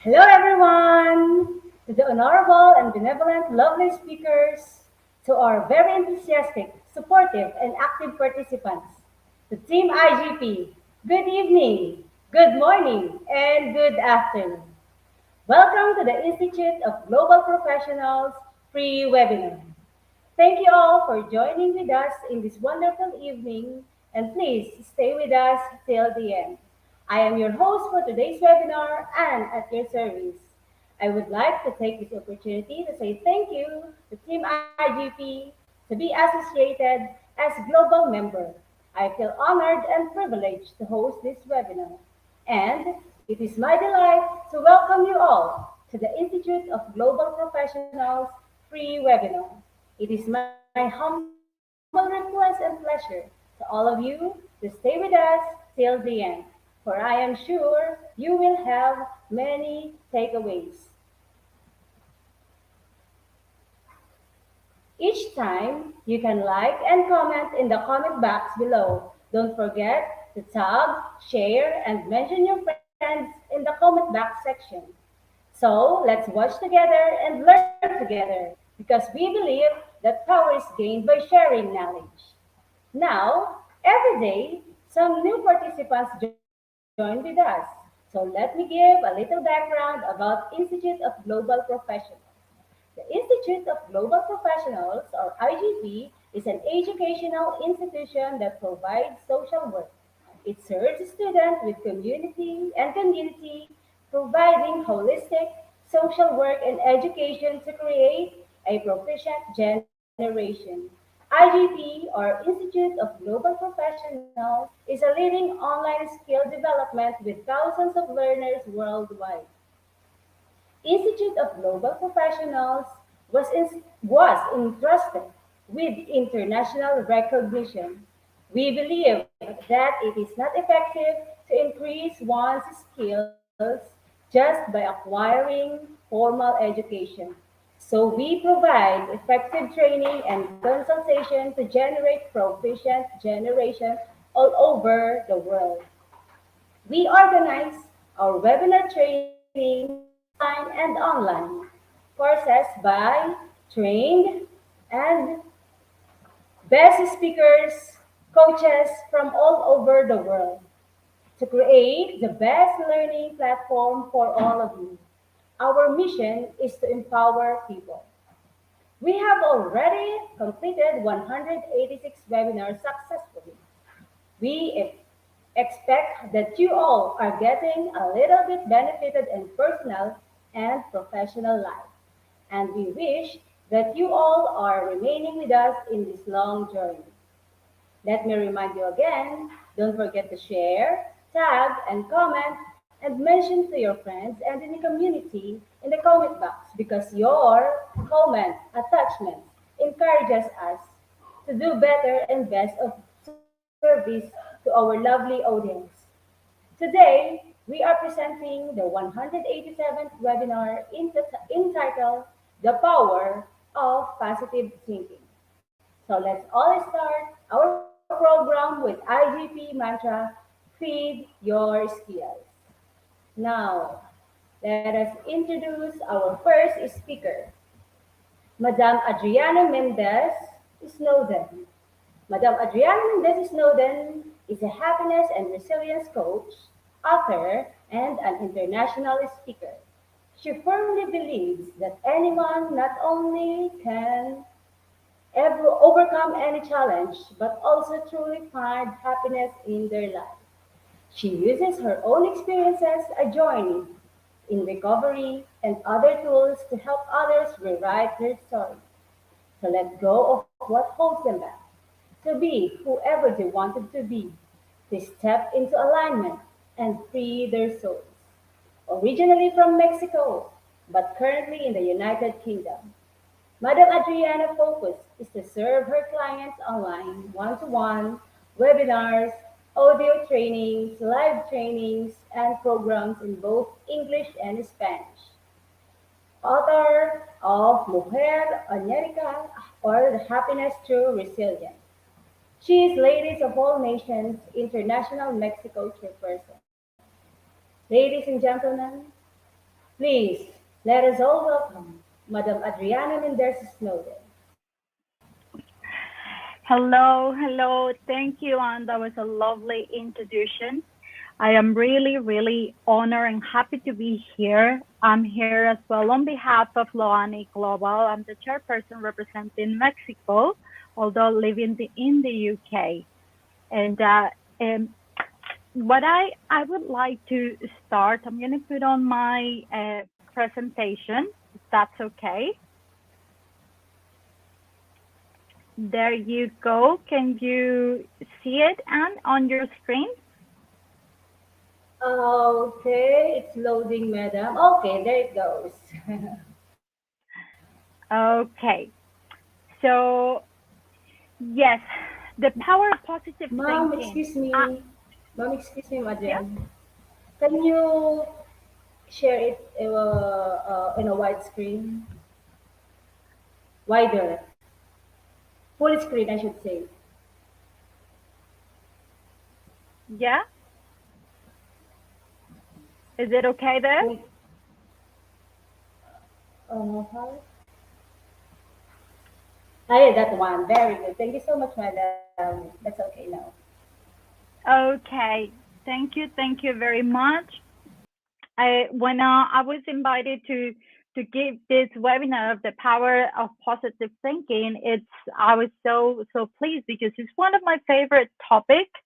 Hello, everyone, to the honorable and benevolent, lovely speakers, to our very enthusiastic, supportive, and active participants, to Team IGP. Good evening, good morning, and good afternoon. Welcome to the Institute of Global Professionals free webinar. Thank you all for joining with us in this wonderful evening, and please stay with us till the end. I am your host for today's webinar and at your service. I would like to take this opportunity to say thank you to Team IGP to be associated as global member. I feel honored and privileged to host this webinar. And it is my delight to welcome you all to the Institute of Global Professionals free webinar. It is my humble request and pleasure to all of you to stay with us till the end, for I am sure you will have many takeaways. Each time, you can like and comment in the comment box below. Don't forget to tag, share, and mention your friends in the comment box section. So let's watch together and learn together because we believe that power is gained by sharing knowledge. Now, every day, some new participants join with us. So let me give a little background about Institute of Global Professionals. The Institute of Global Professionals, or IGP, is an educational institution that provides social work. It serves students with community, providing holistic social work and education to create a proficient generation. IGP, or Institute of Global Professionals, is a leading online skill development with thousands of learners worldwide. Institute of Global Professionals was entrusted with international recognition. We believe that it is not effective to increase one's skills just by acquiring formal education. So we provide effective training and consultation to generate proficient generation all over the world. We organize our webinar trainings offline and online, courses by trained and best speakers, coaches from all over the world to create the best learning platform for all of you. Our mission is to empower people. We have already completed 186 webinars successfully. We expect that you all are getting a little bit benefited in personal and professional life. And we wish that you all are remaining with us in this long journey. Let me remind you again, don't forget to share, tag, and comment, and mention to your friends and in the community in the comment box because your comment attachments encourages us to do better and best of service to our lovely audience. Today, we are presenting the 187th webinar entitled The Power of Positive Thinking. So let's all start our program with IGP mantra, feed your skills. Now, let us introduce our first speaker, Madam Adriana Mendez Snowden. Madam Adriana Mendez Snowden is a happiness and resilience coach, author, and an international speaker. She firmly believes that anyone not only can ever overcome any challenge, but also truly find happiness in their life. She uses her own experiences, a journey in recovery, and other tools to help others rewrite their story, to let go of what holds them back, to be whoever they wanted to be, to step into alignment and free their souls. Originally from Mexico, but currently in the United Kingdom, Madam Adriana focus is to serve her clients online, one-to-one, webinars, audio trainings, live trainings, and programs in both English and Spanish. Author of Mujer Añérica or The Happiness Through Resilience. She is Ladies of All Nations International Mexico Chairperson. Ladies and gentlemen, Please, let us all welcome Madam Adriana Mendez Snowden. Hello, hello. Thank you, and that was a lovely introduction. I am really, really honored and happy to be here. I'm here as well on behalf of Loani Global. I'm the chairperson representing Mexico, although living in the UK. And what I would like to start, I'm going to put on my presentation, if that's okay. There you go. Can you see it and on your screen? Okay, it's loading, madam. Okay, there it goes. Okay. So, yes, the power of positive Mom, thinking. excuse Ah, me. Mom, excuse me, yeah, madam. Can you share it in a wide screen? Wider. Full screen, I should say. yeah. Is it okay there? Full. How? Ah, yeah, that one. Very good. Thank you so much, madam. That's okay now. Okay. Thank you very much. When I was invited to give this webinar of the power of positive thinking, I was so pleased because it's one of my favorite topics,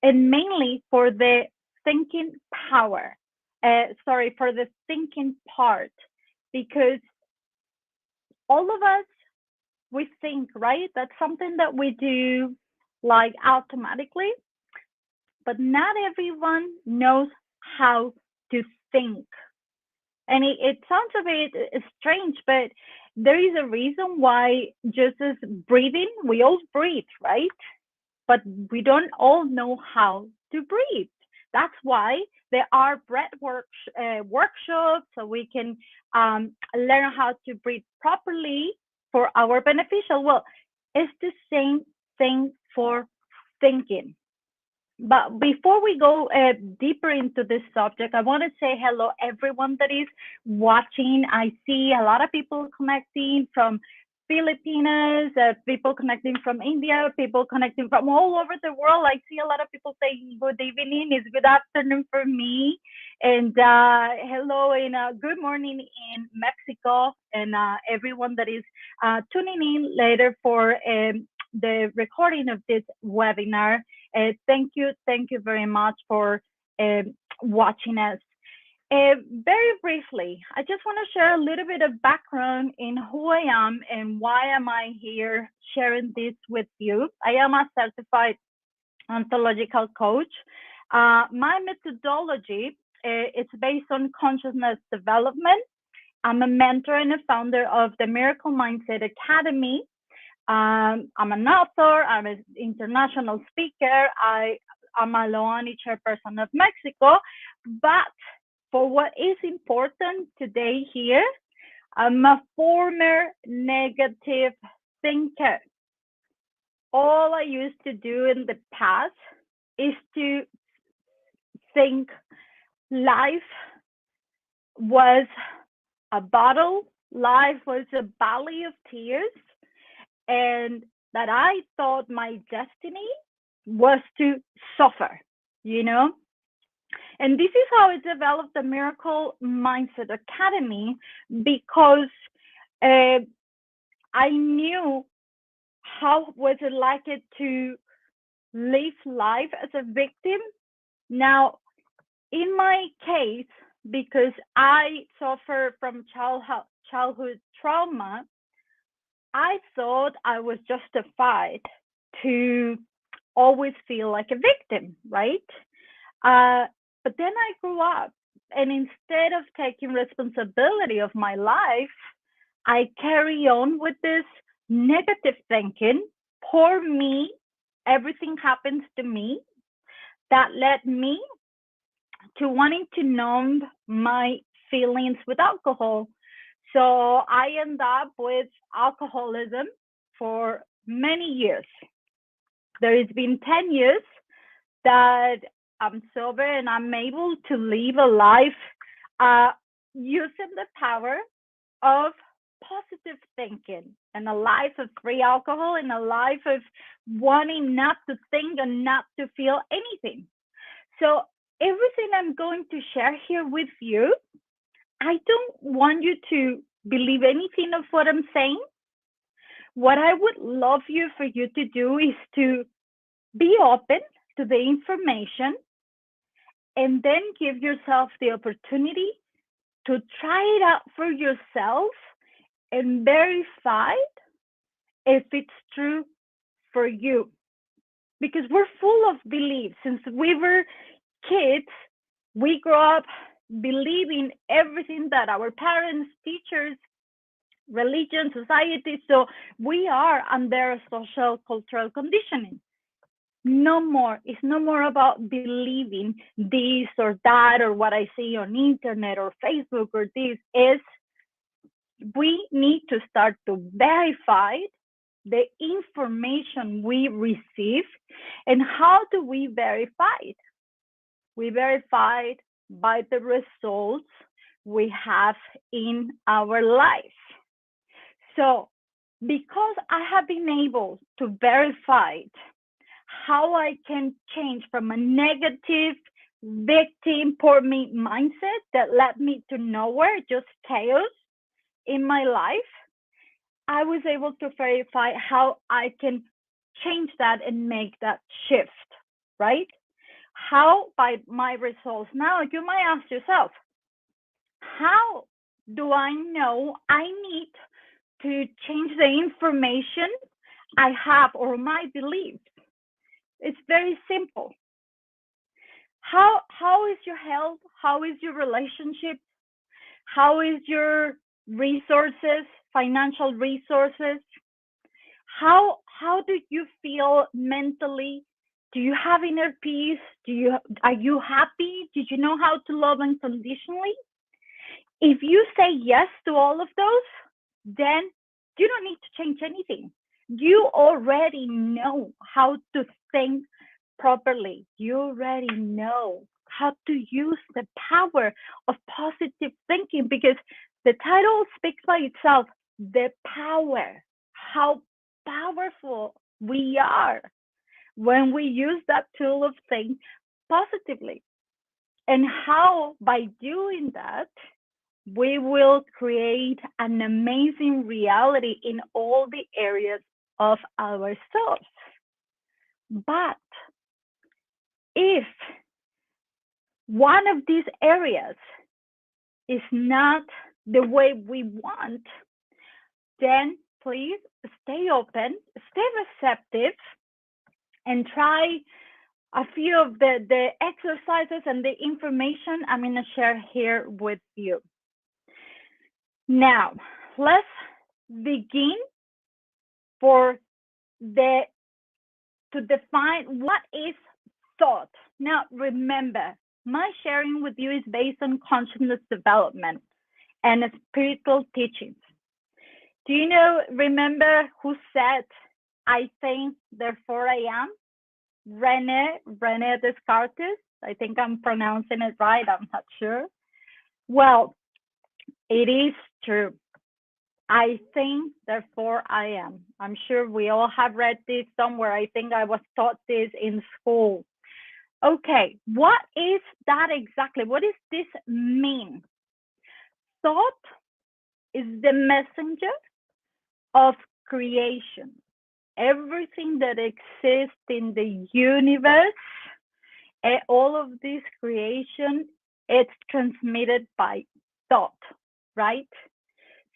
and mainly for the thinking power. Sorry, for the thinking part, because all of us, we think, right? That's something that we do like automatically, but not everyone knows how to think. And it sounds a bit strange, but there is a reason why just as breathing, we all breathe, right? But we don't all know how to breathe. That's why there are workshops so we can learn how to breathe properly for our beneficial. Well, it's the same thing for thinking. But before we go deeper into this subject, I want to say hello everyone that is watching. I see a lot of people connecting from Filipinas, people connecting from India, people connecting from all over the world. I see a lot of people saying good evening, it's good afternoon for me, and hello and good morning in Mexico, and everyone that is tuning in later for the recording of this webinar. Thank you very much for uh, watching us. Very briefly, I just want to share a little bit of background in who I am and why am I here sharing this with you. I am a certified ontological coach. My methodology it's based on consciousness development. I'm a mentor and a founder of the Miracle Mindset Academy. I'm an author. I'm an international speaker. I'm a Loani chairperson of Mexico. But for what is important today here, I'm a former negative thinker. All I used to do in the past is to think life was a battle, life was a valley of tears, and that I thought my destiny was to suffer, you know? And this is how I developed the Miracle Mindset Academy because uh, I knew how was it like it to live life as a victim. Now, in my case, because I suffer from childhood trauma, I thought I was justified to always feel like a victim, right? Uh, but then I grew up, and instead of taking responsibility of my life, I carry on with this negative thinking. Poor me, everything happens to me. That led me to wanting to numb my feelings with alcohol. So I end up with alcoholism for many years. There has been 10 years that I'm sober and I'm able to live a life using the power of positive thinking and a life of free alcohol and a life of wanting not to think and not to feel anything. So, everything I'm going to share here with you, I don't want you to believe anything of what I'm saying. What I would love you for you to do is to be open to the information and then give yourself the opportunity to try it out for yourself and verify if it's true for you. Because we're full of beliefs. Since we were kids, we grow up believing everything that our parents, teachers, religion, society. So we are under social cultural conditioning. No more. It's no more about believing this or that or what I see on internet or Facebook or this. Is we need to start to verify the information we receive. And how do we verify it? We verify it by the results we have in our life. So, because I have been able to verify how I can change from a negative victim poor me mindset that led me to nowhere, just chaos in my life, I was able to verify how I can change that and make that shift, right? How? By my results. Now, you might ask yourself, how do I know I need to change the information I have or my beliefs? It's very simple. How is your health? How is your relationship? How is your resources, financial resources? How do you feel mentally? Do you have inner peace? Are you happy? Do you know how to love unconditionally? If you say yes to all of those, then you don't need to change anything. You already know how to think properly. You already know how to use the power of positive thinking, because the title speaks by itself. The power, how powerful we are when we use that tool of think positively, and how by doing that we will create an amazing reality in all the areas of ourselves. But if one of these areas is not the way we want, then please stay open, stay receptive, and try a few of the exercises and the information I'm going to share here with you. Now, let's begin for the to define what is thought. Now, remember, my sharing with you is based on consciousness development and spiritual teachings. Do you remember who said, I think, therefore I am? Rene Descartes. I think I'm pronouncing it right. I'm not sure. Well, it is true. I think, therefore I am. I'm sure we all have read this somewhere. I think I was taught this in school. Okay, what is that exactly? What does this mean? Thought is the messenger of creation. Everything that exists in the universe, all of this creation, it's transmitted by thought, right?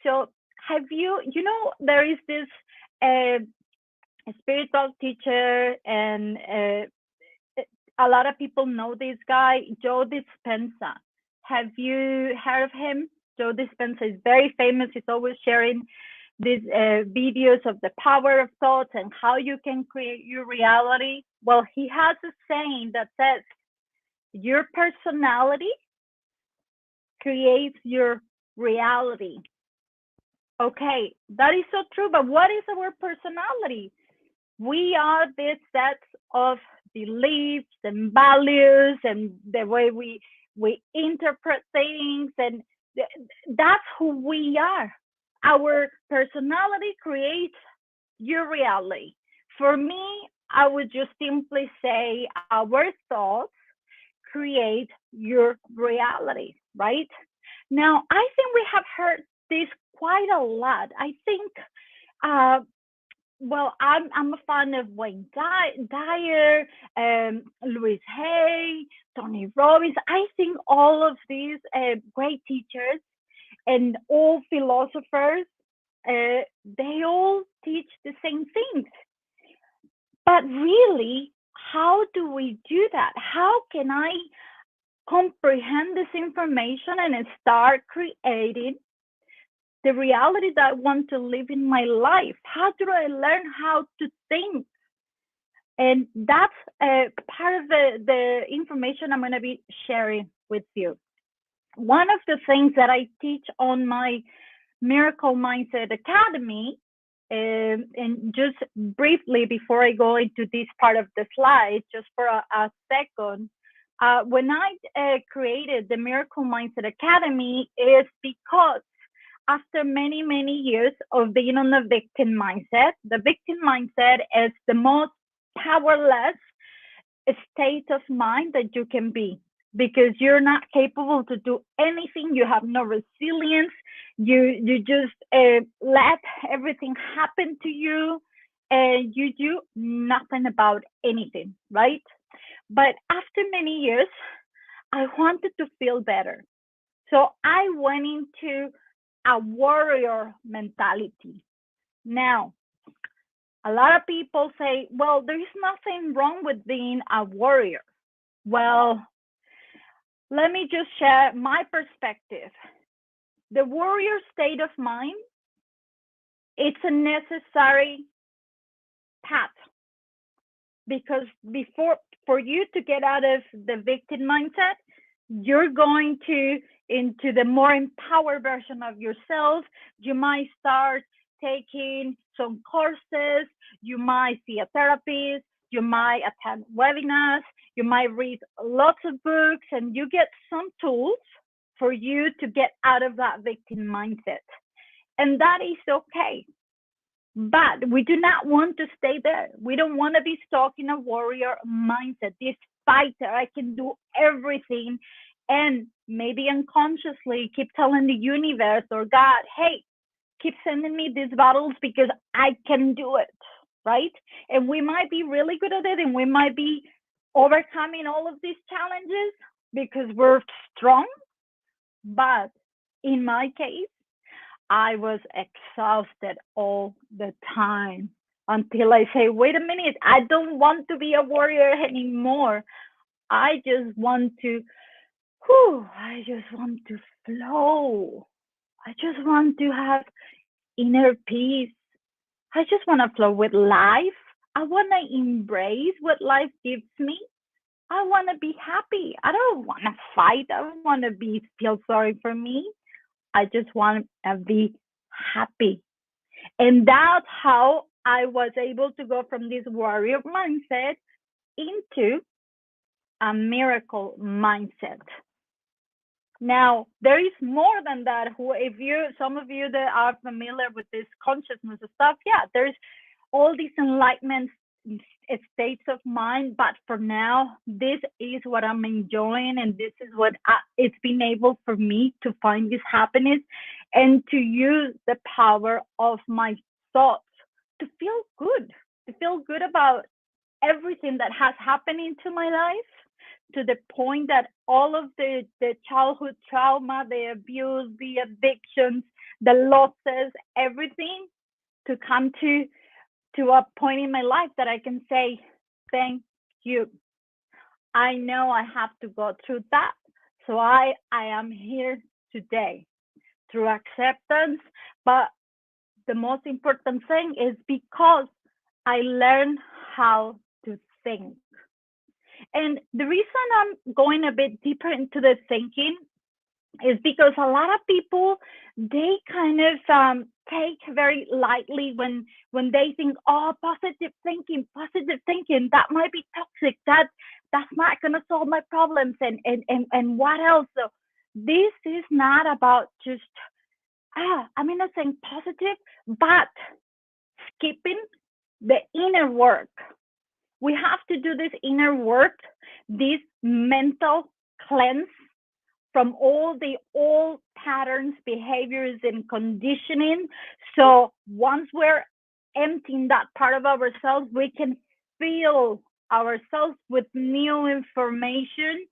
So have there is this spiritual teacher, and a lot of people know this guy, Joe Dispenza. Have you heard of him? Joe Dispenza is very famous. He's always sharing these videos of the power of thoughts and how you can create your reality. Well, he has a saying that says, your personality creates your reality. Okay, that is so true, but what is our personality? We are this set of beliefs and values and the way we interpret things, and That's who we are. Our personality creates your reality. For me, I would just simply say our thoughts create your reality, right? Now, I think we have heard this quite a lot. I think, uh, well, I'm a fan of Wayne Dyer, Louis Hay, Tony Robbins. I think all of these great teachers and all philosophers, they all teach the same things. But really, how do we do that? How can I comprehend this information and start creating the reality that I want to live in my life? How do I learn how to think? And that's part of the information I'm going to be sharing with you. One of the things that I teach on my Miracle Mindset Academy, and just briefly before I go into this part of the slide, just for a second, when I created the Miracle Mindset Academy, is because after many, many years of being on the victim mindset, the victim mindset is the most powerless state of mind that you can be, because you're not capable to do anything. You have no resilience. You just let everything happen to you, and you do nothing about anything, right? But after many years, I wanted to feel better, so I went into a warrior mentality. Now, a lot of people say, well, there's nothing wrong with being a warrior. Well, let me just share my perspective. The warrior state of mind, it's a necessary path, because before, for you to get out of the victim mindset, you're going to into the more empowered version of yourself. You might start taking some courses, you might see a therapist, you might attend webinars, you might read lots of books, and you get some tools for you to get out of that victim mindset. And that is okay. But we do not want to stay there. We don't want to be stuck in a warrior mindset, this fighter. I can do everything. And maybe unconsciously keep telling the universe or God, hey, keep sending me these battles because I can do it, right? And we might be really good at it, and we might be overcoming all of these challenges because we're strong. But in my case, I was exhausted all the time until I say, wait a minute, I don't want to be a warrior anymore. I just want to, I just want to flow. I just want to have inner peace. I just want to flow with life. I want to embrace what life gives me. I want to be happy. I don't want to fight. I don't want to be feel sorry for me. I just want to be happy. And that's how I was able to go from this warrior mindset into a miracle mindset. Now, there is more than that. Who, if you, some of you that are familiar with this consciousness stuff, yeah, there's all these enlightenment states of mind. But for now, this is what I'm enjoying, and this is what it's been able for me to find this happiness and to use the power of my thoughts to feel good about everything that has happened into my life, to the point that all of the childhood trauma, the abuse, the addictions, the losses, everything, to come to a point in my life that I can say, thank you. I know I have to go through that. So I am here today through acceptance. But the most important thing is because I learned how to think. And the reason I'm going a bit deeper into the thinking is because a lot of people, they kind of take very lightly when they think, oh, positive thinking, that might be toxic, that's not going to solve my problems, and what else. So this is not about just, I'm going to think positive, but skipping the inner work. We have to do this inner work, this mental cleanse from all the old patterns, behaviors, and conditioning. So once we're emptying that part of ourselves, we can fill ourselves with new information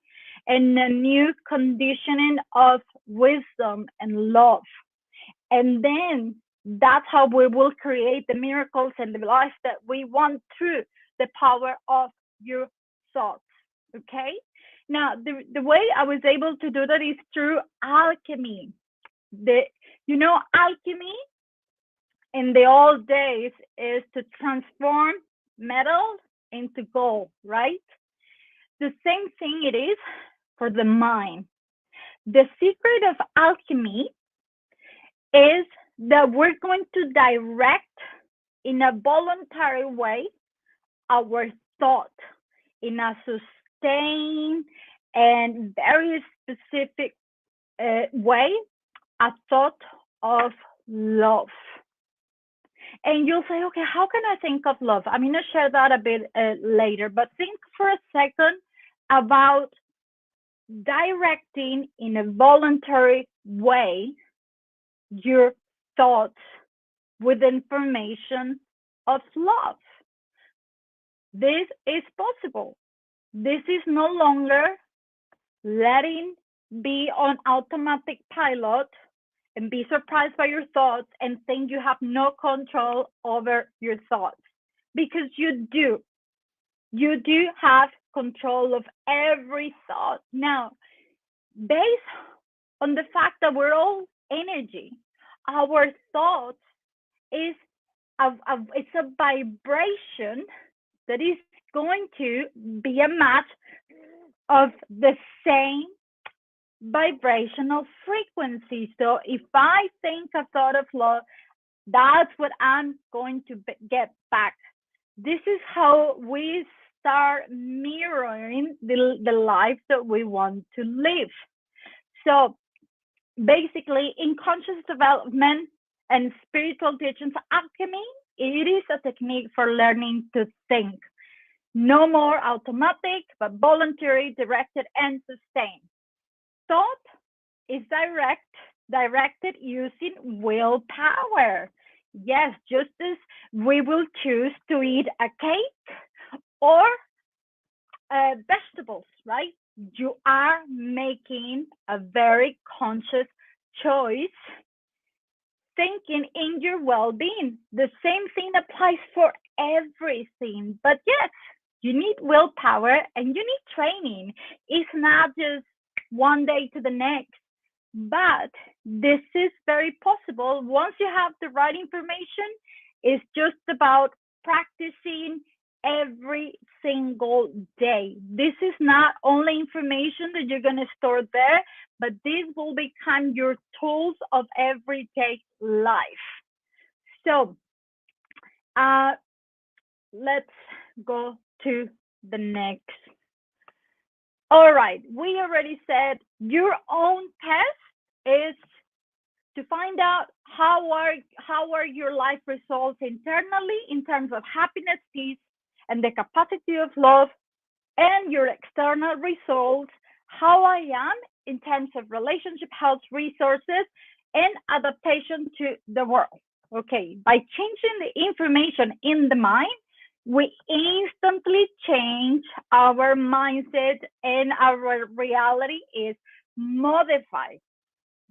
and a new conditioning of wisdom and love. And then that's how we will create the miracles and the life that we want through the power of your thoughts. Okay? Now, the way I was able to do that is through alchemy. The alchemy in the old days is to transform metal into gold, right? The same thing it is for the mind. The secret of alchemy is that we're going to direct in a voluntary way our thought in a sustained and very specific way, a thought of love. And you'll say, okay, how can I think of love? I'm going to share that a bit later, but think for a second about directing in a voluntary way your thoughts with information of love. This is possible. This is no longer letting be on automatic pilot and be surprised by your thoughts and think you have no control over your thoughts, because you do. You do have control of every thought. Now, based on the fact that we're all energy, our thoughts is it's a vibration that is going to be a match of the same vibrational frequency. So if I think a thought of love, that's what I'm going to get back. This is how we start mirroring the life that we want to live. So basically, in conscious development and spiritual teachings, alchemy, it is a technique for learning to think. No more automatic, but voluntary, directed, and sustained. Thought is directed using willpower. Yes, just as we will choose to eat a cake or vegetables, right? You are making a very conscious choice, thinking in your well-being. The same thing applies for everything. But yes, you need willpower and you need training. It's not just one day to the next. But this is very possible. Once you have the right information, it's just about practicing every single day. This is not only information that you're going to store there, but this will become your tools of everyday life. So let's go to the next. All right, we already said your own test is to find out how are your life results internally in terms of happiness, peace, and the capacity of love, and your external results, how I am in terms of relationship, health, resources, and adaptation to the world. Okay, by changing the information in the mind, we instantly change our mindset and our reality is modified.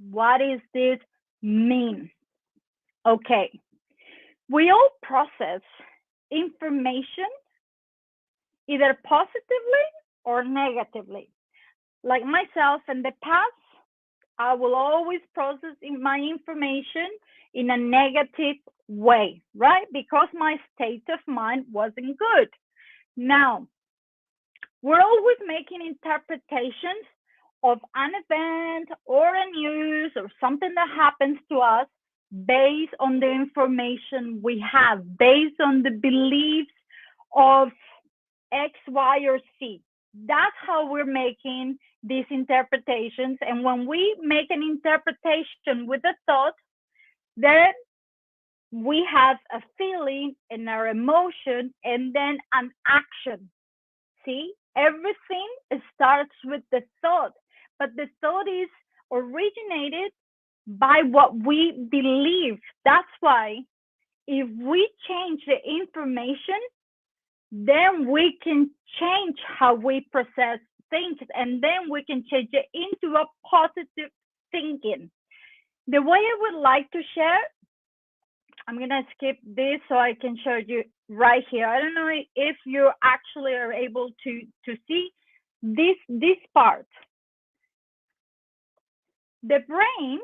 What does this mean? Okay, we all process information either positively or negatively. Like myself in the past, I will always process my information in a negative way, right? Because my state of mind wasn't good. Now, we're always making interpretations of an event or a news or something that happens to us based on the information we have, based on the beliefs of X, Y, or Z. That's how we're making these interpretations. And when we make an interpretation with a thought, then we have a feeling and our emotion and then an action. See, everything starts with the thought, but the thought is originated by what we believe. That's why if we change the information, then we can change how we process things, and then we can change it into a positive thinking. The way I would like to share, I'm gonna skip this so I can show you right here. I don't know if you actually are able to see this part. The brain,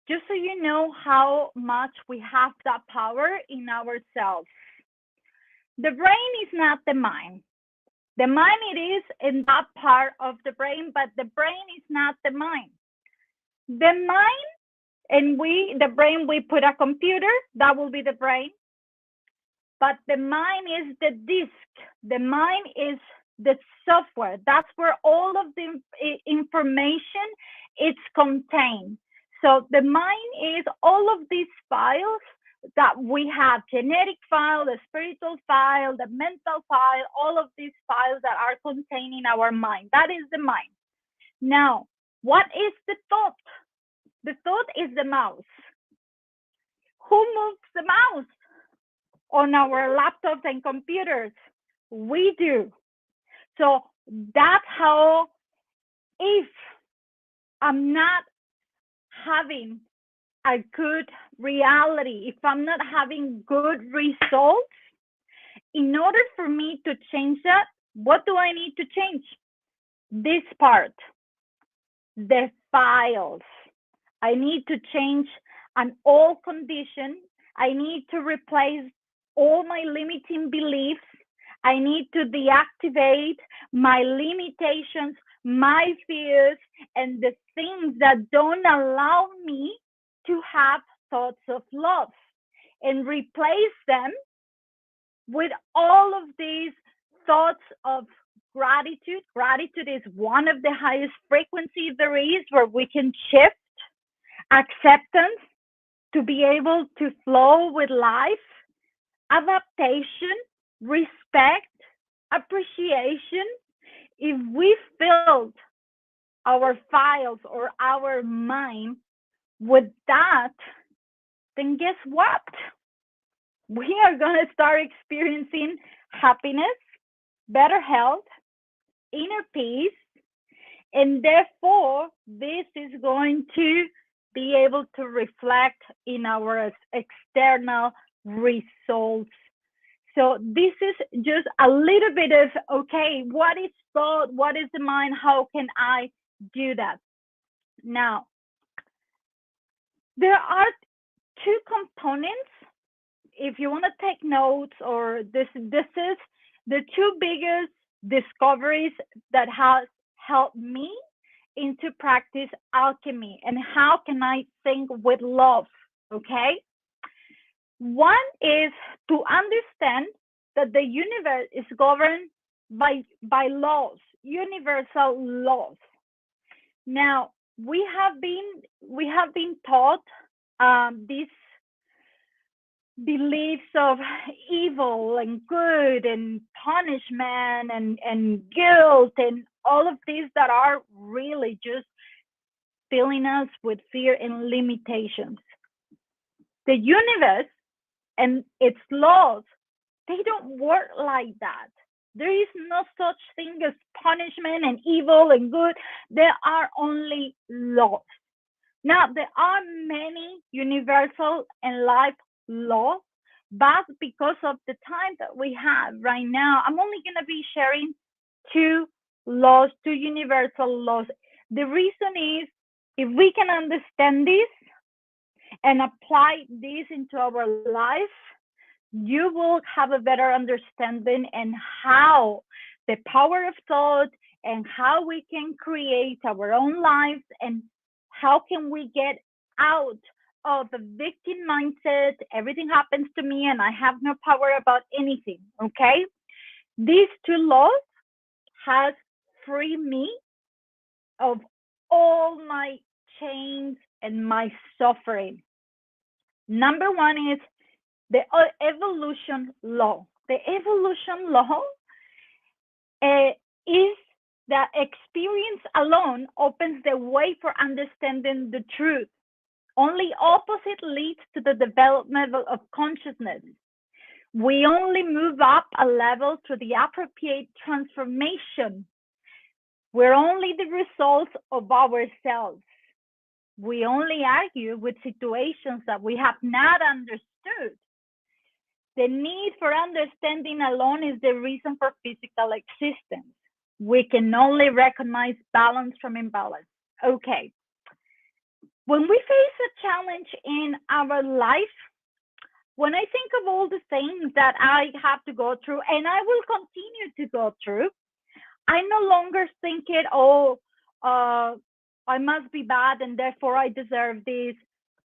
just so you know how much we have that power in ourselves. The brain is not the mind. The mind, it is in that part of the brain, but the brain is not the mind. The mind, and the brain, we put a computer, that will be the brain. But the mind is the disk. The mind is the software. That's where all of the information is contained. So the mind is all of these files that we have, genetic file, the spiritual file, the mental file, all of these files that are contained in our mind. That is the mind. Now, what is the thought? The thought is the mouse. Who moves the mouse on our laptops and computers? We do. So that's how, if I'm not having a good reality, if I'm not having good results, in order for me to change that, what do I need to change? This part, the files. I need to change an old condition. I need to replace all my limiting beliefs. I need to deactivate my limitations, my fears, and the things that don't allow me to have thoughts of love, and replace them with all of these thoughts of gratitude. Gratitude is one of the highest frequencies there is, where we can shift acceptance to be able to flow with life, adaptation, respect, appreciation. If we filled our files or our mind with that, then guess what? We are going to start experiencing happiness, better health, inner peace, and therefore this is going to be able to reflect in our external results. So this is just a little bit of, okay, what is thought? What is the mind? How can I do that? Now, there are two components. If you want to take notes, or this is the two biggest discoveries that has helped me into practice alchemy, and how can I think with love. Okay, one is to understand that the universe is governed by universal laws. Now, we have been taught these beliefs of evil and good and punishment and guilt and all of these that are really just filling us with fear and limitations. The universe and its laws, they don't work like that. There is no such thing as punishment and evil and good. There are only laws. Now, there are many universal and life laws, but because of the time that we have right now, I'm only going to be sharing two laws, two universal laws. The reason is, if we can understand this and apply this into our life, you will have a better understanding and how the power of thought and how we can create our own lives, and how can we get out of the victim mindset. Everything happens to me and I have no power about anything. Okay, these two laws has free me of all my chains and my suffering. Number one is the evolution law. The evolution law uh, is that experience alone opens the way for understanding the truth. Only opposite leads to the development of consciousness. We only move up a level through the appropriate transformation. We're only the results of ourselves. We only argue with situations that we have not understood. The need for understanding alone is the reason for physical existence. We can only recognize balance from imbalance. Okay. When we face a challenge in our life, when I think of all the things that I have to go through and I will continue to go through, I no longer think it, oh, I must be bad and therefore I deserve this.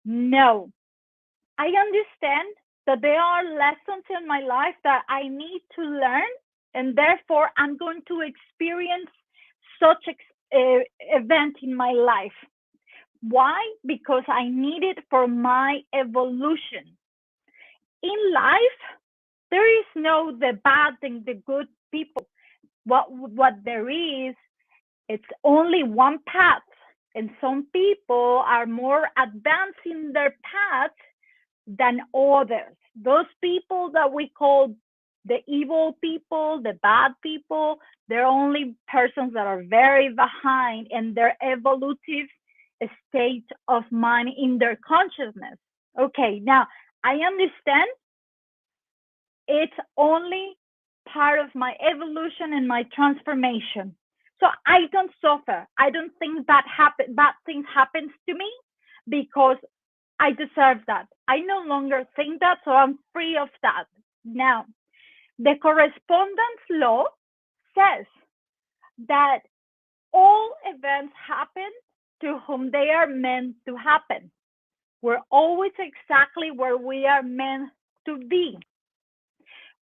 No, I understand that there are lessons in my life that I need to learn, and therefore I'm going to experience such event in my life. Why? Because I need it for my evolution. In life, there is no the bad and the good people. What there is, it's only one path, and some people are more advanced in their path than others. Those people that we call the evil people, the bad people, they're only persons that are very behind in their evolutive state of mind in their consciousness. Okay, now I understand it's only part of my evolution and my transformation. So I don't suffer. I don't think bad things happens to me because I deserve that. I no longer think that, so I'm free of that. Now, the correspondence law says that all events happen to whom they are meant to happen. We're always exactly where we are meant to be.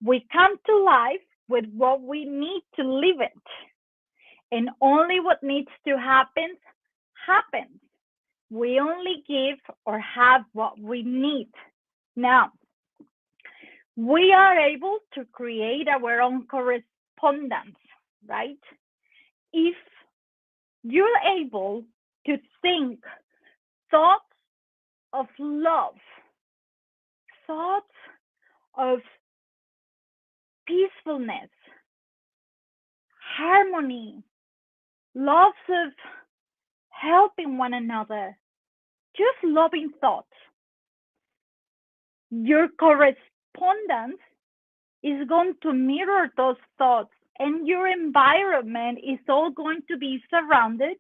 We come to life with what we need to live it. And only what needs to happen happens. We only give or have what we need. Now, we are able to create our own correspondence, right? If you're able to think thoughts of love, thoughts of peacefulness, harmony, loves of helping one another, just loving thoughts, your correspondence is going to mirror those thoughts, and your environment is all going to be surrounded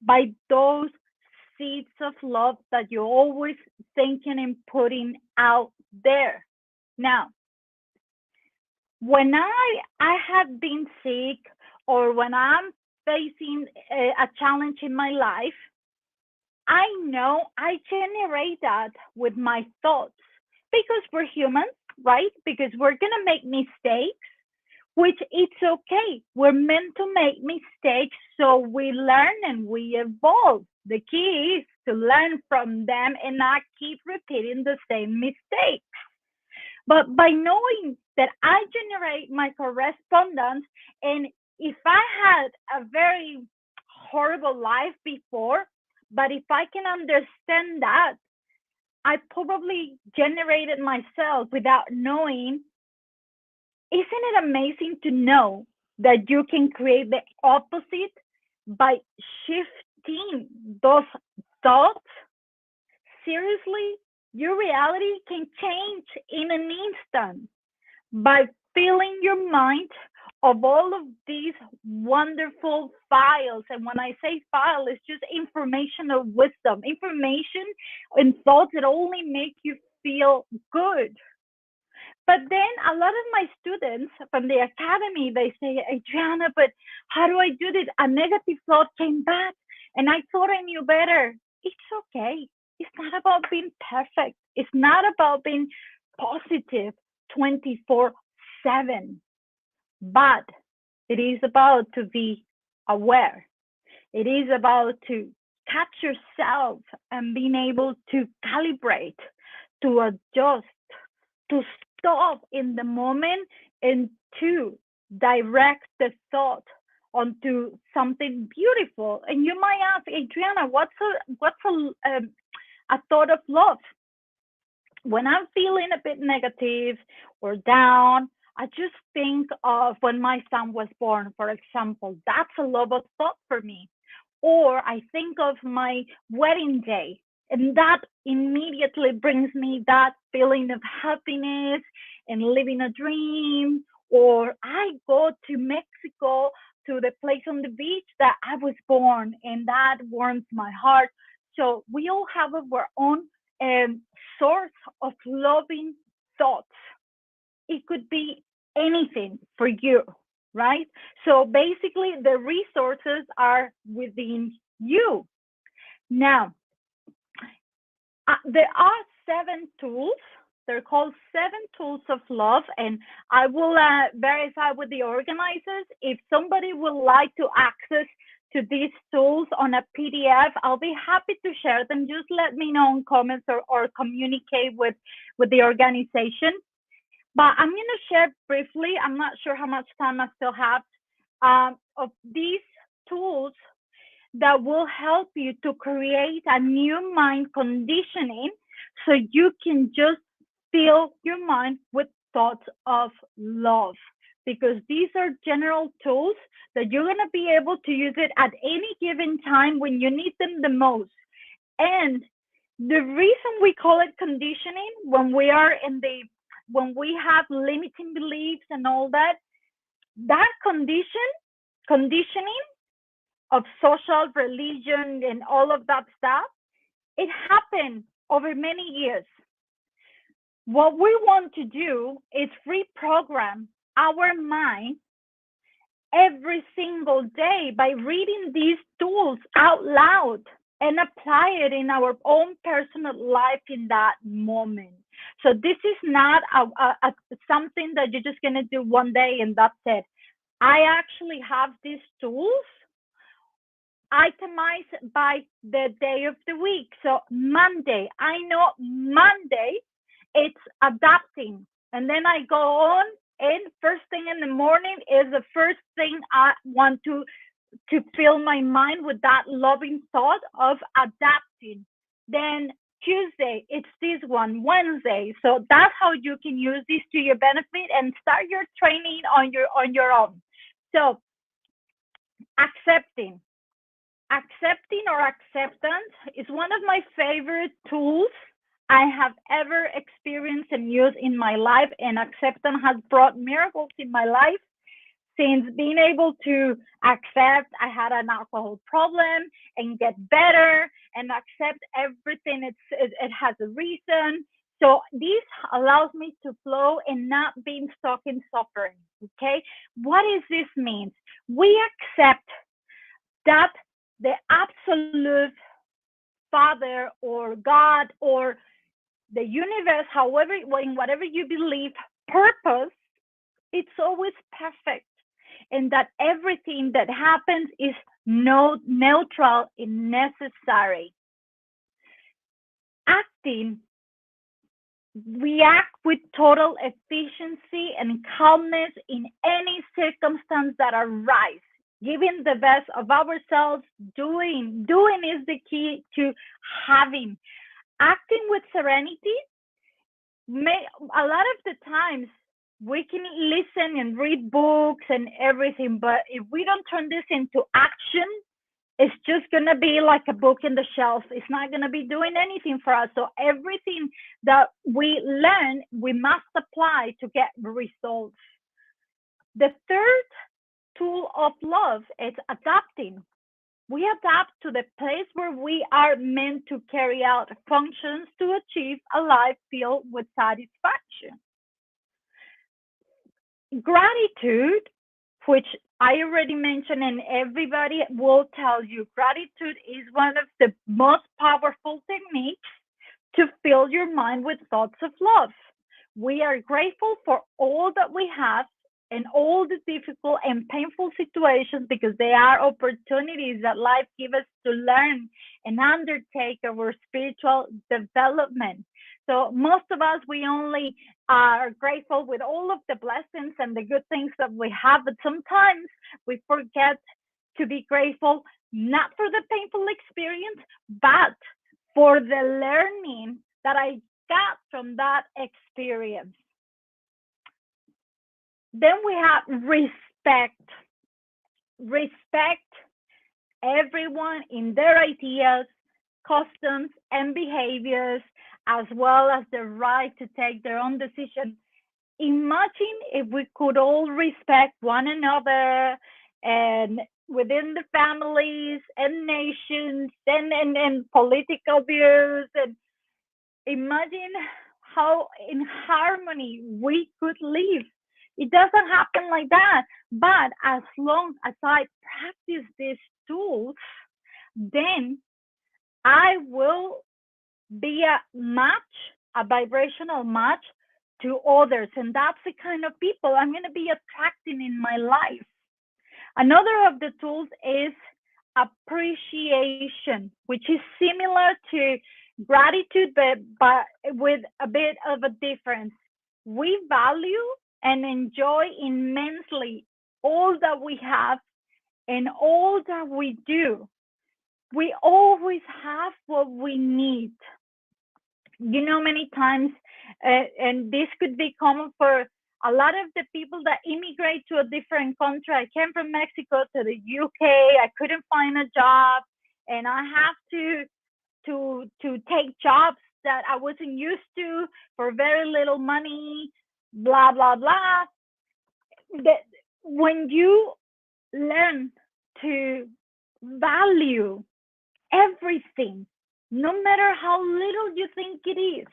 by those seeds of love that you're always thinking and putting out there. Now, when I have been sick, or when I'm facing a challenge in my life, I know I generate that with my thoughts because we're humans, right? Because we're going to make mistakes, which it's okay. We're meant to make mistakes so we learn and we evolve. The key is to learn from them and not keep repeating the same mistakes. But by knowing that I generate my correspondence, and if I had a very horrible life before, but if I can understand that, I probably generated myself without knowing. Isn't it amazing to know that you can create the opposite by shifting those thoughts? Seriously, your reality can change in an instant by filling your mind of all of these wonderful files. And when I say file, it's just information of wisdom, information and thoughts that only make you feel good. But then a lot of my students from the academy, they say, Adriana, but how do I do this? A negative thought came back and I thought I knew better. It's okay. It's not about being perfect. It's not about being positive 24/7. But it is about to be aware. It is about to catch yourself and being able to calibrate, to adjust, to stop in the moment, and to direct the thought onto something beautiful. And you might ask, Adriana, what's a thought of love? When I'm feeling a bit negative or down, I just think of when my son was born, for example. That's a love of thought for me. Or I think of my wedding day, and that immediately brings me that feeling of happiness and living a dream. Or I go to Mexico, to the place on the beach that I was born, and that warms my heart. So we all have our own um, source of loving thoughts. It could be anything for you, right? So basically, the resources are within you. Now, there are 7 tools. They're called 7 tools of love, and I will verify with the organizers. If somebody would like to access to these tools on a PDF, I'll be happy to share them. Just let me know in comments, or communicate with the organization. But I'm going to share briefly. I'm not sure how much time I still have, of these tools that will help you to create a new mind conditioning, so you can just fill your mind with thoughts of love. Because these are general tools that you're going to be able to use it at any given time when you need them the most. And the reason we call it conditioning, when we have limiting beliefs and all that, that conditioning of social religion and all of that stuff, it happened over many years. What we want to do is reprogram our mind every single day by reading these tools out loud and apply it in our own personal life in that moment. So this is not something that you're just going to do one day and that's it. I actually have these tools itemized by the day of the week. So Monday, I know Monday, it's adapting. And then I go on, and first thing in the morning is the first thing I want to fill my mind with that loving thought of adapting. Then Tuesday, it's this one, Wednesday. So that's how you can use this to your benefit and start your training on your own. So accepting. Accepting or acceptance is one of my favorite tools I have ever experienced and used in my life, and acceptance has brought miracles in my life. Since being able to accept I had an alcohol problem and get better and accept everything, it has a reason. So this allows me to flow and not being stuck in suffering. Okay, what does this mean? We accept that the absolute Father or God or the universe, however, in whatever you believe, purpose, it's always perfect, and that everything that happens is no neutral and necessary. Acting, we act with total efficiency and calmness in any circumstance that arise, giving the best of ourselves. Doing is the key to having. Acting with serenity, a lot of the times we can listen and read books and everything, but if we don't turn this into action, it's just going to be like a book in the shelf. It's not going to be doing anything for us. So everything that we learn, we must apply to get results. The third tool of love is adapting. We adapt to the place where we are meant to carry out functions to achieve a life filled with satisfaction. Gratitude, which I already mentioned, and everybody will tell you, gratitude is one of the most powerful techniques to fill your mind with thoughts of love. We are grateful for all that we have and all the difficult and painful situations, because they are opportunities that life gives us to learn and undertake our spiritual development. So most of us, we only are grateful with all of the blessings and the good things that we have, but sometimes we forget to be grateful, not for the painful experience, but for the learning that I got from that experience. Then we have respect. Respect everyone in their ideas, customs, and behaviors, as well as the right to take their own decision. Imagine if we could all respect one another and within the families and nations and political views, and imagine how in harmony we could live. It doesn't happen like that. But as long as I practice these tools, then I will be a match, a vibrational match to others. And that's the kind of people I'm going to be attracting in my life. Another of the tools is appreciation, which is similar to gratitude, but with a bit of a difference. We value and enjoy immensely all that we have and all that we do. We always have what we need. Many times, and this could be common for a lot of the people that immigrate to a different country. I came from Mexico to the UK. I couldn't find a job, and I have to take jobs that I wasn't used to for very little money. Blah blah blah. That when you learn to value everything, no matter how little you think it is.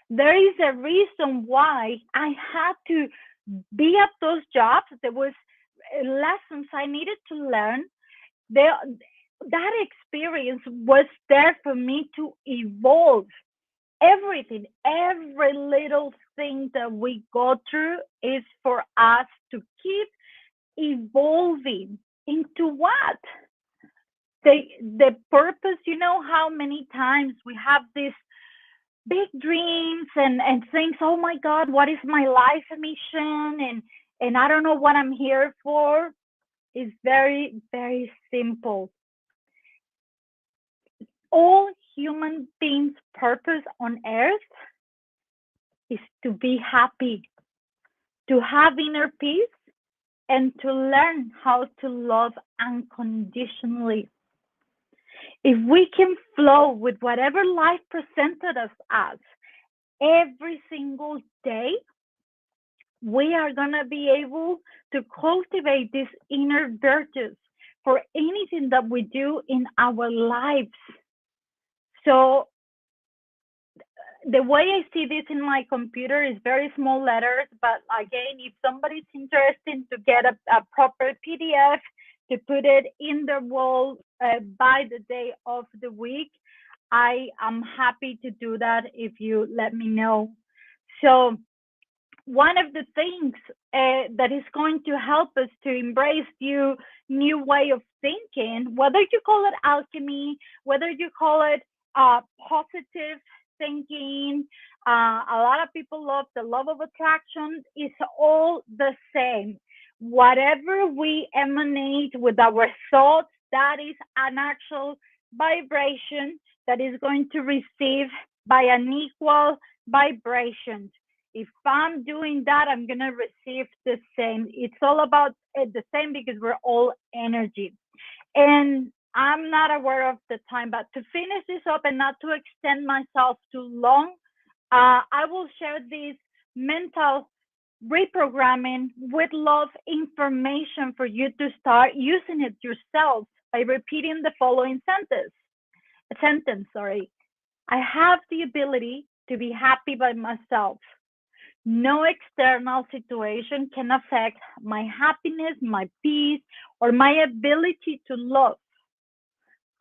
There is a reason why I had to be at those jobs. There was lessons I needed to learn. There, that experience was there for me to evolve. Everything, every little thing that we go through is for us to keep evolving into what? The purpose. How many times we have these big dreams and things, oh my god, what is my life mission, and I don't know what I'm here for. Is very, very simple. All human beings purpose on earth is to be happy, to have inner peace, and to learn how to love unconditionally. If we can flow with whatever life presented us as every single day, we are going to be able to cultivate this inner virtues for anything that we do in our lives. So the way I see this in my computer is very small letters, but again, if somebody's interested to get a proper PDF to put it in the wall by the day of the week, I am happy to do that if you let me know. So one of the things that is going to help us to embrace new way of thinking, whether you call it alchemy, whether you call it positive thinking, a lot of people love the law of attraction, is all the same. Whatever we emanate with our thoughts, that is an actual vibration that is going to receive by an equal vibration. If I'm doing that, I'm going to receive the same. It's all about the same because we're all energy. And I'm not aware of the time, but to finish this up and not to extend myself too long, I will share this mental reprogramming with love information for you to start using it yourself by repeating the following sentence. I have the ability to be happy by myself. No external situation can affect my happiness, my peace, or my ability to love.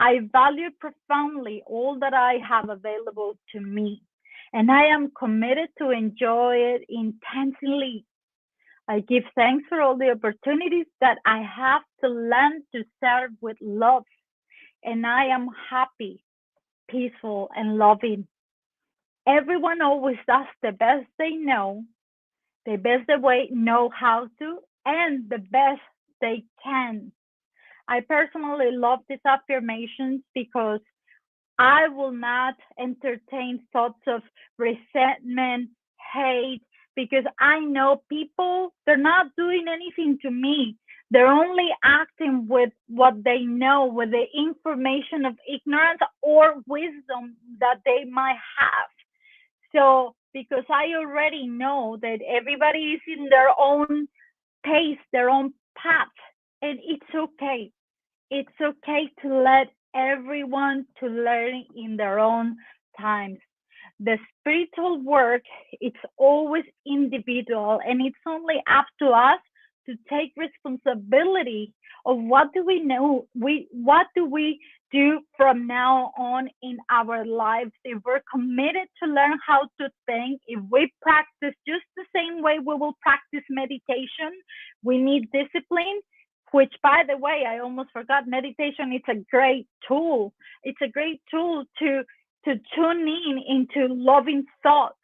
I value profoundly all that I have available to me, and I am committed to enjoy it intensely. I give thanks for all the opportunities that I have to learn to serve with love, and I am happy, peaceful, and loving. Everyone always does the best they know, the best they know how to, and the best they can. I personally love these affirmations because I will not entertain thoughts of resentment, hate, because I know people, they're not doing anything to me. They're only acting with what they know, with the information of ignorance or wisdom that they might have. So, because I already know that everybody is in their own pace, their own path, and it's okay. It's okay to let everyone to learn in their own times. The spiritual work, it's always individual, and it's only up to us to take responsibility of what do we know, what do we do from now on in our lives. If we're committed to learn how to think, if we practice just the same way we will practice meditation, we need discipline, which by the way, I almost forgot, meditation is a great tool. It's a great tool to tune in into loving thoughts,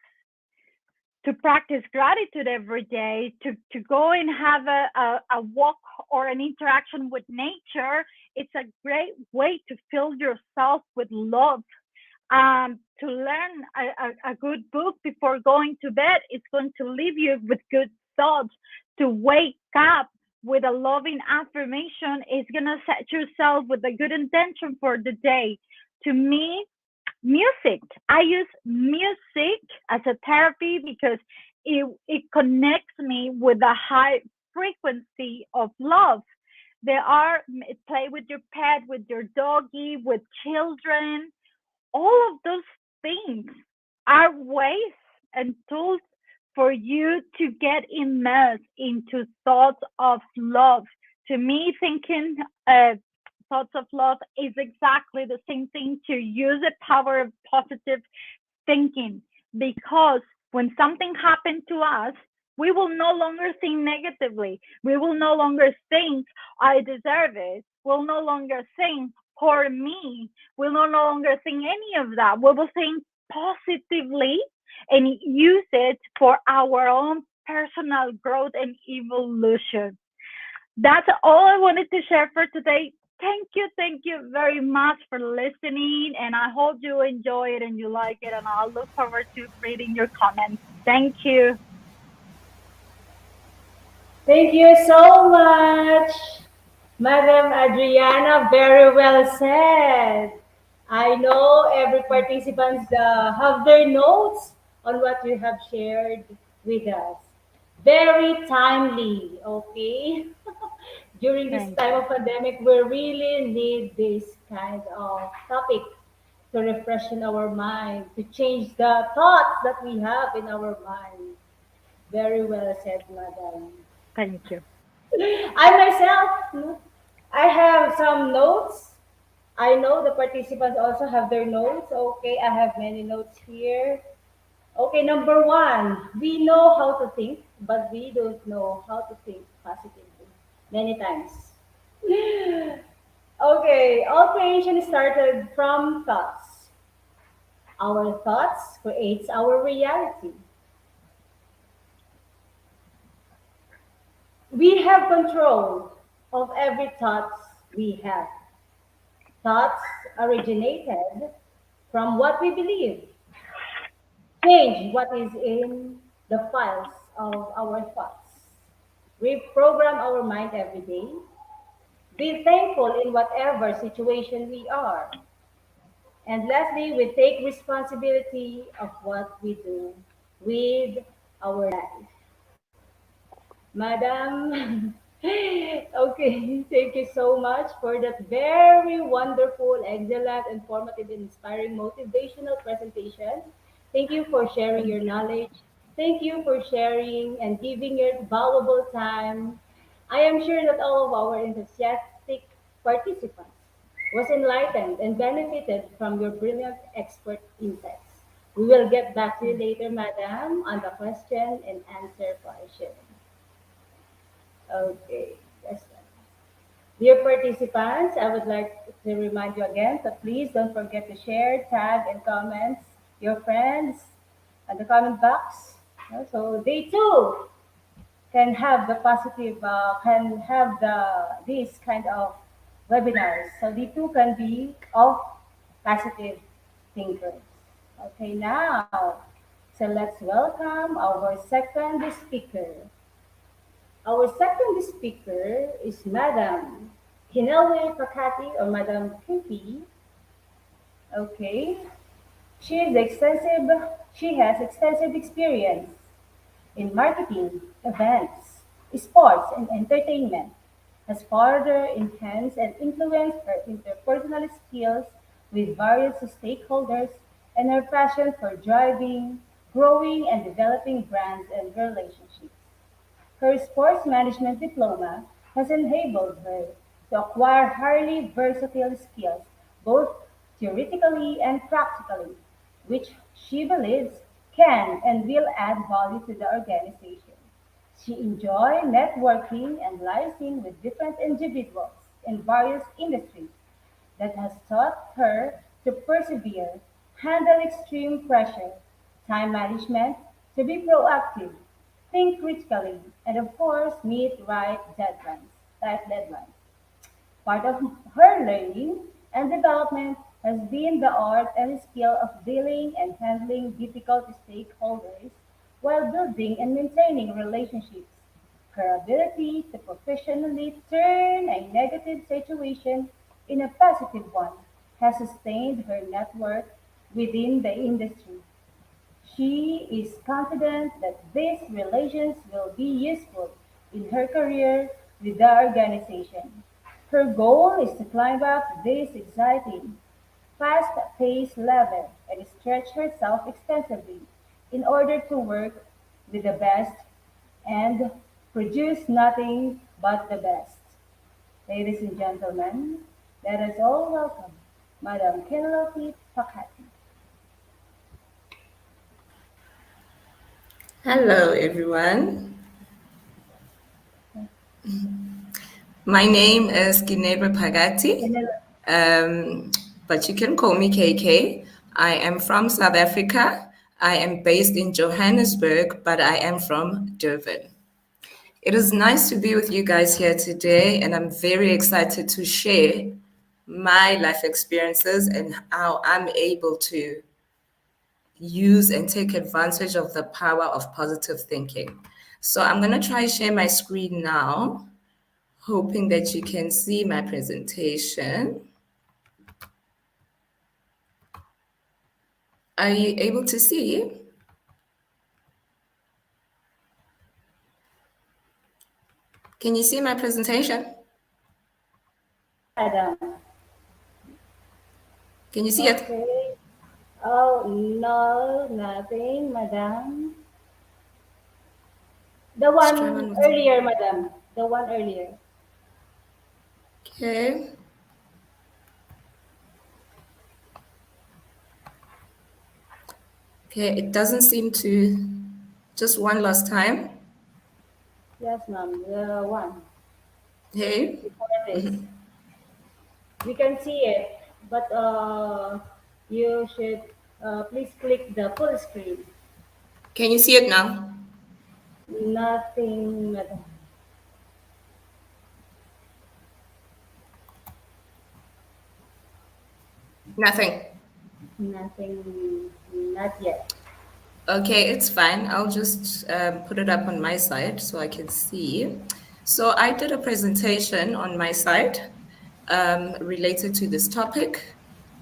to practice gratitude every day, to go and have a walk or an interaction with nature. It's a great way to fill yourself with love. To learn a good book before going to bed, it's going to leave you with good thoughts. To wake up with a loving affirmation is going to set yourself with a good intention for the day. To me, music. I use music as a therapy because it connects me with a high frequency of love. There are play with your pet, with your doggy, with children. All of those things are ways and tools for you to get immersed into thoughts of love. To me, thinking thoughts of love is exactly the same thing, to use the power of positive thinking, because when something happened to us, we will no longer think negatively. We will no longer think, I deserve it. We'll no longer think, poor me. We'll no longer think any of that. We will think positively and use it for our own personal growth and evolution. That's all I wanted to share for today. Thank you very much for listening, and I hope you enjoy it and you like it, and I'll look forward to reading your comments. Thank you. Thank you so much, Madam Adriana. Very well said. I know every participant have their notes on what you have shared with us. Very timely, okay? During this Thank time you. of pandemic, we really need this kind of topic to refreshen our mind, to change the thoughts that we have in our mind. Very well said, Madam. Thank you. I myself, no, I have some notes. I know the participants also have their notes. Okay, I have many notes here. Okay, number one, we know how to think, but we don't know how to think positively. Many times. Okay, all creation started from thoughts. Our thoughts creates our reality. We have control of every thought we have. Thoughts originated from what we believe. Change what is in the files of our thoughts. Reprogram our mind every day. Be thankful in whatever situation we are. And lastly, we take responsibility of what we do with our life. Madam, okay, thank you so much for that very wonderful, excellent, informative, inspiring, motivational presentation. Thank you for sharing Thank your you. knowledge. Thank you for sharing and giving your valuable time. I am sure that all of our enthusiastic participants was enlightened and benefited from your brilliant expert insights. We will get back to you Mm. later, Madam, on the question and answer portion. Okay, that's right. Dear participants, I would like to remind you again to please don't forget to share, tag, and comments your friends at the comment box. So they too can have the positive, can have this kind of webinars. So they too can be of positive thinkers. Okay, now, so let's welcome our second speaker. Our second speaker is Madam Kinewe Pakati or Madam Kiki. Okay, she is extensive. She has extensive experience in marketing, events, sports, and entertainment. Has further enhanced and influenced her interpersonal skills with various stakeholders and her passion for driving, growing, and developing brands and relationships. Her sports management diploma has enabled her to acquire highly versatile skills, both theoretically and practically, which she believes can and will add value to the organization. She enjoys networking and liaising with different individuals in various industries that has taught her to persevere, handle extreme pressure, time management, to be proactive, think critically, and of course meet tight deadlines. Part of her learning and development has been the art and skill of dealing and handling difficult stakeholders while building and maintaining relationships. Her ability to professionally turn a negative situation in a positive one has sustained her network within the industry. She is confident that these relations will be useful in her career with the organization. Her goal is to climb up this exciting, fast-paced ladder and stretch herself extensively in order to work with the best and produce nothing but the best. Ladies and gentlemen, let us all welcome Madam Kinloti Pakati. Hello, everyone. My name is Ginebra Pagati, but you can call me KK. I am from South Africa. I am based in Johannesburg, but I am from Durban. It is nice to be with you guys here today, and I'm very excited to share my life experiences and how I'm able to use and take advantage of the power of positive thinking. So I'm going to try share my screen now, hoping that you can see my presentation. Are you able to see? Can you see my presentation? Yes, Madam. Can you see it? Okay. Oh, no, nothing, Madam. The Let's try one one more time. earlier, Madam. The one earlier. Okay. Okay, it doesn't seem to. Just one last time. Yes, ma'am. The one Hey, before this. We can see it, but you should please click the full screen. can you see it now? Nothing, Madam. Nothing. Nothing, not yet. Okay, it's fine. I'll just put it up on my side so I can see. So I did a presentation on my side related to this topic.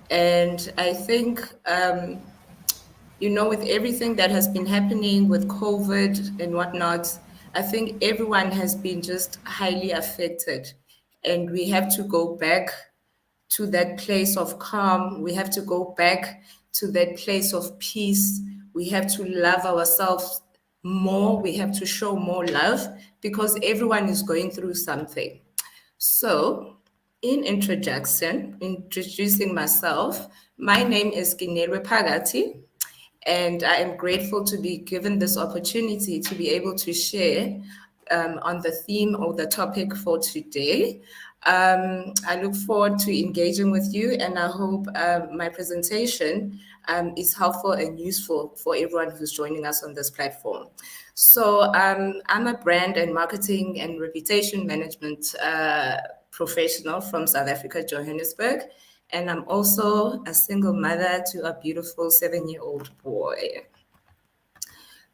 And I think, with everything that has been happening with COVID and whatnot, I think everyone has been just highly affected. And we have to go back to that place of calm. We have to go back to that place of peace. We have to love ourselves more. We have to show more love because everyone is going through something. So, in introducing myself, my name is Ginelwe Pagati, and I am grateful to be given this opportunity to be able to share on the theme or the topic for today. I look forward to engaging with you, and I hope my presentation is helpful and useful for everyone who's joining us on this platform. So I'm a brand and marketing and reputation management professional from South Africa, Johannesburg, and I'm also a single mother to a beautiful 7-year-old boy.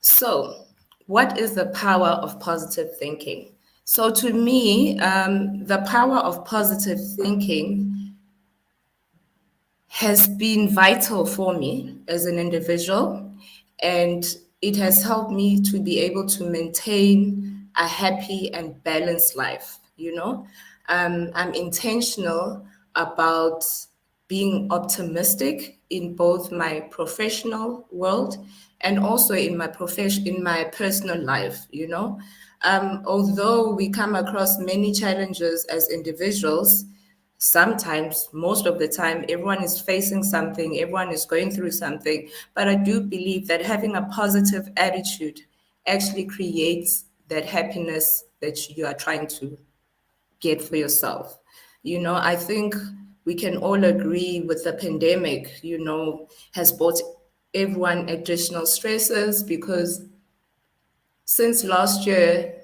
So, what is the power of positive thinking? So, to me, the power of positive thinking has been vital for me as an individual, and it has helped me to be able to maintain a happy and balanced life. I'm intentional about being optimistic in both my professional world and also in my personal life. Although we come across many challenges as individuals, sometimes, most of the time, everyone is facing something, everyone is going through something. But I do believe that having a positive attitude actually creates that happiness that you are trying to get for yourself. I think we can all agree with the pandemic, has brought everyone additional stresses because since last year,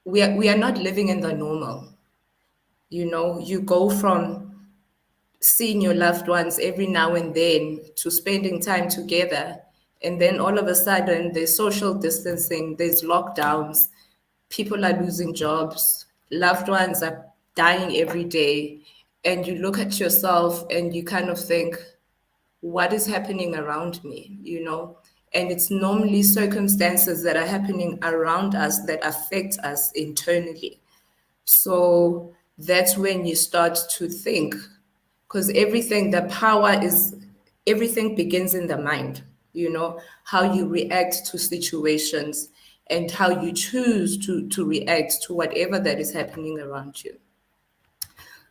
we are not living in the normal. You go from seeing your loved ones every now and then to spending time together. And then all of a sudden, there's social distancing, there's lockdowns, people are losing jobs, loved ones are dying every day. And you look at yourself and you kind of think, what is happening around me? And it's normally circumstances that are happening around us that affect us internally. So that's when you start to think, because everything begins in the mind, how you react to situations and how you choose to react to whatever that is happening around you.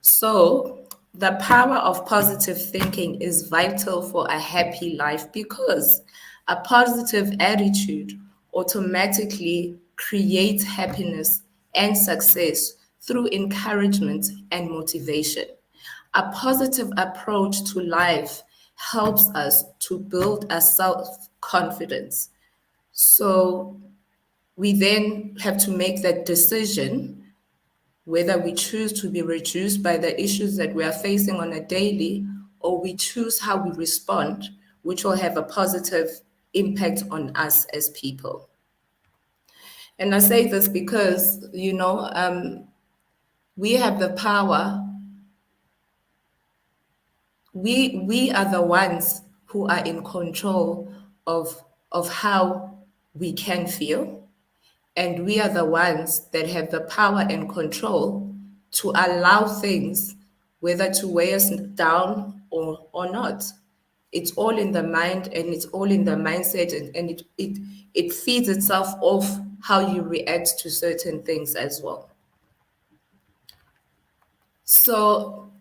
So the power of positive thinking is vital for a happy life because a positive attitude automatically creates happiness and success through encouragement and motivation. A positive approach to life helps us to build a self-confidence. So we then have to make that decision whether we choose to be reduced by the issues that we are facing on a daily, or we choose how we respond, which will have a positive impact on us as people. And I say this because, we have the power. We are the ones who are in control of how we can feel. And we are the ones that have the power and control to allow things, whether to weigh us down or not. It's all in the mind and it's all in the mindset, and it feeds itself off how you react to certain things as well. So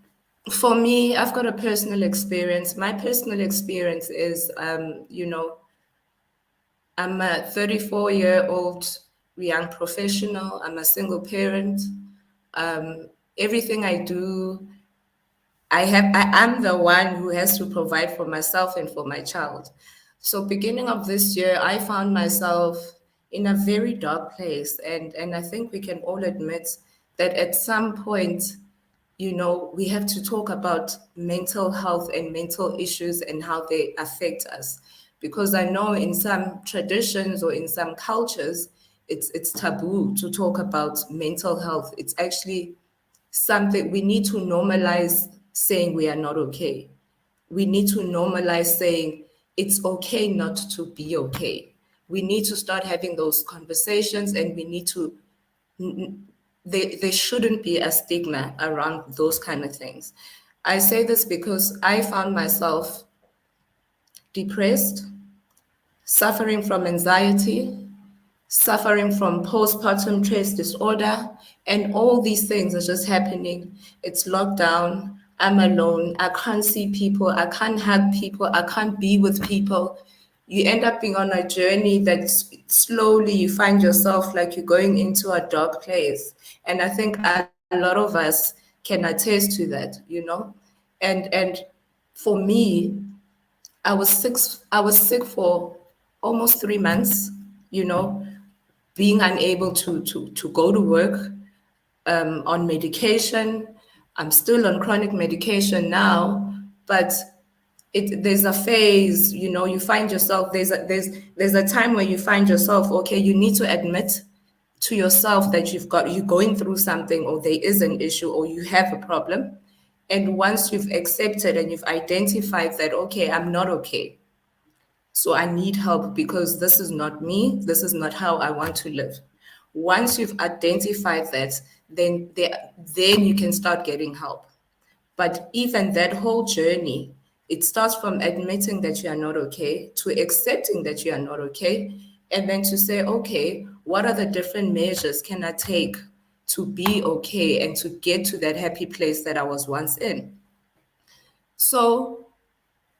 for me, I've got a personal experience. My personal experience is, I'm a 34-year-old young professional. I'm a single parent. Everything I do, I'm the one who has to provide for myself and for my child. So beginning of this year, I found myself in a very dark place. And I think we can all admit that at some point, we have to talk about mental health and mental issues and how they affect us. Because I know in some traditions or in some cultures, it's taboo to talk about mental health. It's actually something we need to normalize saying we are not okay. We need to normalize saying it's okay not to be okay. We need to start having those conversations, and we need to there shouldn't be a stigma around those kind of things. I say this because I found myself depressed, suffering from anxiety, suffering from postpartum stress disorder, and all these things are just happening. It's lockdown. I'm alone. I can't see people. I can't hug people. I can't be with people. you end up being on a journey that slowly you find yourself like you're going into a dark place. And I think a lot of us can attest to that, and for me, I was sick for almost 3 months, you know, being unable to go to work, on medication. I'm still on chronic medication now, but there's a phase, you find yourself, there's a time where you find yourself, okay, you need to admit to yourself that you're going through something, or there is an issue, or you have a problem. And once you've accepted and you've identified that, okay, I'm not okay, so I need help because this is not me. This is not how I want to live. Once you've identified that, then you can start getting help. But even that whole journey, it starts from admitting that you are not okay, to accepting that you are not okay, and then to say, okay, what are the different measures can I take to be okay and to get to that happy place that I was once in? So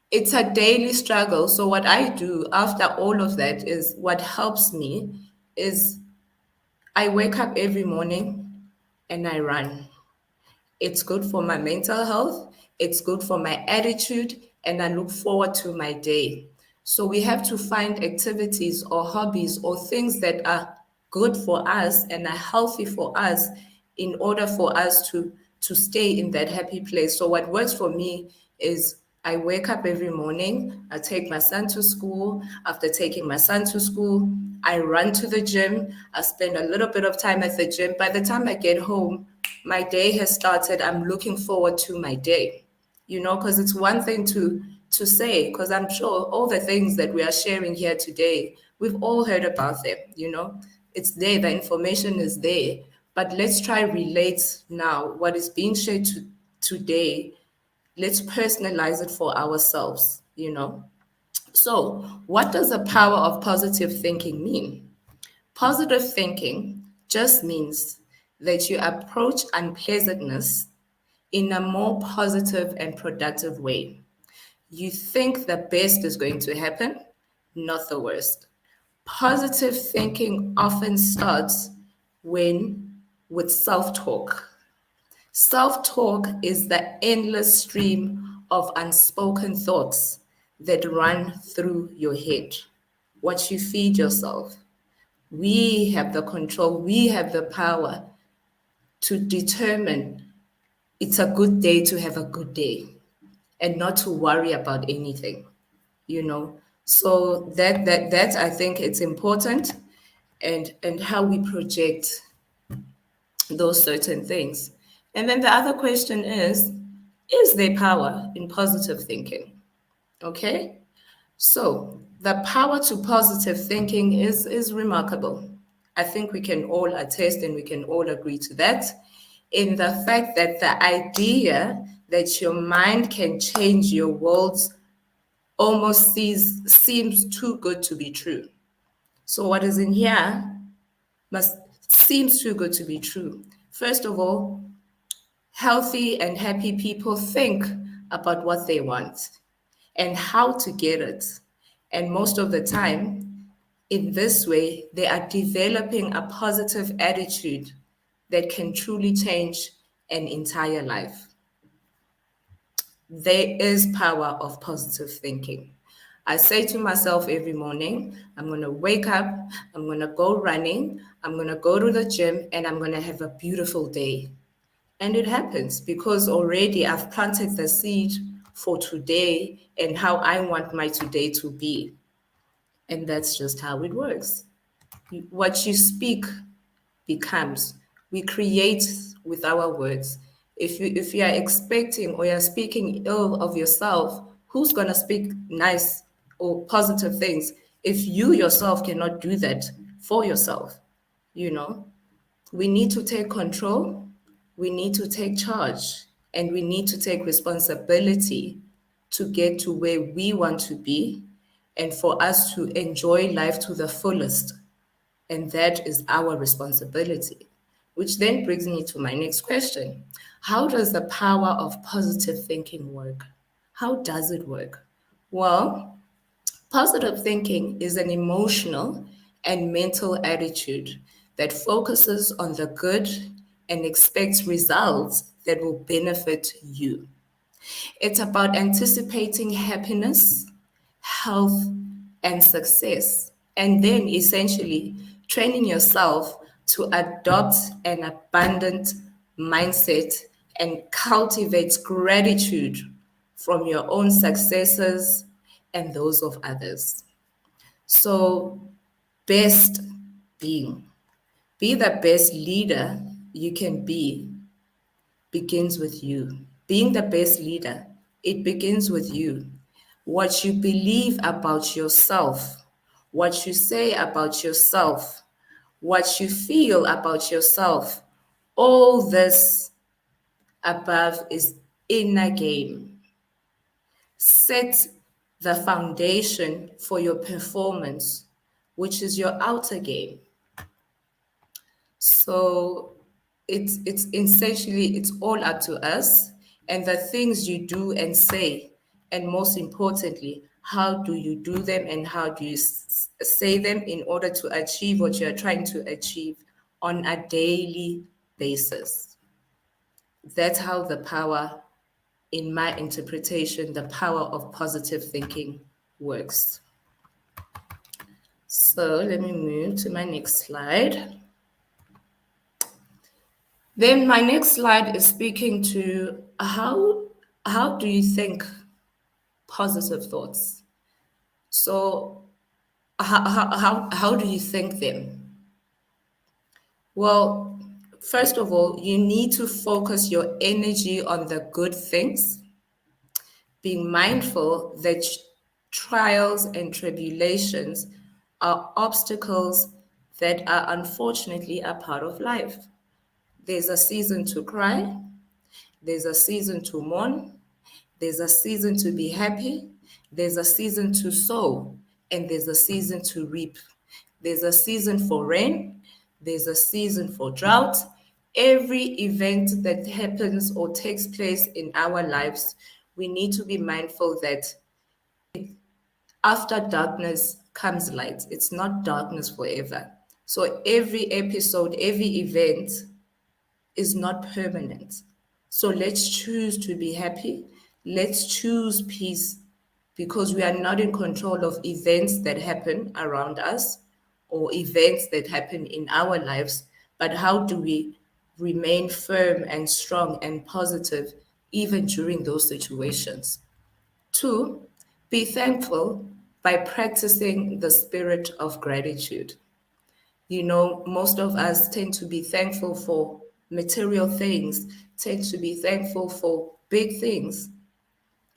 it's a daily struggle. So what I do after all of that is, what helps me is, I wake up every morning and I run. It's good for my mental health, it's good for my attitude, and I look forward to my day. So we have to find activities or hobbies or things that are good for us and are healthy for us, in order for us to stay in that happy place. So what works for me is, I wake up every morning, I take my son to school. After taking my son to school, I run to the gym. I spend a little bit of time at the gym. By the time I get home, my day has started. I'm looking forward to my day, because it's one thing to say, because I'm sure all the things that we are sharing here today, we've all heard about them. It's there, the information is there. But let's try relate now what is being shared today. Let's personalize it for ourselves. So, what does the power of positive thinking mean? Positive thinking just means that you approach unpleasantness in a more positive and productive way. You think the best is going to happen, not the worst. Positive thinking often starts when with self-talk. Self-talk is the endless stream of unspoken thoughts that run through your head. What you feed yourself. We have the control, we have the power to determine it's a good day to have a good day and not to worry about anything. So that I think it's important, and how we project those certain things. And then the other question is there power in positive thinking? Okay? So the power to positive thinking is remarkable. I think we can all attest and we can all agree to that, in the fact that the idea that your mind can change your world almost seems too good to be true. So what is in here must seems too good to be true. First of all, healthy and happy people think about what they want and how to get it. And most of the time, in this way, they are developing a positive attitude that can truly change an entire life. There is power of positive thinking. I say to myself every morning, I'm going to wake up, I'm going to go running, I'm going to go to the gym, and I'm going to have a beautiful day. And it happens because already I've planted the seed for today and how I want my today to be. And that's just how it works. What you speak becomes. We create with our words. If you are expecting or you're speaking ill of yourself, who's gonna speak nice or positive things if you yourself cannot do that for yourself? You know, we need to take control, we need to take charge, and we need to take responsibility to get to where we want to be and for us to enjoy life to the fullest. And that is our responsibility. Which then brings me to my next question. How does the power of positive thinking work? How does it work? Well, Positive thinking is an emotional and mental attitude that focuses on the good and expects results that will benefit you. It's about anticipating happiness, health, and success, and then essentially training yourself to adopt an abundant mindset and cultivate gratitude from your own successes and those of others. So, best being. Be the best leader you can be begins with you. Being the best leader, it begins with you. What you believe about yourself, what you say about yourself, what you feel about yourself, all this above is inner game. Set the foundation for your performance, which is your outer game. So it's essentially it's all up to us and the things you do and say, and most importantly, how do you do them and how do you say them in order to achieve what you're trying to achieve on a daily basis. That's how the power, in my interpretation, the power of positive thinking works. So let me move to my next slide. Then my next slide is speaking to how do you think positive thoughts? So how do you think them? Well, first of all, you need to focus your energy on the good things, being mindful that trials and tribulations are obstacles that are unfortunately a part of life. There's a season to cry, there's a season to mourn, there's a season to be happy, there's a season to sow, and there's a season to reap. There's a season for rain, there's a season for drought. Every event that happens or takes place in our lives, we need to be mindful that after darkness comes light. It's not darkness forever. So every episode, every event is not permanent. So let's choose to be happy. Let's choose peace because we are not in control of events that happen around us or events that happen in our lives. But how do we remain firm and strong and positive even during those situations? Two, be thankful by practicing the spirit of gratitude. You know, most of us tend to be thankful for material things, tend to be thankful for big things.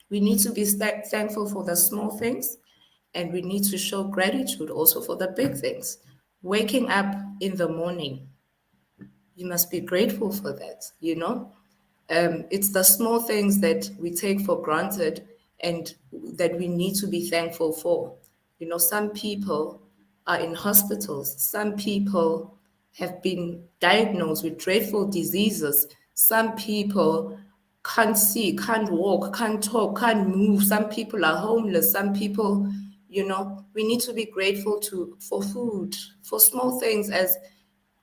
We need to be thankful for the small things, and we need to show gratitude also for the big things. Waking up in the morning, you must be grateful for that, you know? It's the small things that we take for granted and that we need to be thankful for. You know, some people are in hospitals, some people have been diagnosed with dreadful diseases, some people can't see, can't walk, can't talk, can't move, some people are homeless, some people, you know, we need to be grateful to for food, for small things as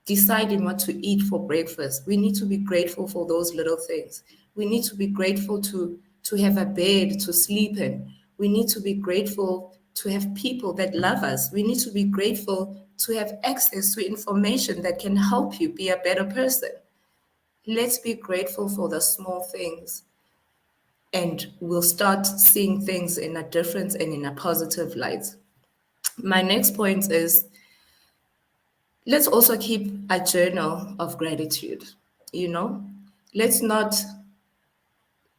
deciding what to eat for breakfast. We need to be grateful for those little things. We need to be grateful to have a bed to sleep in. We need to be grateful to have people that love us. We need to be grateful to have access to information that can help you be a better person. Let's be grateful for the small things and we'll start seeing things in a different and in a positive light. My next point is let's also keep a journal of gratitude. You know, let's not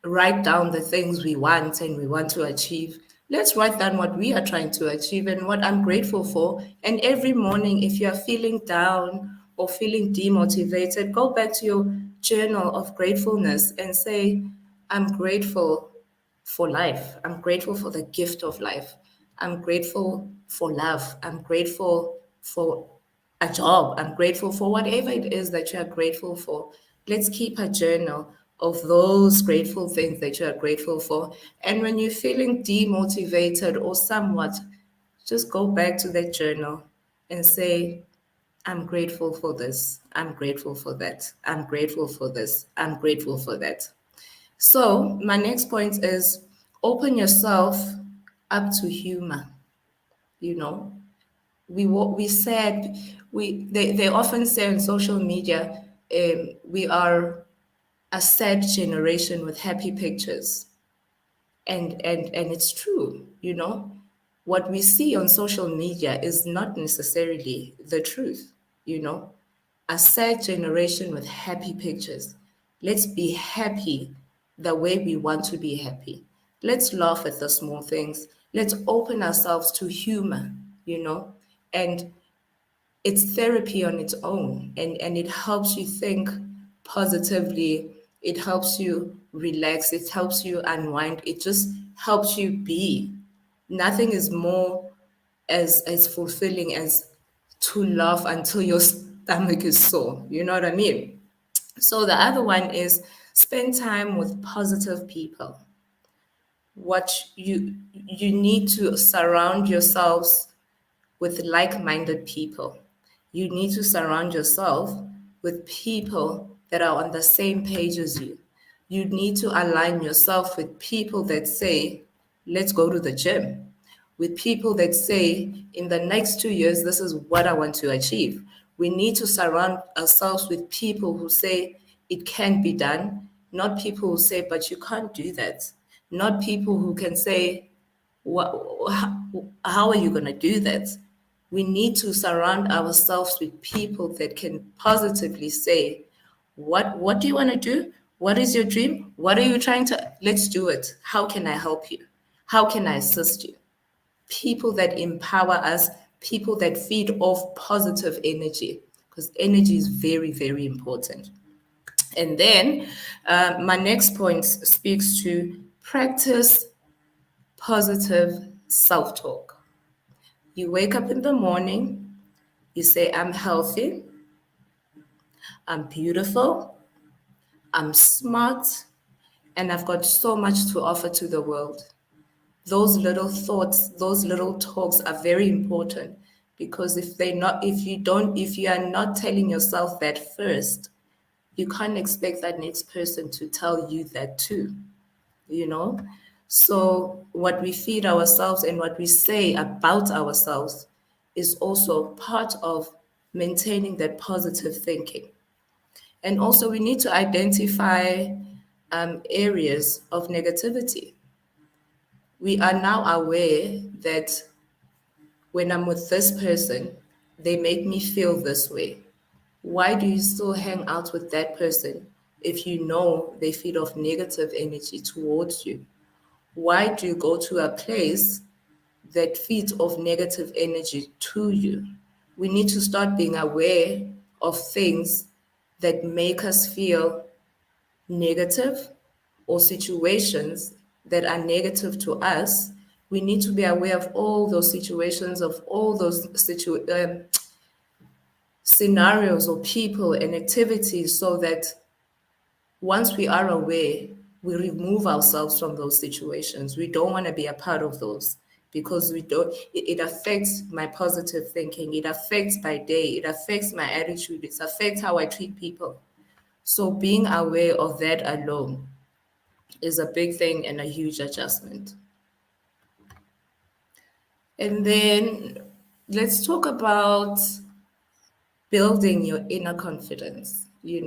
write down the things we want and we want to achieve. Let's write down what we are trying to achieve and what I'm grateful for. And every morning, if you're feeling down or feeling demotivated, go back to your journal of gratefulness and say, I'm grateful for life. I'm grateful for the gift of life. I'm grateful for love. I'm grateful for a job. I'm grateful for whatever it is that you are grateful for. Let's keep a journal of those grateful things that you are grateful for. And when you're feeling demotivated or somewhat Just go back to that journal and say, I'm grateful for this. I'm grateful for that. I'm grateful for this. I'm grateful for that. So, my next point is open yourself up to humor. You know, we said they often say on social media, we are a sad generation with happy pictures, and it's true. What we see on social media is not necessarily the truth. you know a sad generation with happy pictures. Let's be happy the way we want to be happy. Let's laugh at the small things. Let's open ourselves to humor, and it's therapy on its own, and it helps you think positively. It helps you relax. It helps you unwind. It just helps you be. Nothing is more as fulfilling as to laugh until your stomach is sore. You know what I mean? So the other one is spend time with positive people. What you need to surround yourselves with like-minded people. You need to surround yourself with people that are on the same page as you. You need to align yourself with people that say, let's go to the gym. With people that say, in the next 2 years, this is what I want to achieve. We need to surround ourselves with people who say it can be done, not people who say, but you can't do that. Not people who can say, what, how are you going to do that? We need to surround ourselves with people that can positively say, what do you want to do? What is your dream? What are you trying to? Let's do it. How can I help you? How can I assist you? People that empower us, people that feed off positive energy, because energy is very, very important. And then my next point speaks to practice positive self talk. You wake up in the morning, you say, I'm healthy, I'm beautiful, I'm smart, and I've got so much to offer to the world. Those little thoughts, those little talks are very important, because if you are not telling yourself that first, you can't expect that next person to tell you that too. you know so what we feed ourselves and what we say about ourselves is also part of maintaining that positive thinking. And also we need to identify areas of negativity. We are now aware that when I'm with this person, they make me feel this way. Why do you still hang out with that person if you know they feed off negative energy towards you? Why do you go to a place that feeds off negative energy to you? We need to start being aware of things that make us feel negative, or situations that are negative to us. We need to be aware of all those situations, of all those scenarios or people and activities, so that once we are aware, we remove ourselves from those situations. We don't want to be a part of those, because we don't, it affects my positive thinking, it affects my day, it affects my attitude, it affects how I treat people. So being aware of that alone is a big thing and a huge adjustment. And then let's talk about building your inner confidence. It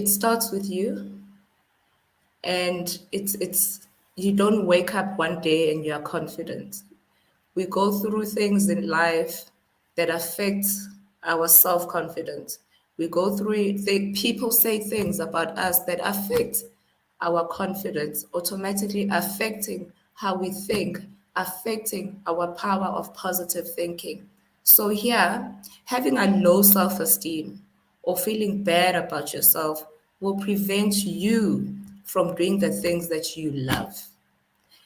starts with you, and it's you don't wake up one day and you are confident. We go through things in life that affect our self-confidence. We go through people say things about us that affect our confidence, automatically affecting how we think, affecting our power of positive thinking. So here, having a low self-esteem or feeling bad about yourself will prevent you from doing the things that you love.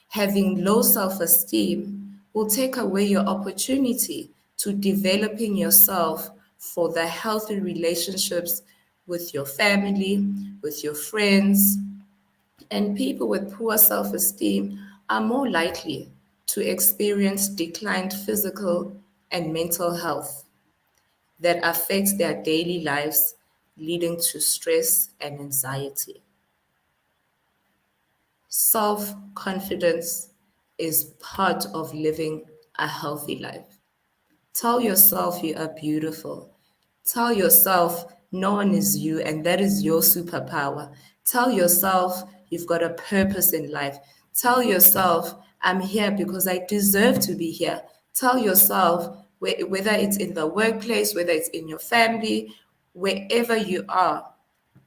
Having low self esteem will take away your opportunity to developing yourself for the healthy relationships with your family, with your friends, And people with poor self esteem are more likely to experience declined physical and mental health that affects their daily lives, leading to stress and anxiety. Self confidence is part of living a healthy life. Tell yourself you are beautiful. Tell yourself no one is you and that is your superpower. Tell yourself you've got a purpose in life. Tell yourself I'm here because I deserve to be here. Tell yourself whether it's in the workplace, whether it's in your family, wherever you are,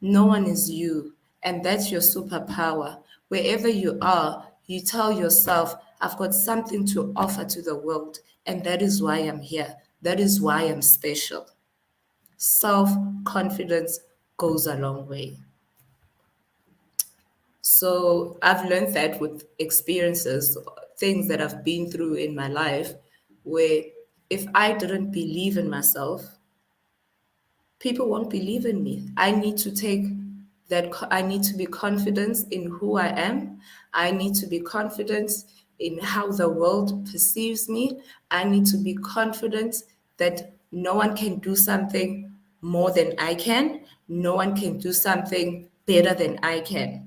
no one is you, and that's your superpower. Wherever you are, you tell yourself, I've got something to offer to the world, and that is why I'm here. That is why I'm special. Self confidence goes a long way. So I've learned that with experiences, things that I've been through in my life, where if I didn't believe in myself, people won't believe in me. I need to take that, I need to be confident in who I am. I need to be confident in how the world perceives me. I need to be confident that no one can do something more than I can. No one can do something better than I can.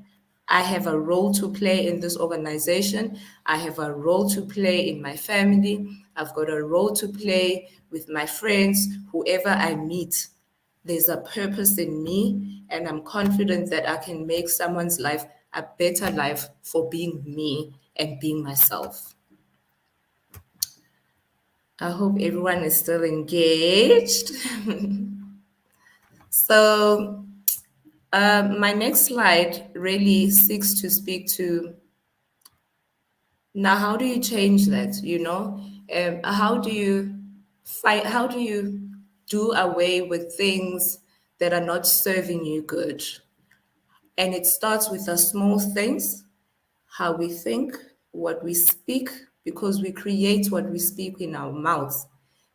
I have a role to play in this organization. I have a role to play in my family. I've got a role to play with my friends, whoever I meet. There's a purpose in me, and I'm confident that I can make someone's life a better life for being me and being myself. I hope everyone is still engaged. So, my next slide really seeks to speak to now how do you change that, how do you fight, how do you do away with things that are not serving you good? And it starts with the small things, how we think, what we speak, because we create what we speak in our mouths.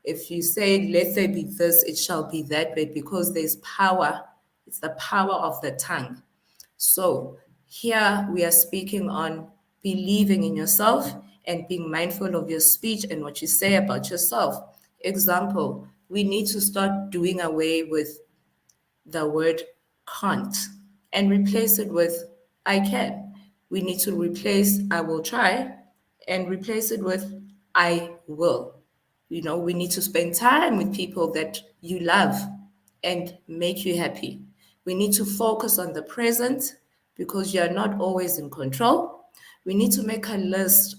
If you say, let there be this, it shall be that way, because there's power. It's the power of the tongue. So here we are speaking on believing in yourself and being mindful of your speech and what you say about yourself. Example, we need to start doing away with the word can't and replace it with I can. We need to replace I will try and replace it with I will. We need to spend time with people that you love and make you happy. We need to focus on the present because you are not always in control. We need to make a list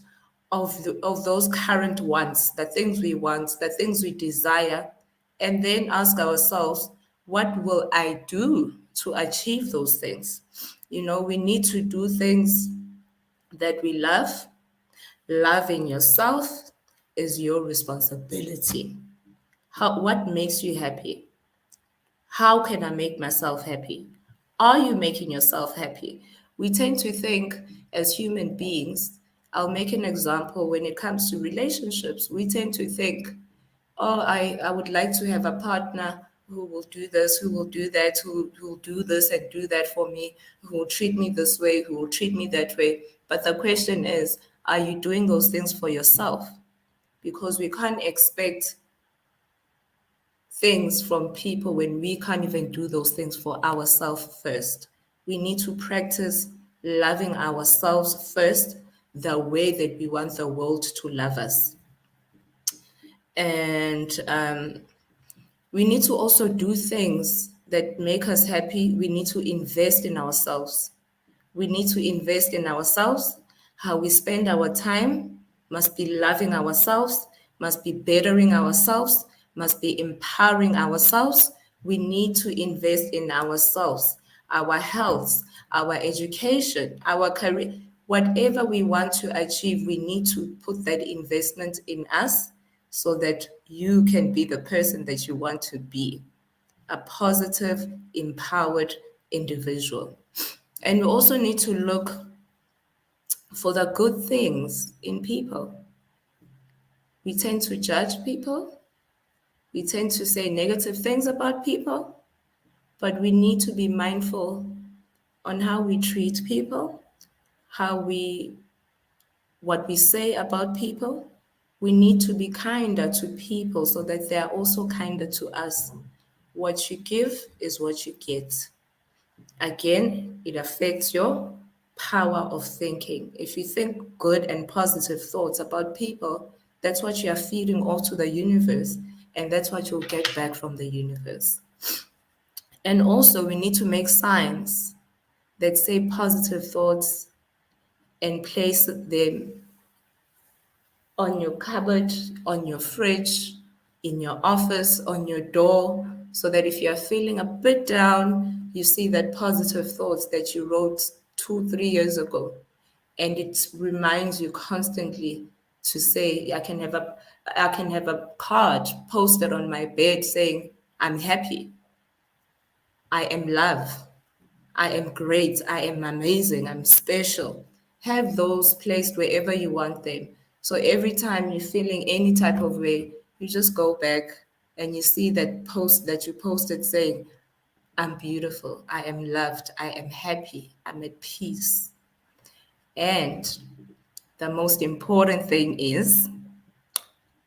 of those current wants, the things we want, the things we desire, and then ask ourselves, what will I do to achieve those things? We need to do things that we love. Loving yourself is your responsibility. What makes you happy? How can I make myself happy? Are you making yourself happy? We tend to think as human beings, I'll make an example when it comes to relationships. We tend to think, oh, I would like to have a partner who will do this, who will do that, who will do this and do that for me, who will treat me this way, who will treat me that way. But the question is, are you doing those things for yourself? Because we can't expect things from people when we can't even do those things for ourselves first. We need to practice loving ourselves first, the way that we want the world to love us. And we need to also do things that make us happy. We need to invest in ourselves. We need to invest in ourselves. How we spend our time must be loving ourselves, must be bettering ourselves, must be empowering ourselves. We need to invest in ourselves, our health, our education, our career. Whatever we want to achieve, we need to put that investment in us so that you can be the person that you want to be, a positive, empowered individual. And we also need to look for the good things in people. We tend to judge people, we tend to say negative things about people, but we need to be mindful on how we treat people. how what we say about people. We need to be kinder to people so that they are also kinder to us. What you give is what you get. Again, it affects your power of thinking. If you think good and positive thoughts about people, that's what you are feeding off to the universe, and that's what you'll get back from the universe. And also, we need to make signs that say positive thoughts and place them on your cupboard, on your fridge, in your office, on your door, so that if you're feeling a bit down, you see that positive thoughts that you wrote 2, 3 years ago. And it reminds you constantly to say, I can have a card posted on my bed saying, I'm happy, I am love, I am great, I am amazing, I'm special. Have those placed wherever you want them. So every time you're feeling any type of way, you just go back and you see that post that you posted saying, I'm beautiful, I am loved, I am happy, I'm at peace. And the most important thing is,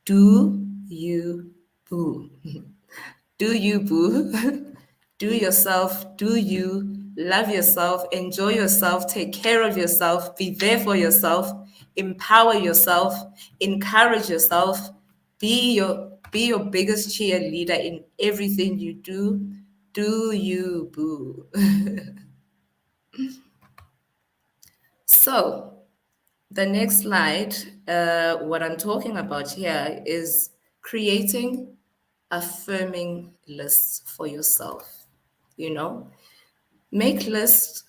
do you boo? Do you, boo? Do yourself, do you, love yourself, enjoy yourself, take care of yourself, be there for yourself, empower yourself, encourage yourself, be your biggest cheerleader in everything you do. Do you, boo? So, the next slide, what I'm talking about here is creating affirming lists for yourself. You know, make lists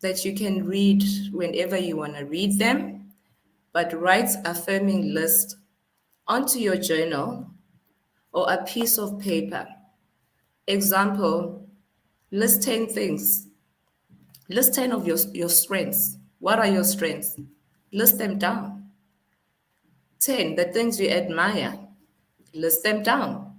that you can read whenever you want to read them, but write affirming list onto your journal or a piece of paper. Example, list 10 things. List 10 of your strengths. What are your strengths? List them down. 10, the things you admire. List them down.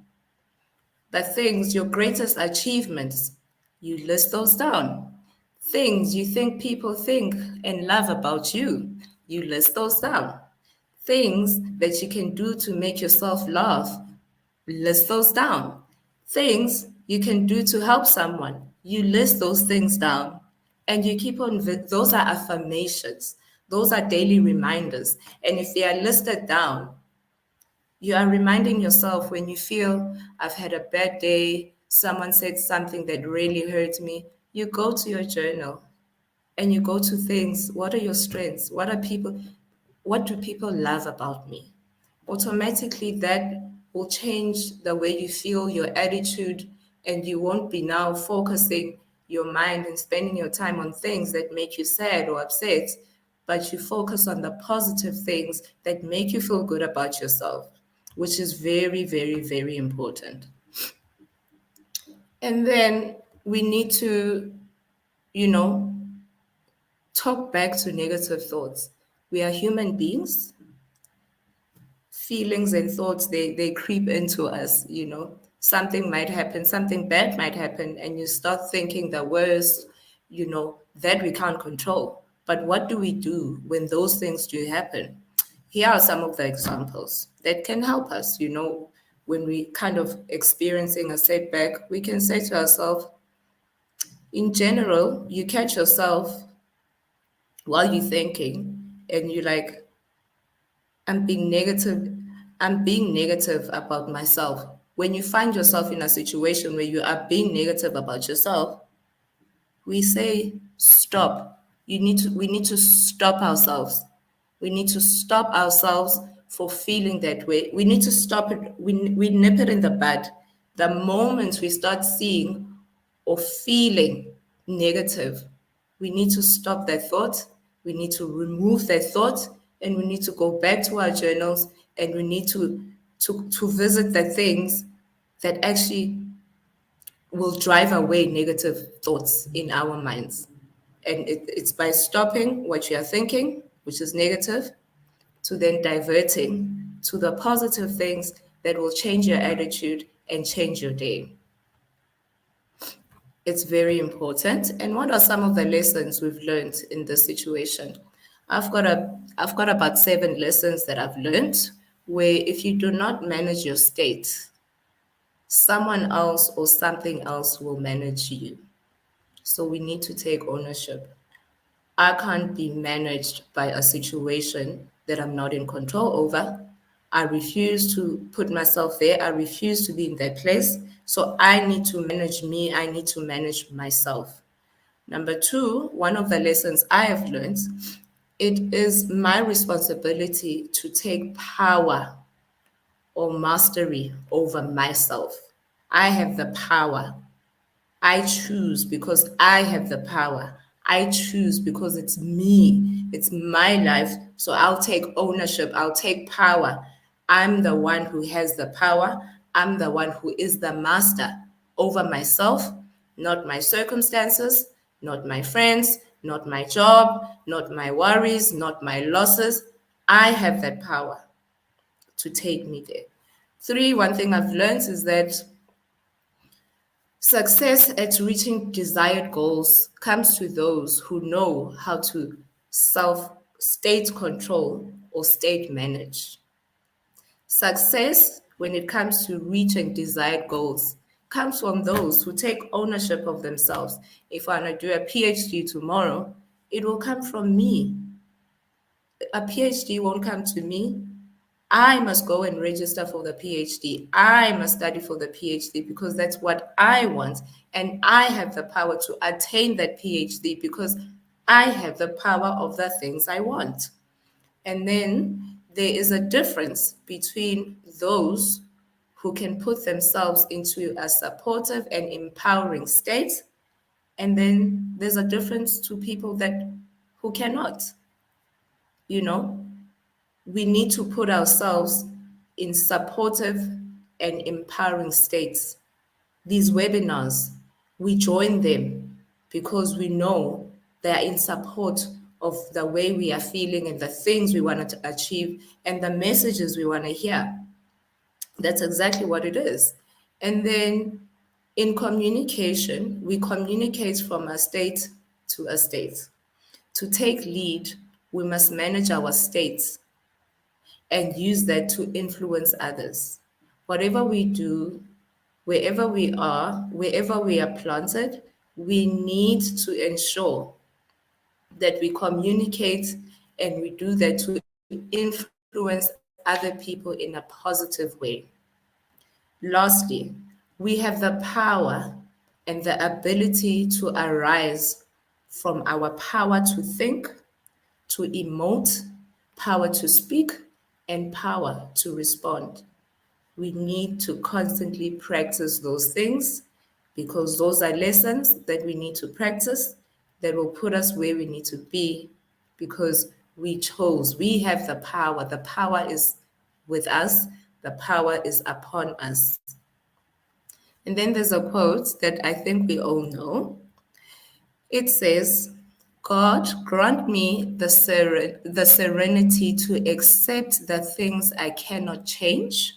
The things, your greatest achievements, you list those down. Things you think people think and love about you, you list those down. Things that you can do to make yourself laugh, list those down. Things you can do to help someone, you list those things down. And you keep on, those are affirmations, those are daily reminders. And if they are listed down, you are reminding yourself when you feel, I've had a bad day, someone said something that really hurt me. You go to your journal and you go to things. What are your strengths? What do people love about me? Automatically, that will change the way you feel, your attitude, and you won't be now focusing your mind and spending your time on things that make you sad or upset, but you focus on the positive things that make you feel good about yourself, which is very, very, very important. And then we need to, you know, talk back to negative thoughts. We are human beings. Feelings and thoughts, they creep into us. Something might happen, something bad might happen, and you start thinking the worst, that we can't control. But what do we do when those things do happen? Here are some of the examples that can help us. When we kind of experiencing a setback, we can say to ourselves, in general, you catch yourself while you're thinking and you're like, I'm being negative. I'm being negative about myself. When you find yourself in a situation where you are being negative about yourself, we say, stop. We need to stop ourselves. We need to stop ourselves for feeling that way. We need to stop it. We nip it in the bud. The moment we start seeing or feeling negative, we need to stop that thought. We need to remove that thought, and we need to go back to our journals, and we need to visit the things that actually will drive away negative thoughts in our minds. And it's by stopping what you are thinking, which is negative, to then diverting to the positive things that will change your attitude and change your day. It's very important. And what are some of the lessons we've learned in this situation? I've got about 7 lessons that I've learned where if you do not manage your state, someone else or something else will manage you. So we need to take ownership. I can't be managed by a situation that I'm not in control over. I refuse to put myself there. I refuse to be in that place. So I need to manage me. I need to manage myself. Number two, one of the lessons I have learned, it is my responsibility to take power or mastery over myself. I have the power. I choose because I have the power. I choose because it's me, it's my life. So I'll take ownership, I'll take power. I'm the one who has the power. I'm the one who is the master over myself, not my circumstances, not my friends, not my job, not my worries, not my losses. I have that power to take me there. Three, one thing I've learned is that success at reaching desired goals comes to those who know how to self state control or state manage. Success, when it comes to reaching desired goals, comes from those who take ownership of themselves. If I want to do a PhD tomorrow, it will come from me. A PhD won't come to me. I must go and register for the PhD. I must study for the PhD because that's what I want. And I have the power to attain that PhD because I have the power of the things I want. And then there is a difference between those who can put themselves into a supportive and empowering state. And then there's a difference to people that who cannot, you know. We need to put ourselves in supportive and empowering states. These webinars, we join them because we know they are in support of the way we are feeling and the things we want to achieve and the messages we want to hear. That's exactly what it is. And then in communication, we communicate from a state to a state. To take lead, we must manage our states and use that to influence others. Whatever we do, wherever we are planted, we need to ensure that we communicate and we do that to influence other people in a positive way. Lastly, we have the power and the ability to arise from our power to think, to emote, power to speak, and power to respond. We need to constantly practice those things because those are lessons that we need to practice that will put us where we need to be because we chose. We have the power. The power is with us, the power is upon us. And then there's a quote that I think we all know. It says, God grant me the serenity to accept the things I cannot change,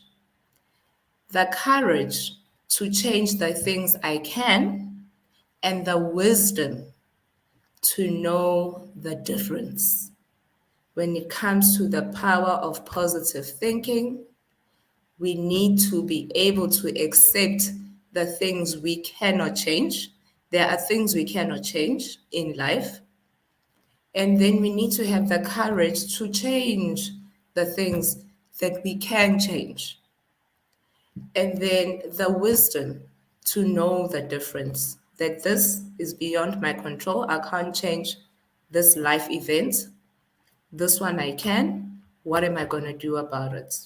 the courage to change the things I can, and the wisdom to know the difference. When it comes to the power of positive thinking, we need to be able to accept the things we cannot change. There are things we cannot change in life. And then we need to have the courage to change the things that we can change. And then the wisdom to know the difference that this is beyond my control. I can't change this life event. This one I can. What am I going to do about it?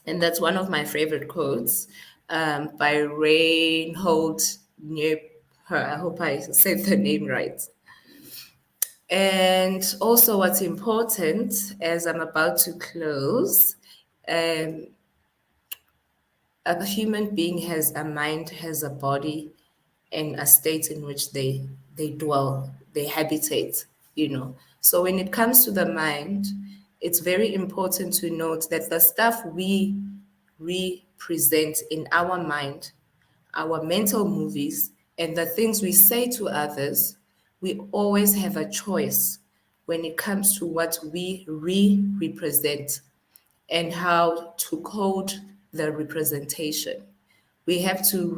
And that's one of my favorite quotes by Reinhold Niebuhr. I hope I said the name right. And also, what's important as I'm about to close, um, a human being has a mind, has a body, and a state in which they dwell, they habitate, you know. So when it comes to the mind, it's very important to note that the stuff we represent in our mind, our mental movies, and the things we say to others, we always have a choice when it comes to what we represent and how to code the representation. We have to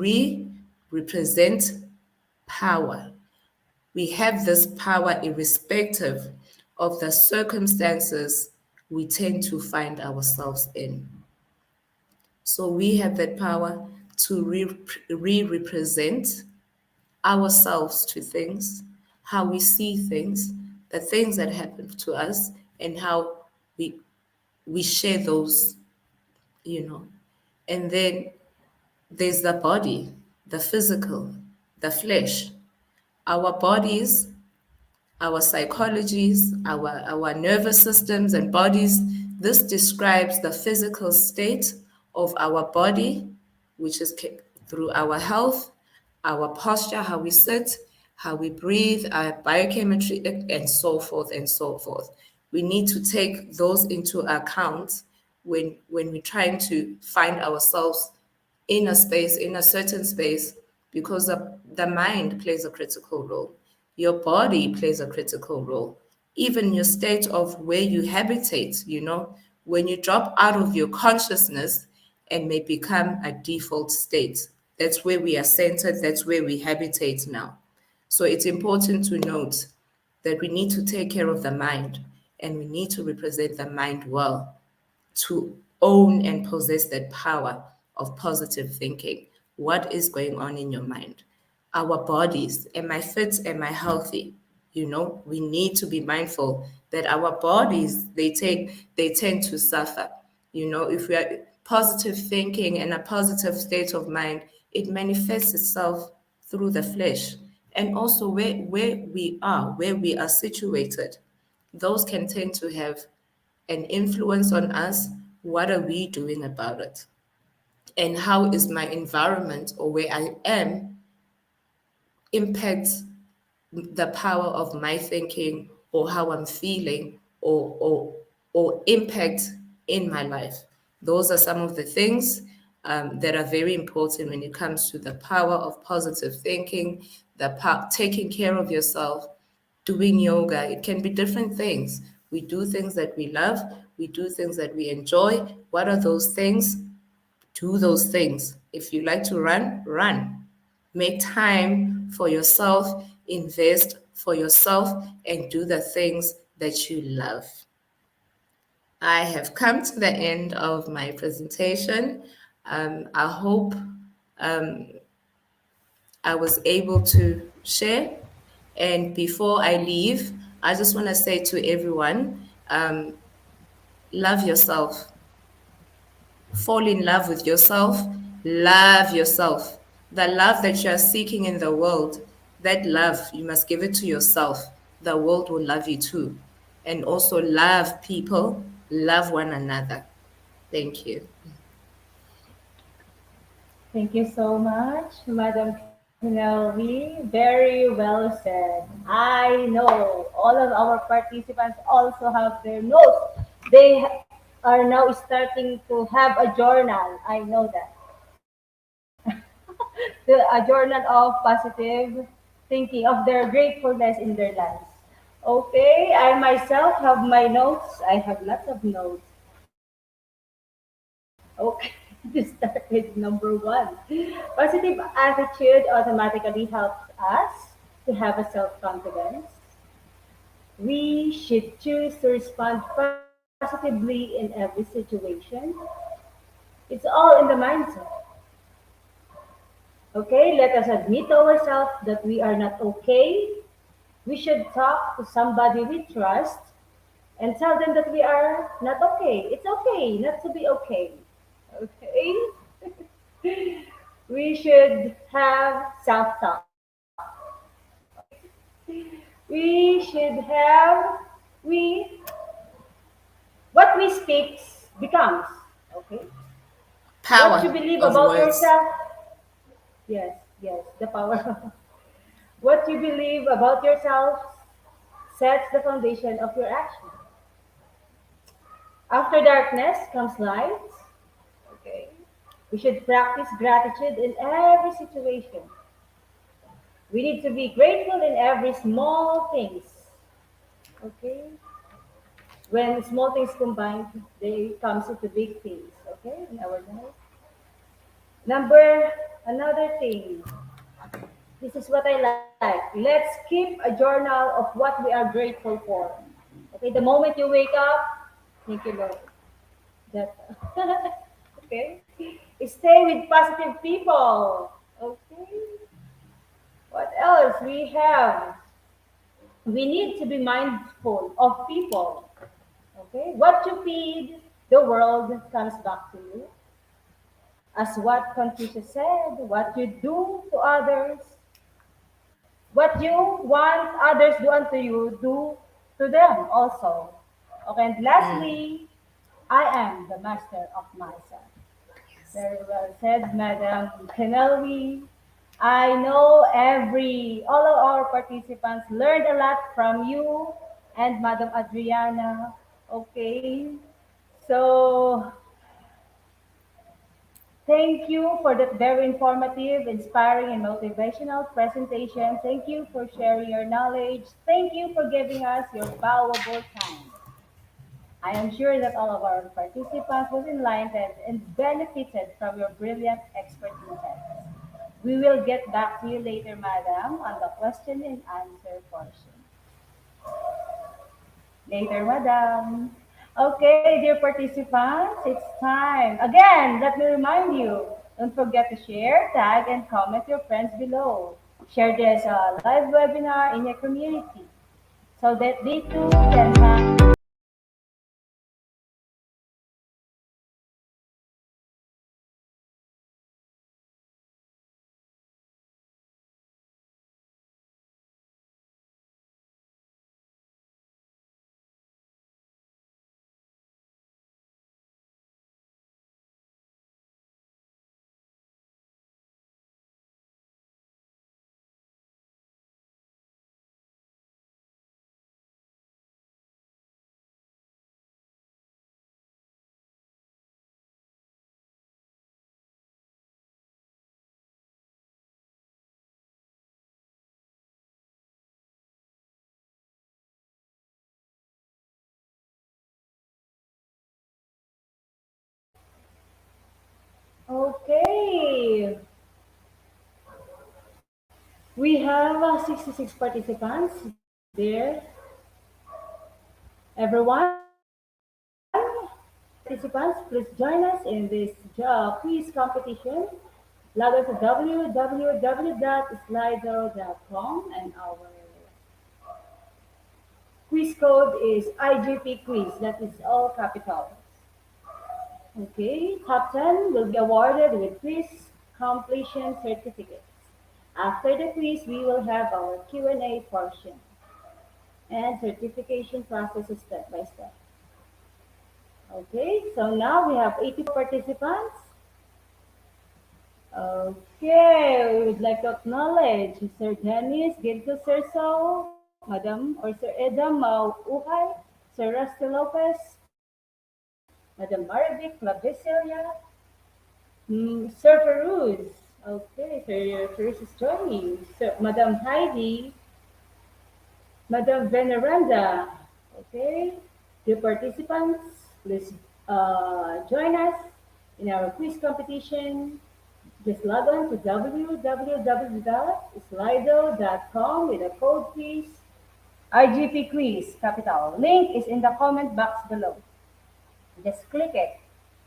represent power. We have this power irrespective of the circumstances we tend to find ourselves in. So we have that power to represent ourselves to things, how we see things, the things that happen to us, and how we we share those, you know. And then there's the body, the physical, the flesh. Our bodies, our psychologies, our nervous systems and bodies. This describes the physical state of our body, which is through our health, our posture, how we sit, how we breathe, our biochemistry, and so forth and so forth. We need to take those into account when we're trying to find ourselves in a space, in a certain space, because the mind plays a critical role. Your body plays a critical role. Even your state of where you habitate, when you drop out of your consciousness and may become a default state. That's where we are centered, that's where we habitate now. So it's important to note that we need to take care of the mind and we need to represent the mind well to own and possess that power of positive thinking. What is going on in your mind? Our bodies, am I fit? Am I healthy? We need to be mindful that our bodies, they tend to suffer. If we are positive thinking and a positive state of mind, it manifests itself through the flesh. And also where we are situated, those can tend to have an influence on us. What are we doing about it? And how is my environment or where I am impacts the power of my thinking or how I'm feeling or impact in my life. Those are some of the things that are very important when it comes to the power of positive thinking, taking care of yourself, doing yoga. It can be different things. We do things that we love, we do things that we enjoy. What are those things? Do those things. If you like to run, run. Make time for yourself, invest for yourself, and do the things that you love. I have come to the end of my presentation. I hope I was able to share. And before I leave, I just want to say to everyone, love yourself. Fall in love with yourself. Love yourself. The love that you are seeking in the world, that love, you must give it to yourself. The world will love you too. And also love people, love one another. Thank you. Thank you so much, Madam Penelope. Very well said. I know all of our participants also have their notes. They are now starting to have a journal. I know that. A journal of positive thinking, of their gratefulness in their lives. Okay, I myself have my notes. I have lots of notes. Okay, to start with number one. Positive attitude automatically helps us to have a self-confidence. We should choose to respond positively in every situation. It's all in the mindset. Okay, let us admit to ourselves that we are not okay. We should talk to somebody we trust and tell them that we are not okay. It's okay not to be okay. Okay? We should have self talk. We should have, we, what we speak becomes. Okay? What you Power believe of about words. yourself, yes, yes, the power. What you believe about yourself sets the foundation of your action. After darkness comes light. Okay. We should practice gratitude in every situation. We need to be grateful in every small things. Okay, when small things combined, they comes into big things. Okay, in our life. Number another thing. This is what I like. Let's keep a journal of what we are grateful for. Okay, the moment you wake up, thank you, Lord. That okay. Stay with positive people. Okay. What else we have? We need to be mindful of people. Okay. What you feed the world comes back to you. As what Confucius said, what you do to others, what you want others do unto you, do to them also. Okay, and lastly, I am the master of myself. Very well said, Madam Kenowi. I know all of our participants learned a lot from you and Madam Adriana. Okay, so thank you for that very informative, inspiring, and motivational presentation. Thank you for sharing your knowledge. Thank you for giving us your valuable time. I am sure that all of our participants was enlightened and benefited from your brilliant expertise. We will get back to you later, madam, on the question and answer portion. Later, madam. Okay, dear participants, it's time. Again, let me remind you, don't forget to share, tag, and comment your friends below. Share this live webinar in your community so that they too can have okay. We have 66 participants there. Everyone, participants, please join us in this quiz competition. Log on to www.slido.com and our quiz code is IGP quiz. That is all capitals. Okay, top 10 will be awarded with quiz completion certificates. After the quiz, we will have our Q&A portion and certification process step by step. Okay, so now we have 84 participants. Okay, we would like to acknowledge Sir Dennis Ginto Serso, Madam or Sir Edam Uhay, Sir Rusty Lopez, Madam Marvic Flavicilia, Sir Feruz. Okay, Sir Feruz is joining. Sir, Madam Heidi, Madam Veneranda. Okay, dear participants, please join us in our quiz competition. Just log on to www.slido.com with a code quiz, IGP quiz, capital. Link is in the comment box below. Just click it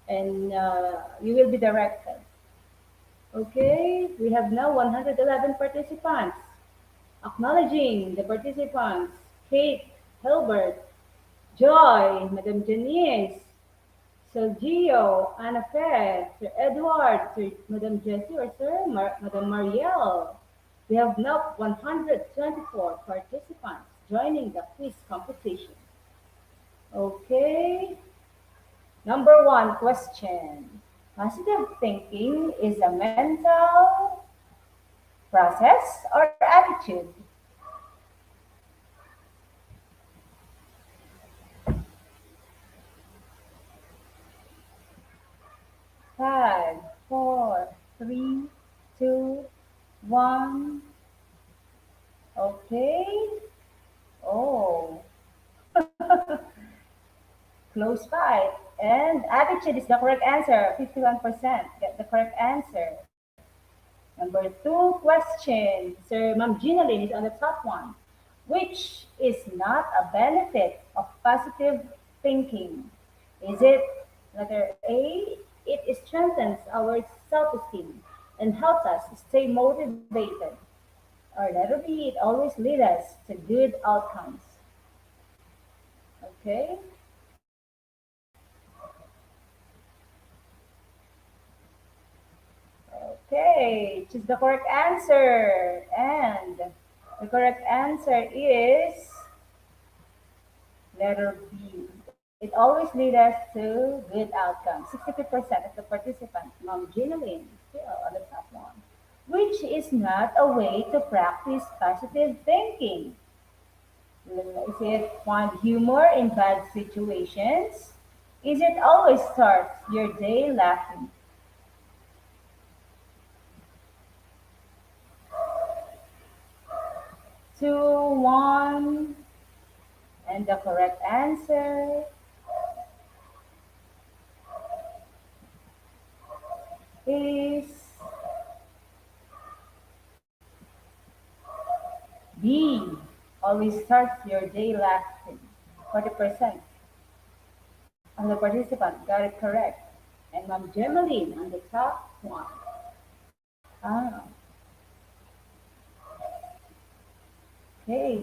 and you will be directed. Okay, we have now 111 participants. Acknowledging the participants, Kate, Hilbert, Joy, Madam Janice, Sergio, Anna Fe, Sir Edward, Sir Madam Jessie or Madam Marielle. We have now 124 participants joining the quiz competition. Okay, number one question. Positive thinking is a mental process or attitude? Five, four, three, two, one. Okay. Oh. close fight. And attitude is the correct answer. 51% get the correct answer. Number two question. Sir Ma'am Ginalyn is on the top one. Which is not a benefit of positive thinking? Is it letter A? It strengthens our self-esteem and helps us stay motivated. Or letter B, it always leads us to good outcomes. Okay? Okay, choose the correct answer. And the correct answer is letter B. It always leads us to good outcomes. 62% of the participants, Mom Ginalyn, still on the top one. Which is not a way to practice positive thinking. Is it find humor in bad situations? Is it always start your day laughing? 2, 1, and the correct answer is B. Always start your day laughing. 40% of the participants got it correct. And Mom Gemeline on the top one. Ah, okay.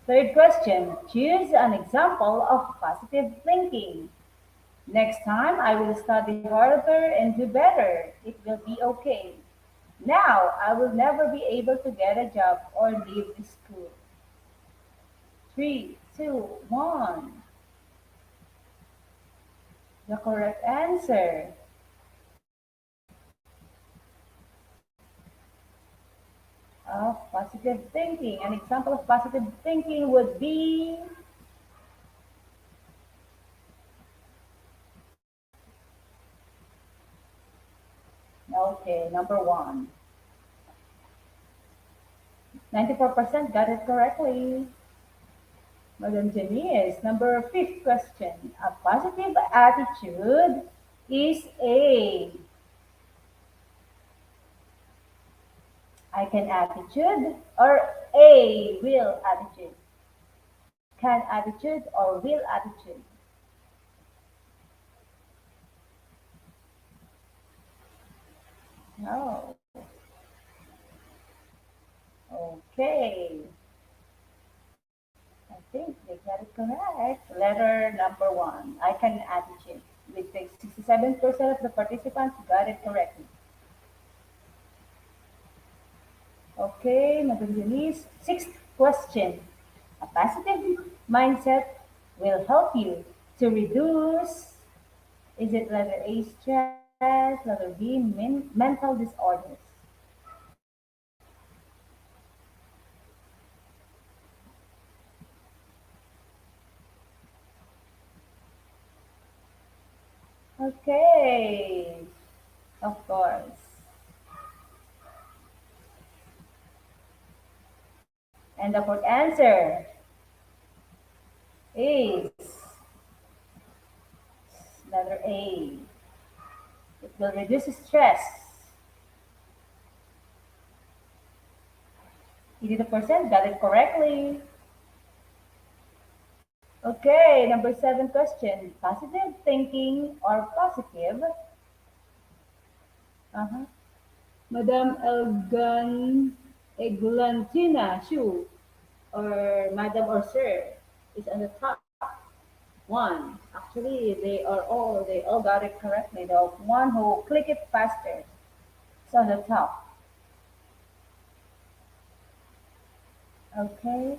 Third question. Choose an example of positive thinking. Next time I will study harder and do better. It will be okay. Now I will never be able to get a job or leave school. 3, 2, 1. The correct answer of positive thinking. An example of positive thinking would be okay, number one. 94% got it correctly. Madam Janice, number fifth question. A positive attitude is a I can attitude or a will attitude. Can attitude or will attitude. No. Okay. I think they got it correct. Letter number one. I can attitude. With 67% of the participants got it correctly. Okay, Madam Denise. Sixth question. A positive mindset will help you to reduce, is it letter A, stress, letter B, mental disorders? Okay, of course. And the correct answer is letter A. It will reduce stress. 80% got it correctly. Okay, number seven question. Positive thinking or positive? Uh-huh. Madam Eglantina Shu or Madam or Sir is on the top one. Actually, they all got it correctly. The one who click it faster is on the top. Okay.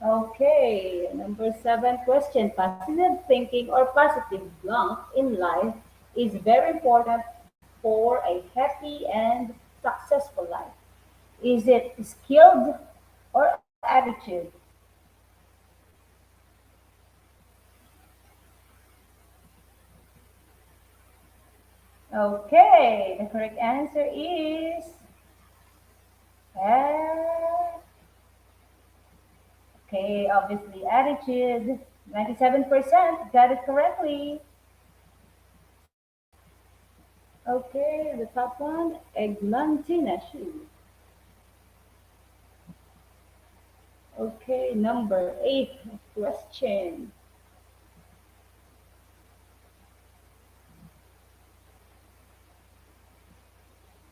Okay, number seven question. Positive thinking or positive blank in life is very important for a happy and successful life. Is it skilled or attitude? Okay, the correct answer is uh, okay, obviously attitude. 97% got it correctly. Okay, the top one, Eglantina shoe. Okay, number 8 question.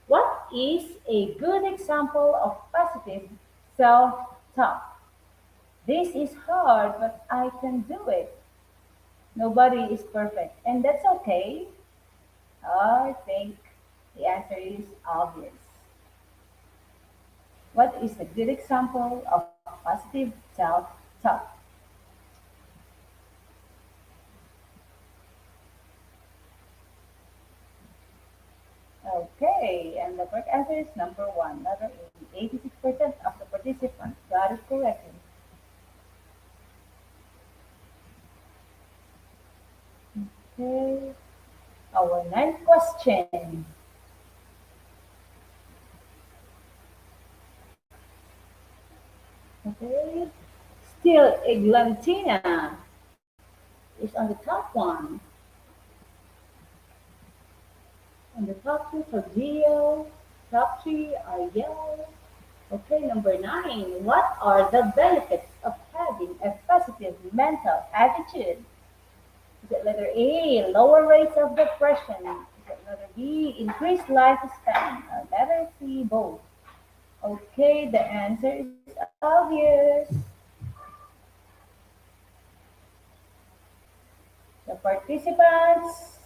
What is a good example of positive self-talk? This is hard, but I can do it. Nobody is perfect, and that's okay. I think the answer is obvious. What is a good example of positive self-talk? Okay, and the correct answer is number one, letter A. 86% of the participants got it correctly. Okay, our ninth question. Okay, still Eglantina is on the top one. And the top two for Geo, top three are yellow. Okay, number nine. What are the benefits of having a positive mental attitude? Is it letter A, lower rates of depression? Is it letter B, increased lifespan? Or letter C, both? Okay, the answer is obvious. The participants.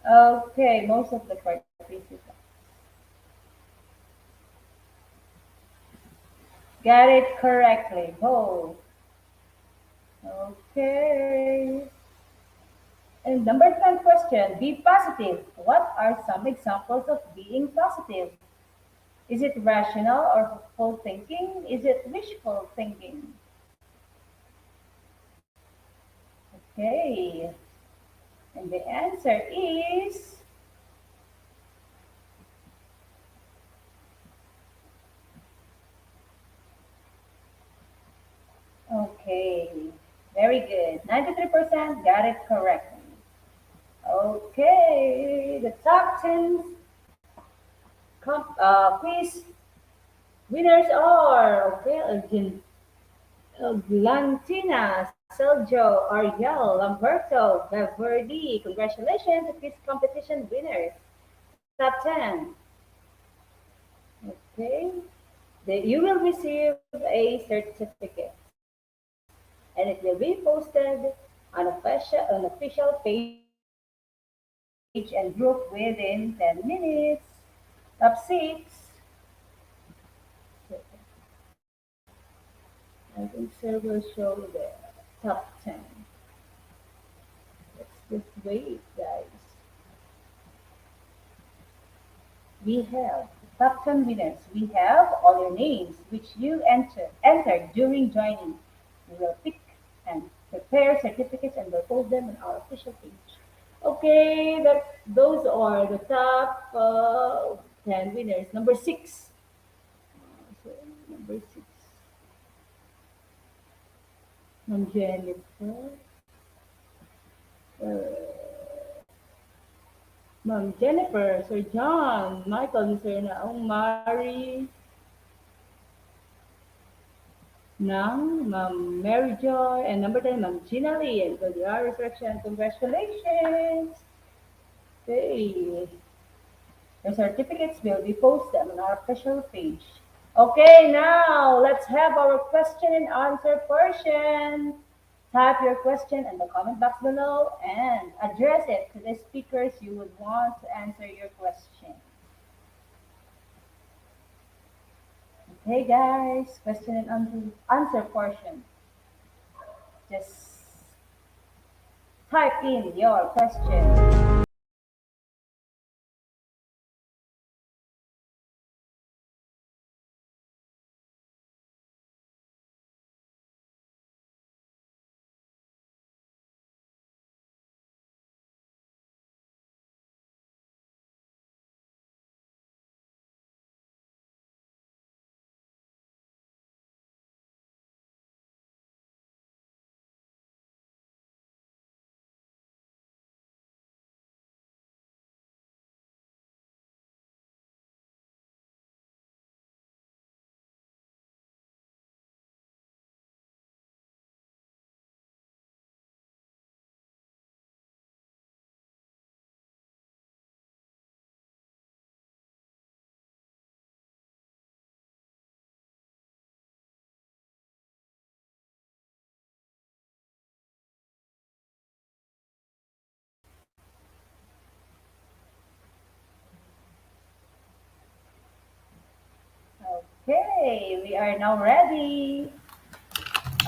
Okay, most of the participants got it correctly. Both. Okay. And number 10 question, be positive. What are some examples of being positive? Is it rational or hopeful thinking? Is it wishful thinking? Okay. And the answer is okay. Very good. 93% got it correctly. Okay. The top 10 quiz winners are okay, Blantina, Sergio, Ariel, Lamberto, Beverly. Congratulations to quiz competition winners. Top 10. Okay. You will receive a certificate and it will be posted on official page and group within 10 minutes. Top 6. I think sir will show the top 10. Let's just wait, guys. We have the top 10 winners. We have all your names, which you entered during joining. We will pick and prepare certificates and will post them on our official page. Okay, those are the top 10 winners. Number 6. So, number 6. Ma'am Jennifer. Ma'am Jennifer, Sir John, Michael, Sir Naong, Mary, Nang, Ma'am Mary Joy, and number 10, Ma'am Gina Lee, and Godia Resurrection. Congratulations! Okay, the certificates will be posted on our official page. Okay, now let's have our question and answer portion. Type your question in the comment box below and address it to the speakers you would want to answer your question. Okay, guys, question and answer portion. Just type in your question. Okay, we are now ready.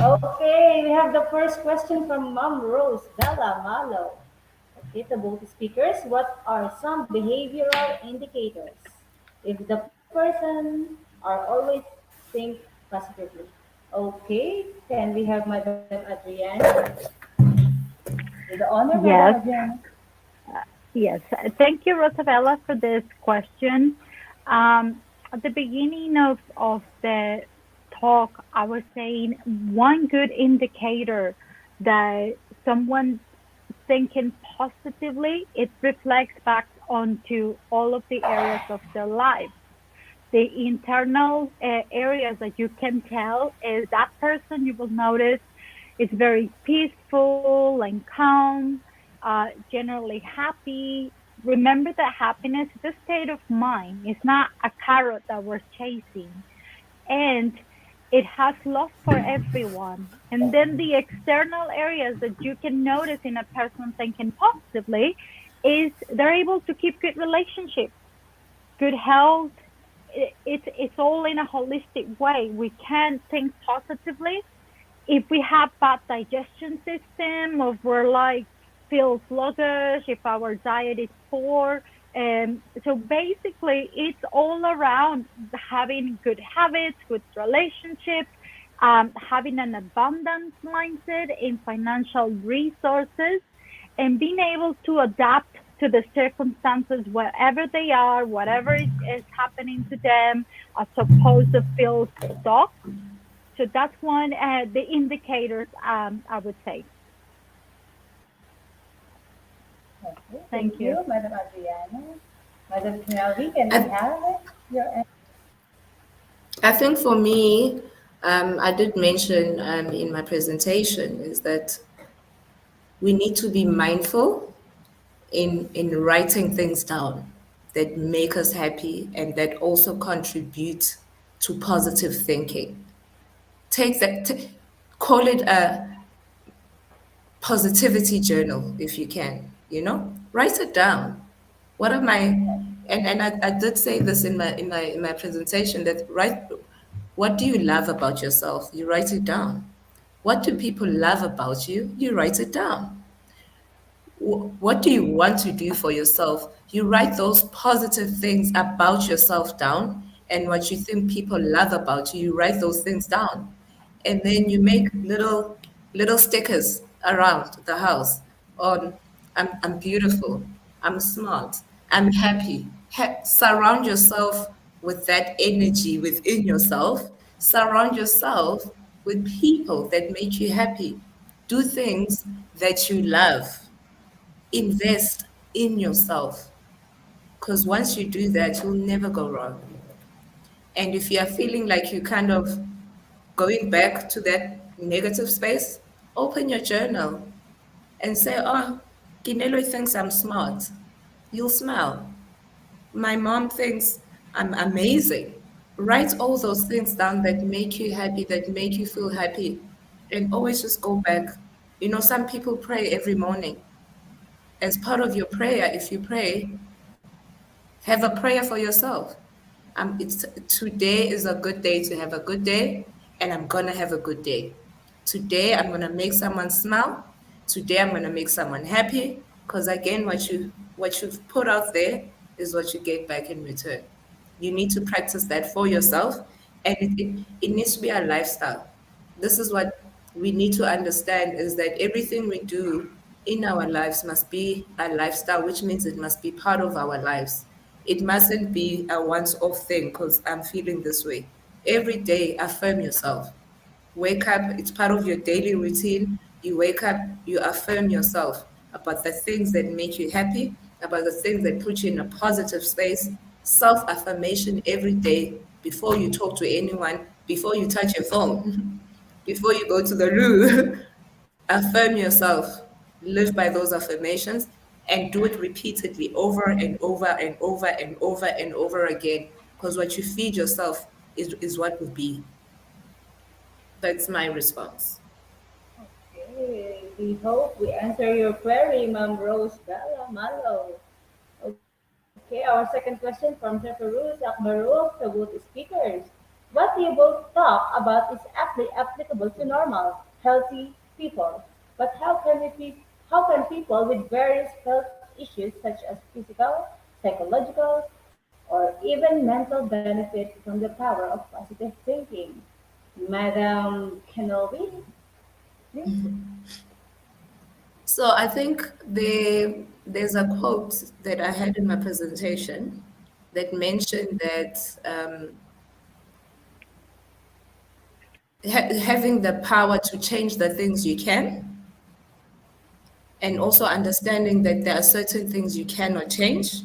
Okay, we have the first question from Mom Rose Bella Malo. Okay, to both speakers, what are some behavioral indicators if the person are always think positively? Okay, can we have Madam Adriana? With the honor, Madam Yes, Adriana. yes. Thank you, Rosabella, for this question. At the beginning of the talk, I was saying one good indicator that someone's thinking positively, it reflects back onto all of the areas of their life. The internal areas that you can tell is that person, you will notice, is very peaceful and calm, generally happy. Remember that happiness is a state of mind. It's not a carrot that we're chasing. And it has love for everyone. And then the external areas that you can notice in a person thinking positively is they're able to keep good relationships, good health. It's all in a holistic way. We can think positively if we have bad digestion system, if we're like feel sluggish, if our diet is poor. So basically, it's all around having good habits, good relationships, having an abundance mindset in financial resources, and being able to adapt to the circumstances wherever they are, whatever is happening to them, as opposed to feel stuck. So that's one the indicators I would say. Okay, thank Thank you. you, Madam Adriana. Madam Melvi, can we I, have your I think for me, I did mention in my presentation is that we need to be mindful in writing things down that make us happy and that also contribute to positive thinking. Take that, call it a positivity journal if you can, write it down. What am I, and I did say this in my presentation that write, what do you love about yourself? You write it down. What do people love about you? You write it down. What do you want to do for yourself? You write those positive things about yourself down, and what you think people love about you, you write those things down. And then you make little stickers around the house on I'm beautiful, I'm smart, I'm happy. Surround yourself with that energy within yourself. Surround yourself with people that make you happy. Do things that you love. Invest in yourself, because once you do that, you'll never go wrong. And if you are feeling like you kind of going back to that negative space, open your journal and say, oh, Kinelo thinks I'm smart. You'll smile. My mom thinks I'm amazing. Write all those things down that make you happy, that make you feel happy, and always just go back. Some people pray every morning. As part of your prayer, if you pray, have a prayer for yourself. Today is a good day to have a good day, and I'm gonna have a good day. Today I'm gonna make someone smile. Today I'm gonna make someone happy. Because again, what you've put out there is what you get back in return. You need to practice that for yourself, and it needs to be a lifestyle. This is what we need to understand is that everything we do in our lives must be a lifestyle, which means it must be part of our lives. It mustn't be a once off thing because I'm feeling this way. Every day, affirm yourself. Wake up, it's part of your daily routine. You wake up, you affirm yourself about the things that make you happy, about the things that put you in a positive space. Self affirmation every day before you talk to anyone, before you touch your phone, before you go to the loo. Affirm yourself, live by those affirmations, and do it repeatedly over and over and over and over and over again. Because what you feed yourself is what will be. That's my response. Okay, we hope we answer your query, Ma'am Rose Bella Malo. Okay, our second question from Dr. Ruth Akbaruf to both speakers. you both talk about is aptly applicable to normal, healthy people. But how can people with various health issues such as physical, psychological, or even mental benefit from the power of positive thinking? Madam Kenobi, please. So I think there's a quote that I had in my presentation that mentioned that having the power to change the things you can, and also understanding that there are certain things you cannot change,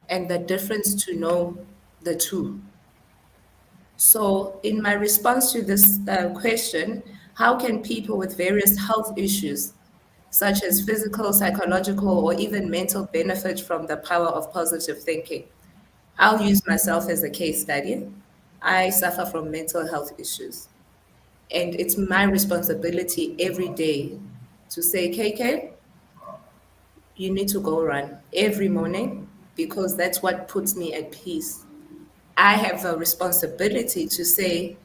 and the difference to know the two. So, in my response to this question, how can people with various health issues, such as physical, psychological, or even mental, benefit from the power of positive thinking? I'll use myself as a case study. I suffer from mental health issues, and it's my responsibility every day to say, KK, you need to go run every morning because that's what puts me at peace. I have a responsibility to say,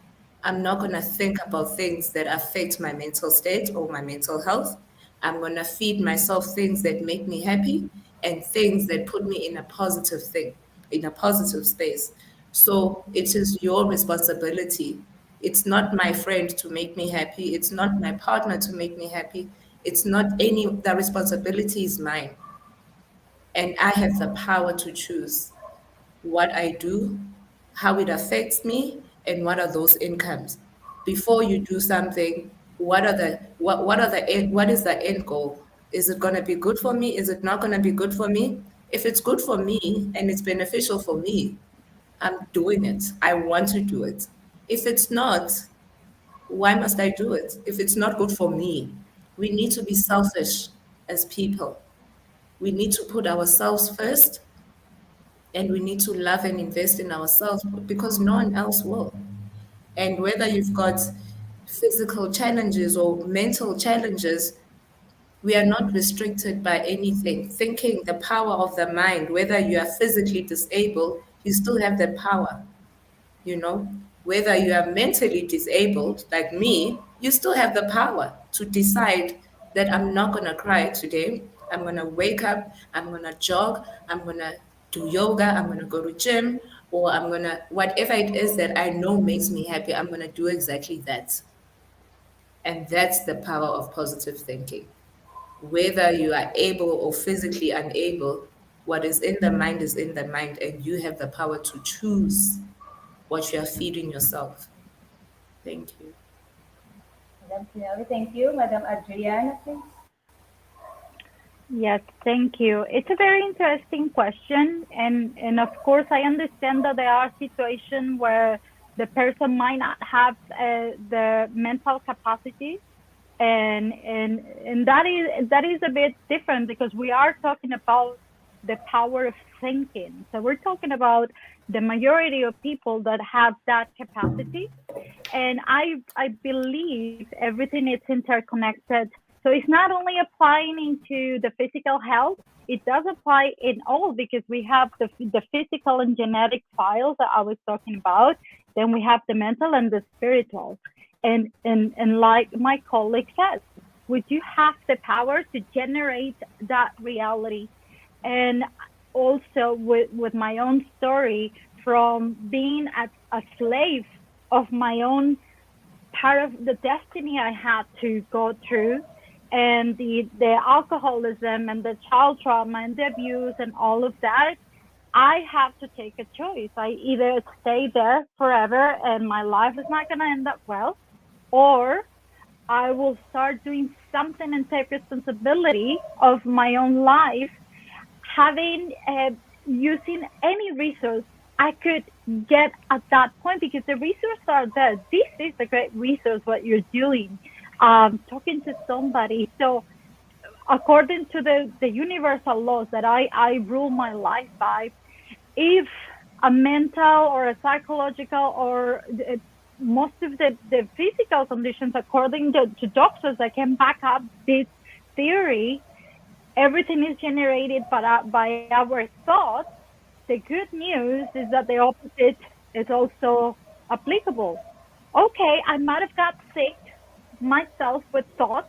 I'm not going to think about things that affect my mental state or my mental health. I'm going to feed myself things that make me happy and things that put me in a positive thing, in a positive space. So it is your responsibility. It's not my friend to make me happy. It's not my partner to make me happy. It's not any, the responsibility is mine. And I have the power to choose what I do, how it affects me, and what are those incomes. Before you do something, what is the end goal? Is it going to be good for me? Is it not going to be good for me? If it's good for me and it's beneficial for me, I'm doing it. I want to do it. If it's not, why must I do it? If it's not good for me, we need to be selfish as people. We need to put ourselves first and we need to love and invest in ourselves because no one else will. And whether you've got physical challenges or mental challenges, we are not restricted by anything. Thinking the power of the mind, whether you are physically disabled, you still have the power. You know, whether you are mentally disabled like me, you still have the power to decide that I'm not going to cry today. I'm going to wake up, I'm going to jog, I'm going to do yoga, I'm going to go to gym, or I'm going to, whatever it is that I know makes me happy, I'm going to do exactly that. And that's the power of positive thinking. Whether you are able or physically unable, what is in the mind is in the mind, and you have the power to choose what you are feeding yourself. Thank you. Madam Kenobi, thank you. Madam Adriana, please. Yes, thank you. It's a very interesting question, and of course, I understand that there are situations where the person might not have the mental capacity, and that is a bit different because we are talking about the power of thinking. So we're talking about the majority of people that have that capacity, and I believe everything is interconnected. So it's not only applying into the physical health, it does apply in all because we have the physical and genetic files that I was talking about. Then we have the mental and the spiritual. And like my colleague says, we do have the power to generate that reality. And also with my own story from being a slave of my own part of the destiny I had to go through, and the alcoholism and the child trauma and the abuse and all of that, I have to take a choice. I either stay there forever and my life is not going to end up well, or I will start doing something and take responsibility of my own life, having using any resource I could get at that point because the resources are there. This is a great resource what you're doing, talking to somebody. So according to the universal laws that I rule my life by, if a mental or a psychological or most of the physical conditions, according to doctors that can back up this theory, everything is generated by our thoughts. The good news is that the opposite is also applicable. Okay, I might have got sick myself with thoughts.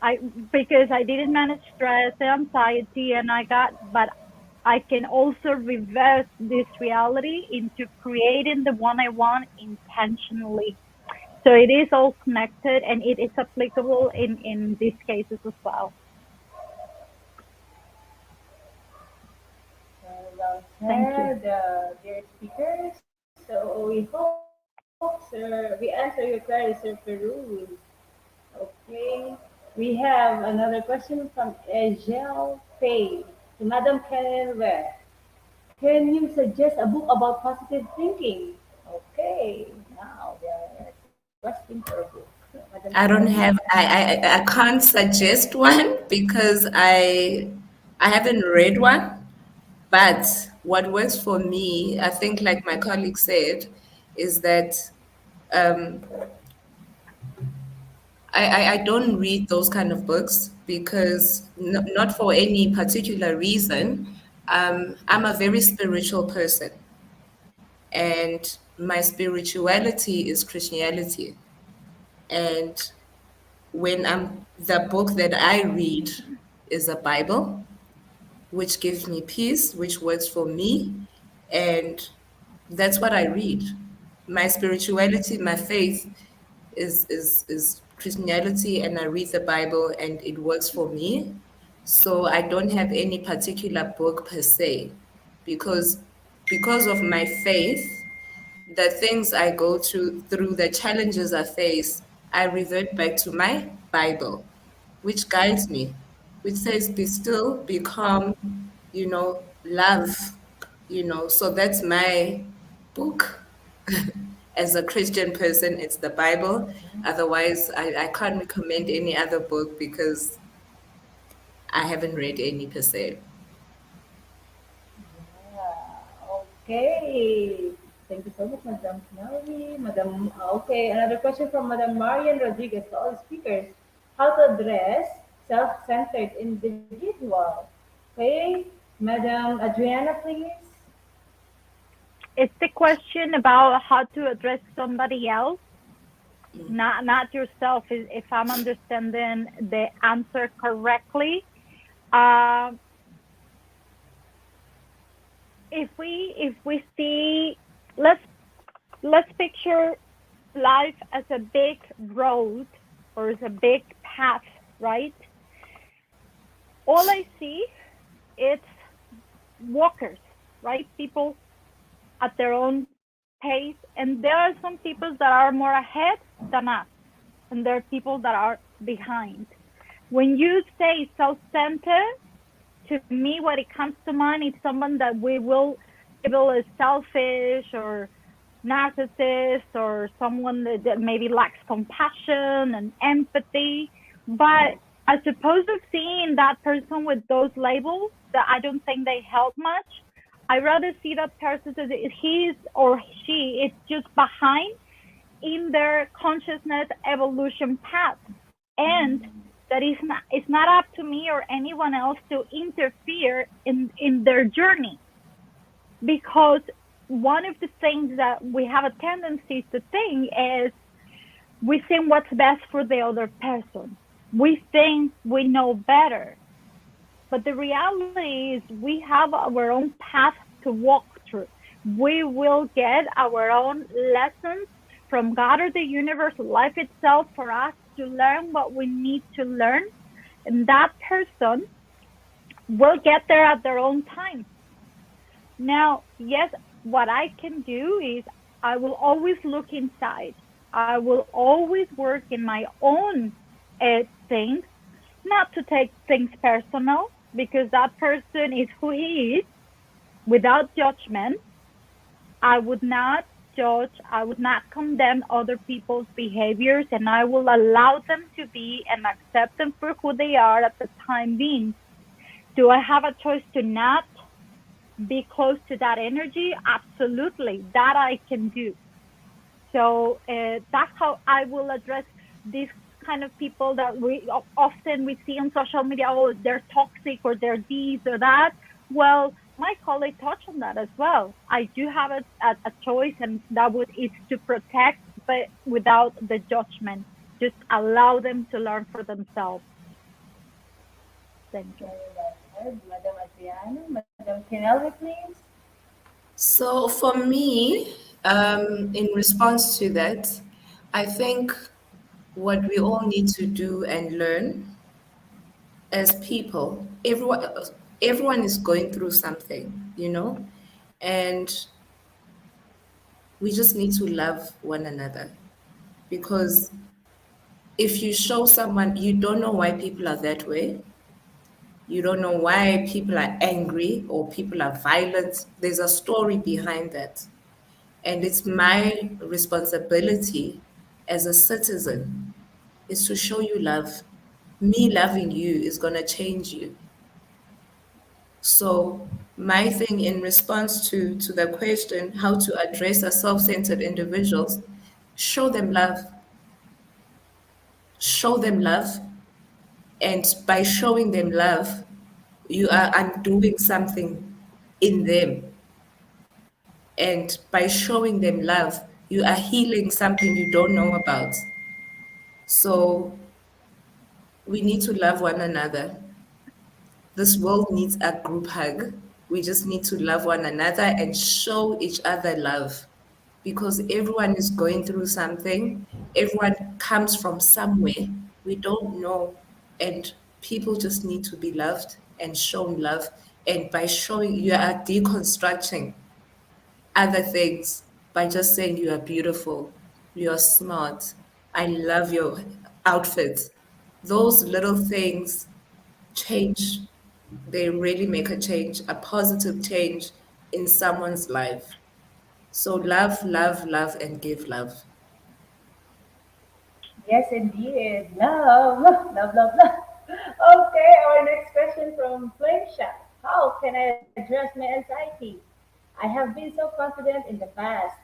I because I didn't manage stress and anxiety, and but I can also reverse this reality into creating the one I want intentionally. So it is all connected, and it is applicable in these cases as well. Well Thank you. said, dear speakers. So we hope, sir, we answer your query, sir Peruz. Okay. We have another question from Ejel Pay to Madam Karen Ware. Can you suggest a book about positive thinking? Okay. Now they are requesting for a book. Madam Karen I don't Ware. have I can't suggest one because I haven't read one. But what works for me, I think, like my colleague said, is that um, I don't read those kind of books because not for any particular reason. I'm a very spiritual person, and my spirituality is Christianity. And when the book that I read is a Bible, which gives me peace, which works for me, and that's what I read. My spirituality, my faith is Christianity, and I read the Bible, and it works for me. So I don't have any particular book per se, because of my faith, the things I go through the challenges I face, I revert back to my Bible, which guides me, which says, be still, be calm, love, So that's my book. As a Christian person, it's the Bible. Otherwise, I can't recommend any other book because I haven't read any per se. Yeah. Okay. Thank you so much, Madam Melanie. Madam, okay, another question from Madam Marian Rodriguez to all speakers. How to address self-centered individual? Okay, Madam Adriana, please. It's the question about how to address somebody else, not yourself. If I'm understanding the answer correctly, um, if we see, let's let's picture life as a big road or as a big path, right? All I see it's walkers, right? People at their own pace, and there are some people that are more ahead than us, and there are people that are behind. When you say self-centered, to me, what it comes to mind is someone that we will label as selfish or narcissist, or someone that maybe lacks compassion and empathy. But as opposed to seeing that person with those labels, that I don't think they help much. I rather see that person as he's or she is just behind in their consciousness evolution path, and that is not, it's not up to me or anyone else to interfere in their journey. Because one of the things that we have a tendency to think is we think what's best for the other person. We think we know better. But the reality is we have our own path to walk through. We will get our own lessons from God or the universe, life itself, for us to learn what we need to learn. And that person will get there at their own time. Now, yes, what I can do is I will always look inside. I will always work in my own things, not to take things personal, because that person is who he is without judgment. I would not judge, I would not condemn other people's behaviors, and I will allow them to be and accept them for who they are at the time being. Do I have a choice to not be close to that energy? Absolutely, that I can do. So that's how I will address these kind of people that often we see on social media. Oh, they're toxic or they're this or that. Well, my colleague touched on that as well. I do have a choice, and that would is to protect, but without the judgment. Just allow them to learn for themselves. Thank you. Very well said, Madam Adriana. Madam Kinelli, please. So for me, in response to that, I think what we all need to do and learn as people, everyone is going through something, and we just need to love one another, because if you show someone, you don't know why people are that way, you don't know why people are angry or people are violent. There's a story behind that. And it's my responsibility as a citizen is to show you love. Me loving you is going to change you. So my thing in response to the question, how to address a self-centered individuals, show them love. Show them love. And by showing them love, you are undoing something in them. And by showing them love, you are healing something you don't know about. So we need to love one another. This world needs a group hug. We just need to love one another and show each other love, because everyone is going through something. Everyone comes from somewhere. We don't know. And people just need to be loved and shown love. And by showing, you are deconstructing other things by just saying you are beautiful, you are smart, I love your outfit. Those little things change. They really make a change, a positive change in someone's life. So love, love, love, and give love. Yes, indeed. Love, love, love, love. Okay, our next question from Flamesha. How can I address my anxiety? I have been so confident in the past,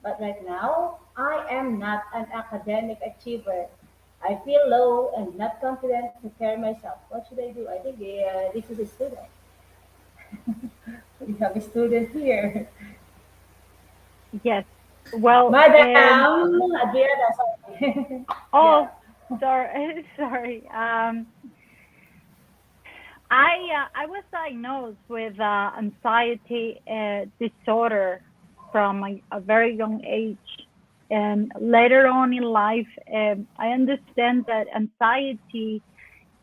but right now I am not an academic achiever. I feel low and not confident to carry myself. What should I do? I think this is a student. We have a student here. Yes. Well, Madam Adriana, sorry. oh, Yeah. sorry, sorry. I was diagnosed with anxiety disorder from a very young age, and later on in life, I understand that anxiety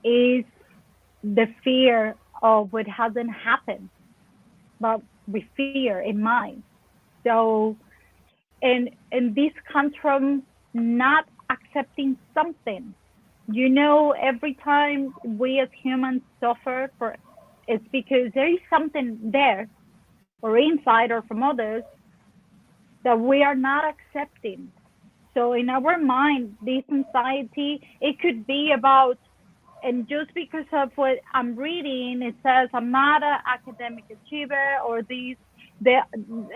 is the fear of what hasn't happened, but we fear in mind. So, and this comes from not accepting something. Every time we as humans suffer for, it's because there is something there, or inside or from others, that we are not accepting. So in our mind, this anxiety, it could be about, and just because of what I'm reading, it says I'm not an academic achiever, or the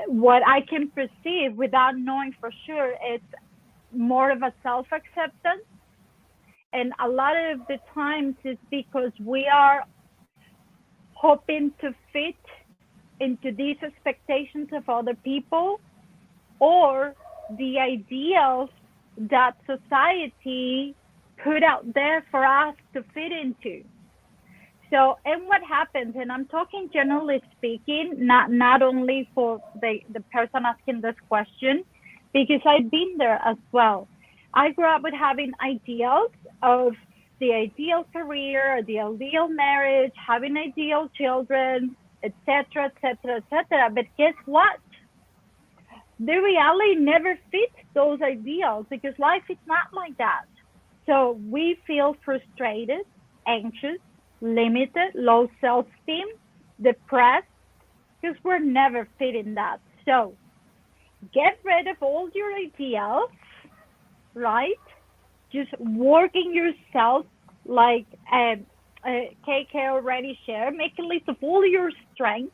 what I can perceive without knowing for sure, it's more of a self-acceptance. And a lot of the times it's because we are hoping to fit into these expectations of other people, or the ideals that society put out there for us to fit into. So, and what happens, and I'm talking generally speaking, not only for the person asking this question, because I've been there as well. I grew up with having ideals of the ideal career, the ideal marriage, having ideal children, etc., etc., etc. But guess what? The reality never fits those ideals, because life is not like that. So we feel frustrated, anxious, limited, low self-esteem, depressed, because we're never fitting that. So get rid of all your ideals, right? Just working yourself, like KK already shared, make a list of all your strengths.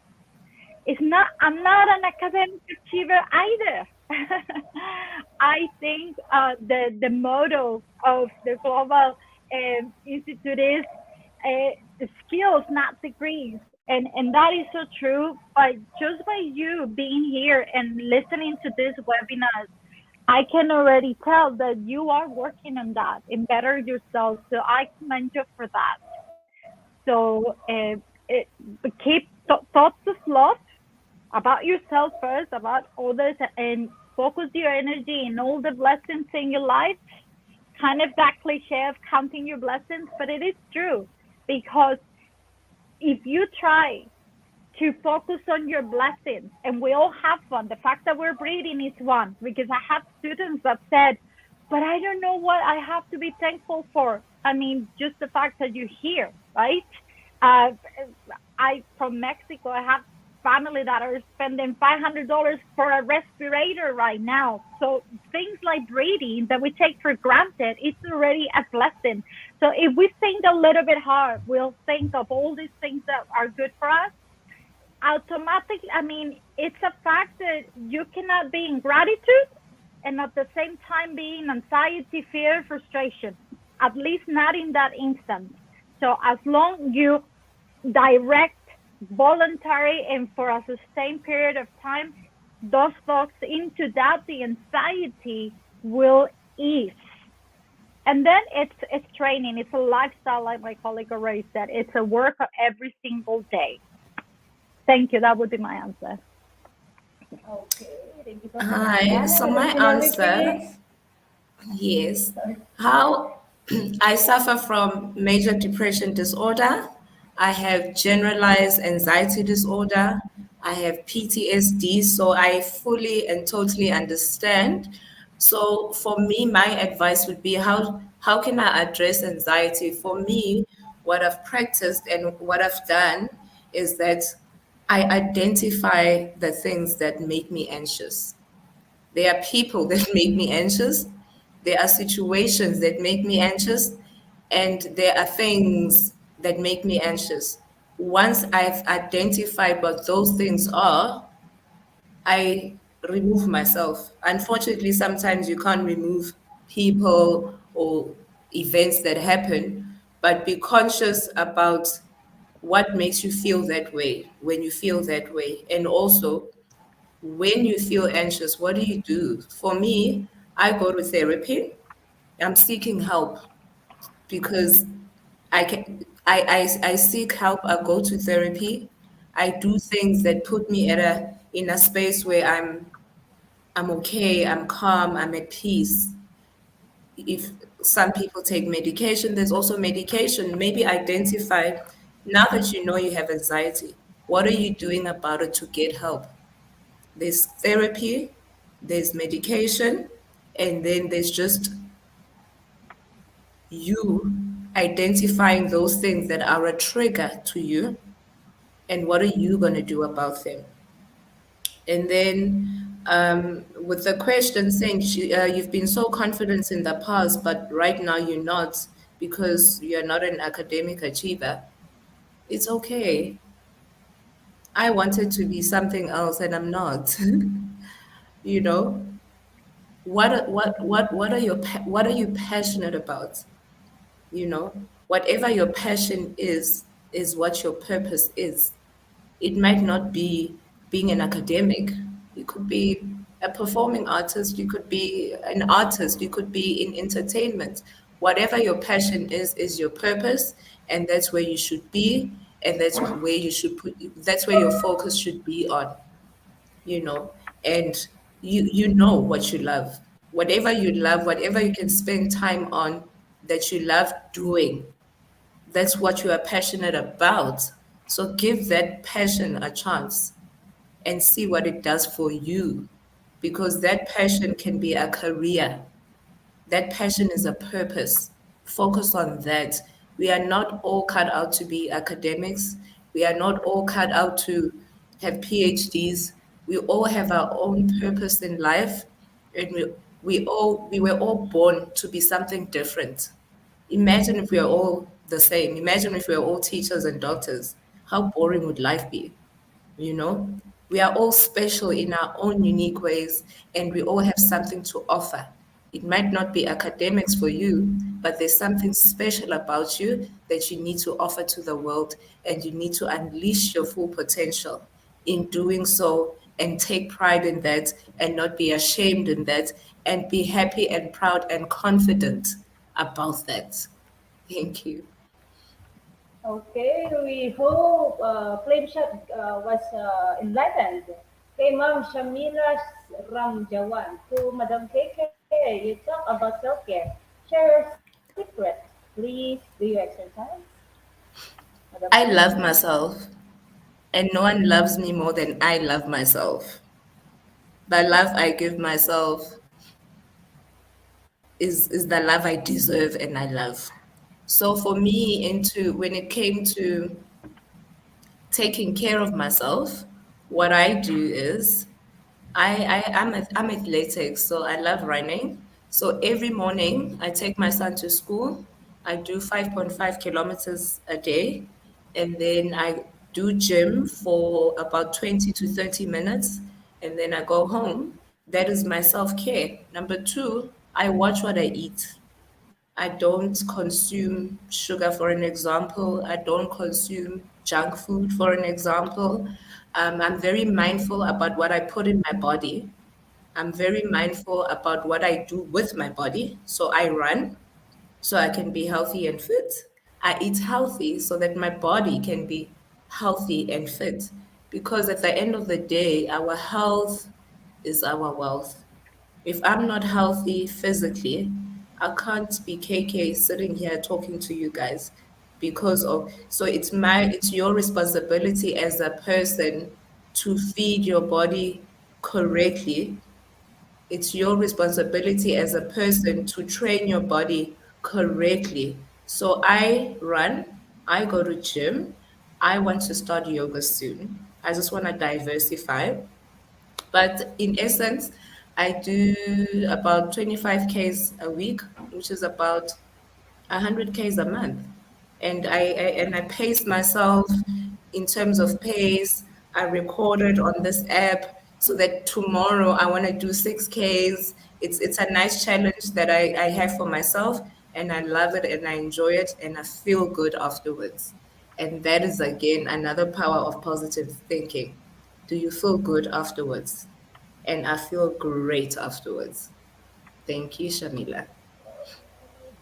I'm not an academic achiever either. I think the motto of the Global Institute is skills, not degrees. And that is so true. But just by you being here and listening to this webinar, I can already tell that you are working on that and better yourself. So I commend you for that. So it, keep thoughts of love about yourself first, about others, and focus your energy in all the blessings in your life. Kind of that cliche of counting your blessings, but it is true, because if you try to focus on your blessings, and we all have one, the fact that we're breathing is one, because I have students that said, but I don't know what I have to be thankful for. I mean, just the fact that you're here, right? uh, I from Mexico, I have family that are spending $500 for a respirator right now. So things like breathing that we take for granted, it's already a blessing. So if we think a little bit hard, we'll think of all these things that are good for us. Automatically, I mean, it's a fact that you cannot be in gratitude and at the same time be in anxiety, fear, frustration, at least not in that instant. So as long you direct, voluntary, and for a sustained period of time, those thoughts into that, the anxiety will ease. And then it's training. It's a lifestyle, like my colleague already said. It's a work every single day. Thank you. That would be my answer. Okay, thank you so much, Hi. Diana. So Would my like to know answer, repeats. yes. Sorry. How I suffer from major depression disorder. I have generalized anxiety disorder. I have PTSD, so I fully and totally understand. So for me, my advice would be how can I address anxiety? For me, what I've practiced and what I've done is that I identify the things that make me anxious. There are people that make me anxious. There are situations that make me anxious. And there are things that make me anxious. Once I've identified what those things are, I remove myself. Unfortunately, sometimes you can't remove people or events that happen, but be conscious about what makes you feel that way when you feel that way. And also, when you feel anxious, what do you do? For me, I go to therapy. I'm seeking help because I seek help. I go to therapy. I do things that put me at a in a space where I'm okay, I'm calm, I'm at peace. If some people take medication, there's also medication. Maybe identify now that you know you have anxiety, what are you doing about it to get help? There's therapy, there's medication, and then there's just you identifying those things that are a trigger to you, and what are you going to do about them? And then with the question saying you've been so confident in the past, but right now you're not because you're not an academic achiever, it's okay. I wanted to be something else and I'm not. You know, what are what are you passionate about? You know, whatever your passion is what your purpose is. It might not be being an academic. You could be a performing artist, you could be an artist, you could be in entertainment. Whatever your passion is your purpose, and that's where you should be, and that's where your focus should be on, you know. And you know what you love. Whatever you love, whatever you can spend time on that you love doing, that's what you are passionate about. So give that passion a chance and see what it does for you, because that passion can be a career. That passion is a purpose. Focus on that. We are not all cut out to be academics. We are not all cut out to have PhDs. We all have our own purpose in life, and we were all born to be something different. Imagine if we are all the same. Imagine if we are all teachers and doctors. How boring would life be? You know, we are all special in our own unique ways, and we all have something to offer. It might not be academics for you, but there's something special about you that you need to offer to the world, and you need to unleash your full potential in doing so, and take pride in that, and not be ashamed in that, and be happy and proud and confident about that. Thank you. Okay, we hope Flame Shot was enlightened. Okay, Ma'am Shamila Ramjawan. To Madam KK, you talk about self-care. Share your secret. Please, do you exercise? Madam I KK? love myself, and no one loves me more than I love myself. The love I give myself is the love I deserve and I love. So for me, into when it came to taking care of myself, what I do is I'm athletic, so I love running. So every morning I take my son to school. I do 5.5 kilometers a day, and then I do gym for about 20 to 30 minutes, and then I go home. That is my self-care. Number two, I watch what I eat. I don't consume sugar, for an example. I don't consume junk food, for an example. I'm very mindful about what I put in my body. I'm very mindful about what I do with my body. So I run so I can be healthy and fit. I eat healthy so that my body can be healthy and fit. Because at the end of the day, our health is our wealth. If I'm not healthy physically, I can't be KK sitting here talking to you guys, because of, so it's your responsibility as a person to feed your body correctly. It's your responsibility as a person to train your body correctly. So I run, I go to gym, I want to start yoga soon. I just want to diversify. But in essence, I do about 25 Ks a week, which is about 100 Ks a month. And I pace myself in terms of pace. I record it on this app so that tomorrow I want to do 6 Ks. It's a nice challenge that I have for myself, and I love it and I enjoy it and I feel good afterwards. And that is again another power of positive thinking. Do you feel good afterwards? And I feel great afterwards. Thank you, Shamila.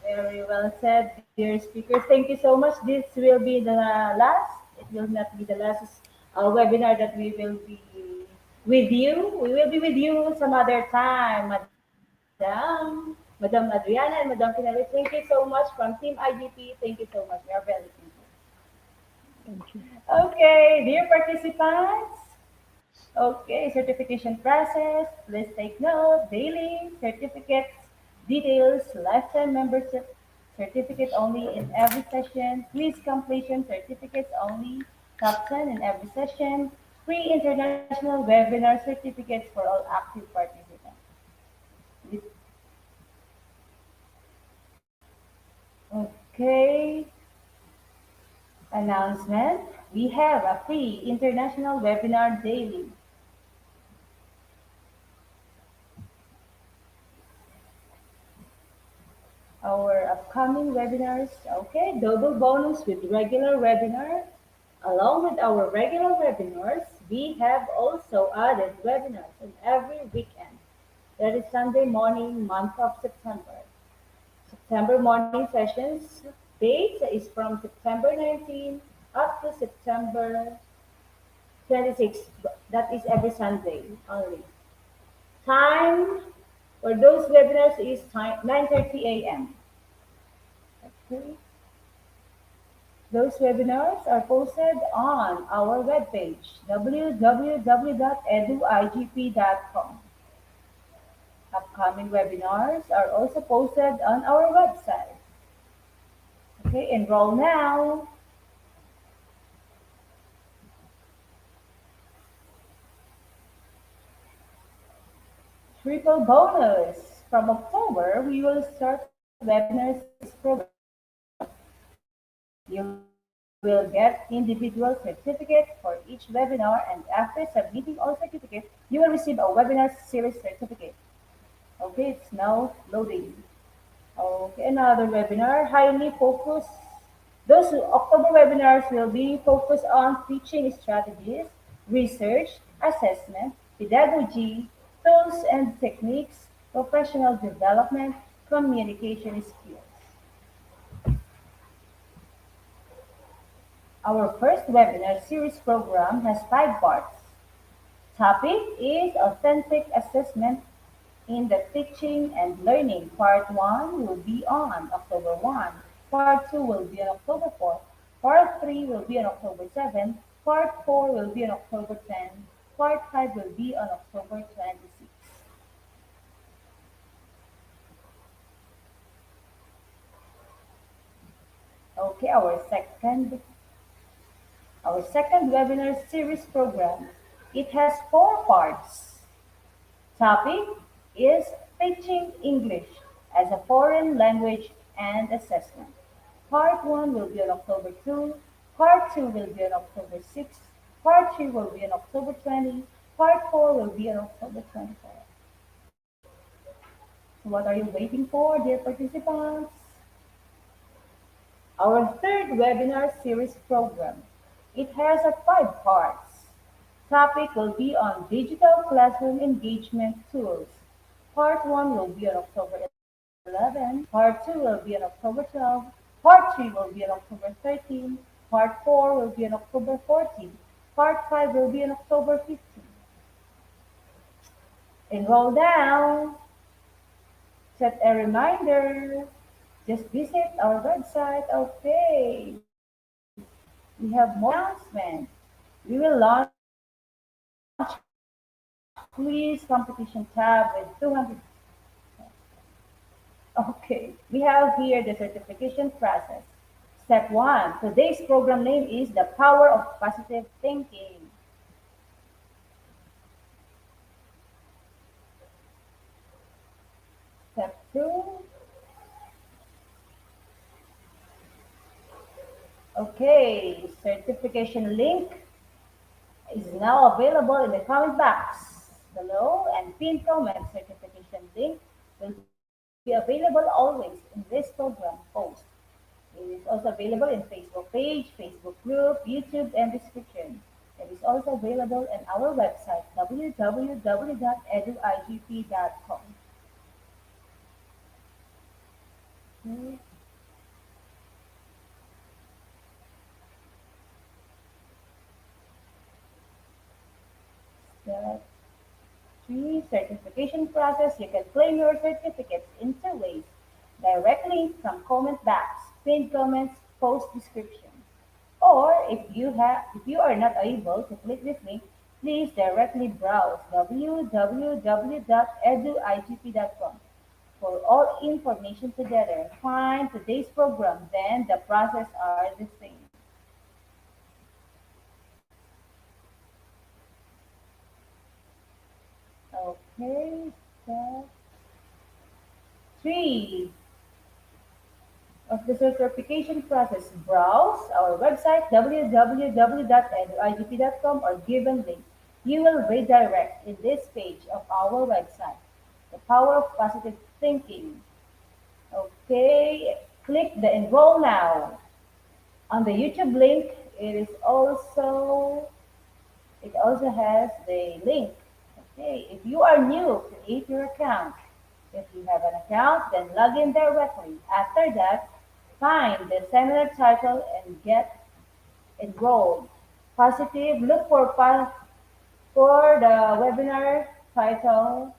Very well said, dear speakers. Thank you so much. This will be the last. It will not be the last webinar that we will be with you. We will be with you some other time, Madam Adriana and Madam Kinelli. Thank you so much from Team IGP. Thank you so much. We are very thankful. Thank you. Okay, dear participants. Okay, certification process. Please take note. Daily certificates, details, lifetime membership, certificate only in every session, quiz completion certificates only, top 10 in every session, free international webinar certificates for all active participants. This- Okay, announcement. We have a free international webinar daily. Our upcoming webinars. Okay, double bonus with regular webinar. Along with our regular webinars, we have also added webinars on every weekend. That is Sunday morning, month of September. September morning sessions date is from September 19 up to September 26. That is every Sunday only. Time for those webinars is time 9:30 a.m. Okay. Those webinars are posted on our webpage www.eduigp.com. Upcoming webinars are also posted on our website. Okay, enroll now. Triple bonus. From October, we will start webinar series program. You will get individual certificate for each webinar, and after submitting all certificates, you will receive a webinar series certificate. Okay, it's now loading. Okay, another webinar, highly focused. Those October webinars will be focused on teaching strategies, research, assessment, pedagogy, tools and techniques, professional development, communication skills. Our first webinar series program has 5 parts. Topic is authentic assessment in the teaching and learning. Part 1 will be on October 1. Part 2 will be on October 4. Part 3 will be on October 7. Part 4 will be on October 10. Part 5 will be on October 26. Okay, our second webinar series program. It has 4 parts. Topic is teaching English as a foreign language and assessment. Part 1 will be on October 2, Part 2 will be on October 6, Part 3 will be on October 20, Part 4 will be on October 24. So what are you waiting for, dear participants? Our third webinar series program. It has 5 parts. Topic will be on digital classroom engagement tools. Part 1 will be on October 11, Part 2 will be on October 12, Part 3 will be on October 13, Part 4 will be on October 14, Part 5 will be on October 15. Enroll now. Set a reminder. Just visit our website. Okay. We have more announcements. We will launch quiz competition tab with 200. Okay, we have here the certification process. Step 1. Today's program name is The Power of Positive Thinking. Step 2. Okay, certification link is now available in the comment box below, and pinned comment certification link will be available always in this program post. It is also available in Facebook page, Facebook group, YouTube, and description. It is also available on our website www.eduigp.com. Okay. Step 3. Certification process. You can claim your certificates in 2 ways. Directly from comment box, pinned comments, post description. Or if you are not able to click this link, please directly browse www.eduigp.com for all information together. Find today's program, then the process are the same. Okay, step 3 of the certification process. Browse our website www.eduigp.com or given link. You will redirect in this page of our website. The power of positive thinking. Okay, click the enroll now. On the YouTube link, it also has the link. Okay, if you are new, create your account. If you have an account, then log in directly. After that, find the seminar title and get enrolled. Positive, look for the webinar title.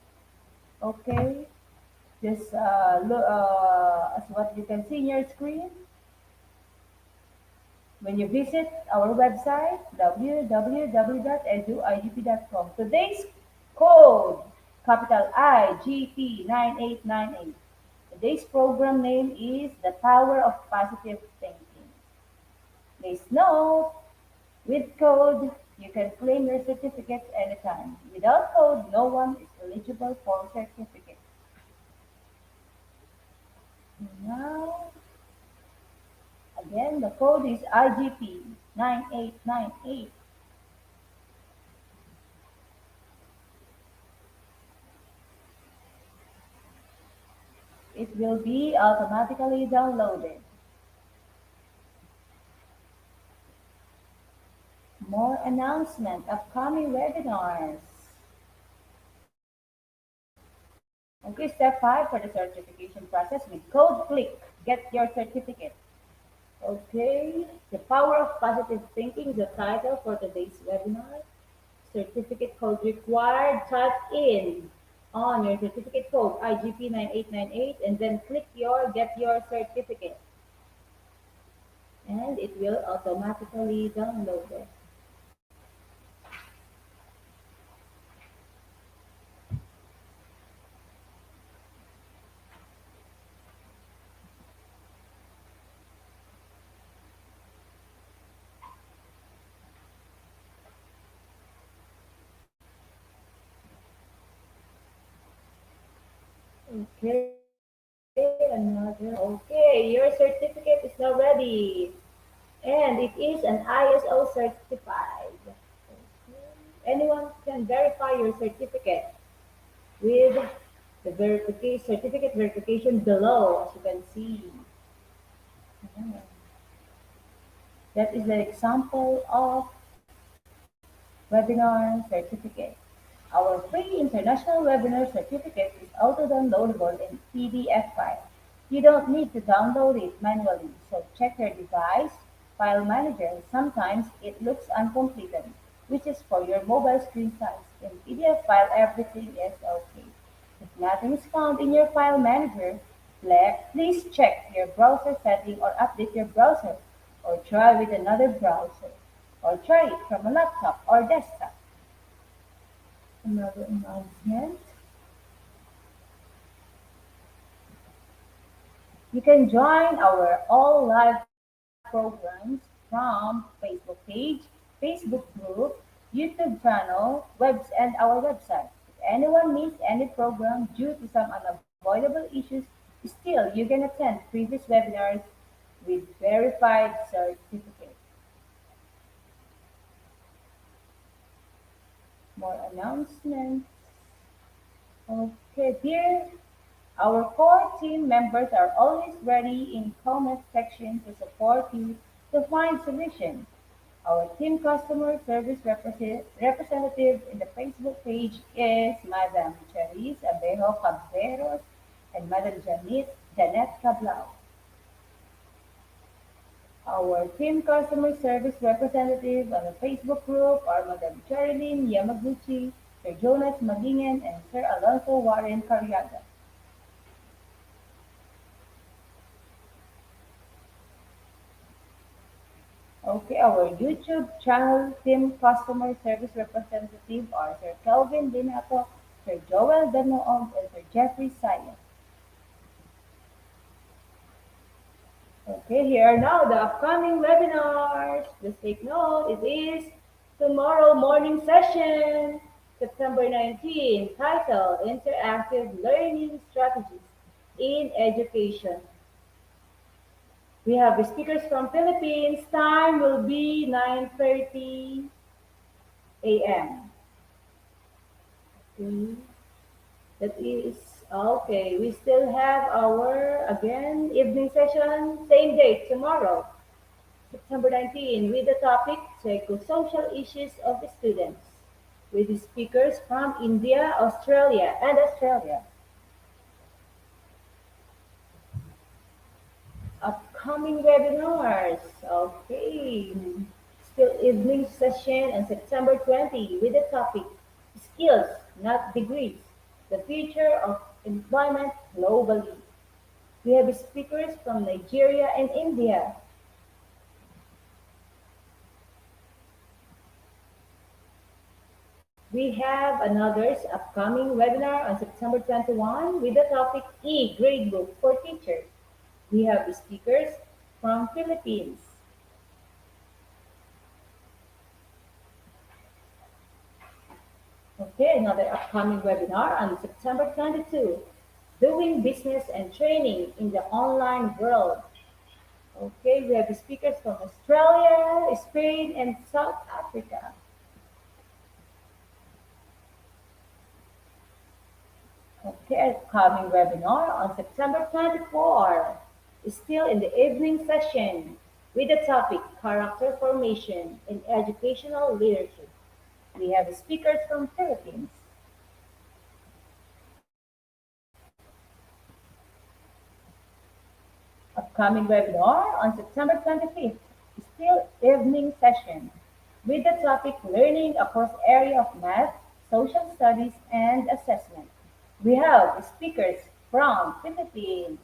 Okay, just look as what you can see in your screen. When you visit our website, www.eduigp.com. Today's code, capital IGP 9898. Today's program name is The Power of Positive Thinking. Please note, with code, you can claim your certificates anytime. Without code, no one is eligible for certificate. Now, again, the code is IGP 9898. It will be automatically downloaded. More announcement, upcoming webinars. Okay, step 5 for the certification process with code click. Get your certificate. Okay, the power of positive thinking is the title for today's webinar. Certificate code required. Type in on your certificate code IGP 9898 and then click your get your certificate and it will automatically download it. Okay, your certificate is now ready. And it is an ISO certified. Anyone can verify your certificate with the verification certificate verification below, as you can see. That is an example of webinar certificate. Our free international webinar certificate is auto-downloadable in PDF file. You don't need to download it manually, so check your device file manager. Sometimes it looks uncompleted, which is for your mobile screen size. In PDF file, everything is okay. If nothing is found in your file manager, please check your browser setting or update your browser, or try with another browser, or try it from a laptop or desktop. Another announcement. You can join our all live programs from Facebook page, Facebook group, YouTube channel, webs, and our website. If anyone missed any program due to some unavoidable issues, still you can attend previous webinars with verified certificate. More announcements. Okay, dear. Our core team members are always ready in comment section to support you to find solutions. Our team customer service representative in the Facebook page is Madam Charisse Abejo Cabreros and Madam Janet Cablao. Our team customer service representative on the Facebook group are Madam Cherilyn Yamaguchi, Sir Jonas Magingen, and Sir Alonso Warren Carriaga. Okay, our YouTube channel team customer service representative are Sir Kelvin Dinato, Sir Joel Danoog, and Sir Jeffrey Sayan. Okay, here are now the upcoming webinars. Please take note, it is tomorrow morning session, September 19, titled Interactive Learning Strategies in Education. We have the speakers from Philippines. Time will be 9:30 a.m. Okay. That is okay. We still have our again evening session, same date tomorrow, September 19, with the topic psychosocial issues of the students, with the speakers from India, Australia, and Australia. Upcoming webinars. Okay. Still evening session on September 20 with the topic skills, not degrees. The future of employment globally. We have speakers from Nigeria and India. We have another upcoming webinar on September 21 with the topic e-gradebook for teachers. We have speakers from Philippines. Okay, another upcoming webinar on September 22, doing business and training in the online world. Okay, we have speakers from Australia, Spain, and South Africa. Okay, upcoming webinar on September 24 is still in the evening session with the topic Character Formation in Educational Leadership. We have speakers from Philippines. Upcoming webinar on September 25th is still evening session with the topic Learning across area of math, social studies, and assessment. We have speakers from Philippines.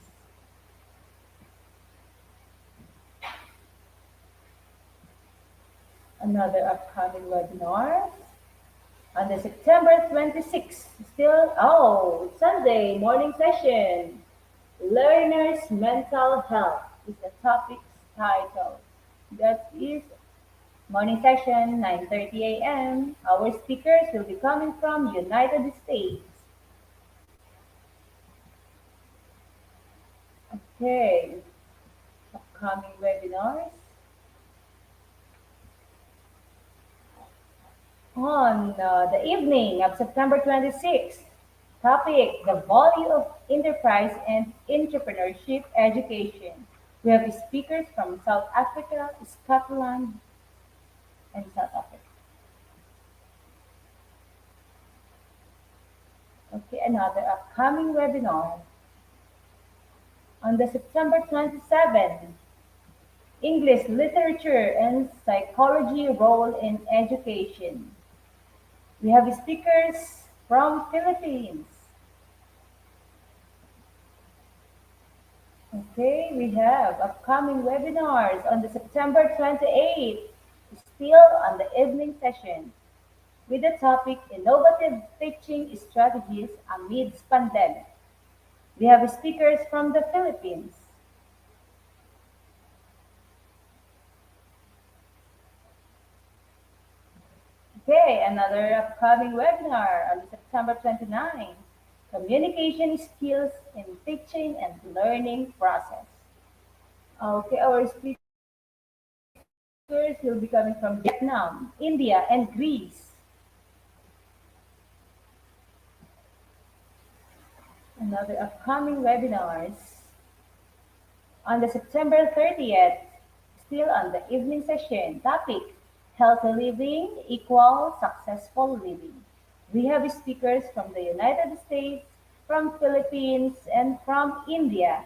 Another upcoming webinar on the September 26th, still, Sunday morning session. Learners' mental health is the topic's title. That is morning session, 9:30 a.m. Our speakers will be coming from United States. Okay, upcoming webinars. On the evening of September 26th, topic the value of enterprise and entrepreneurship education. We have speakers from South Africa, Scotland, and South Africa. Okay, another upcoming webinar on the September 27th, English literature and psychology role in education. We have speakers from Philippines. Okay, we have upcoming webinars on the September 28th, still on the evening session, with the topic Innovative Teaching Strategies Amidst Pandemic. We have speakers from the Philippines. Okay, another upcoming webinar on September 29th, Communication Skills in Teaching and Learning Process. Okay, our speakers will be coming from Vietnam, India, and Greece. Another upcoming webinars on the September 30th, still on the evening session. Topic, Healthy Living Equal Successful Living. We have speakers from the United States, from Philippines, and from India.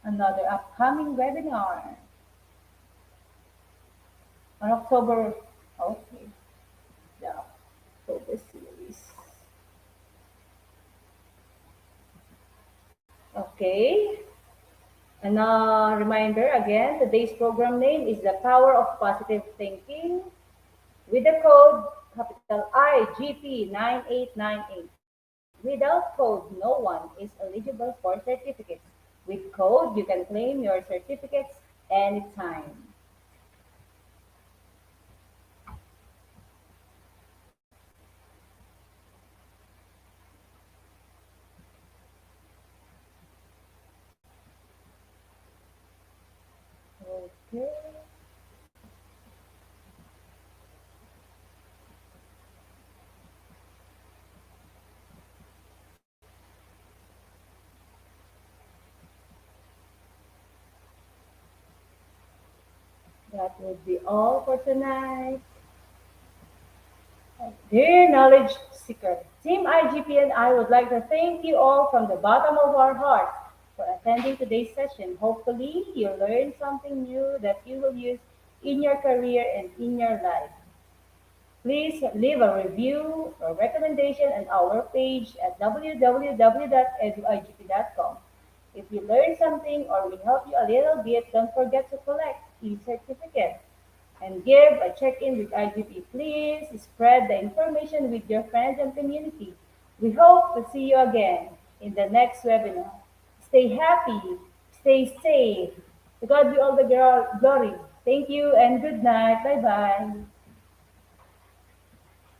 Another upcoming webinar on October, okay, the October series. Okay, and a reminder again, today's program name is The Power of Positive Thinking with the code capital IGP 9898. Without code, no one is eligible for certificates. With code, you can claim your certificates anytime. Okay, that would be all for tonight. Dear Knowledge Seeker, Team IGP and I would like to thank you all from the bottom of our hearts for attending today's session. Hopefully, you learned something new that you will use in your career and in your life. Please leave a review or recommendation on our page at www.eduigp.com. If you learned something or we help you a little bit, don't forget to collect e-certificate and give a check-in with IGP. Please spread the information with your friends and community. We hope to see you again in the next webinar. Stay happy, stay safe. To God be all the glory. Thank you and good night. Bye-bye.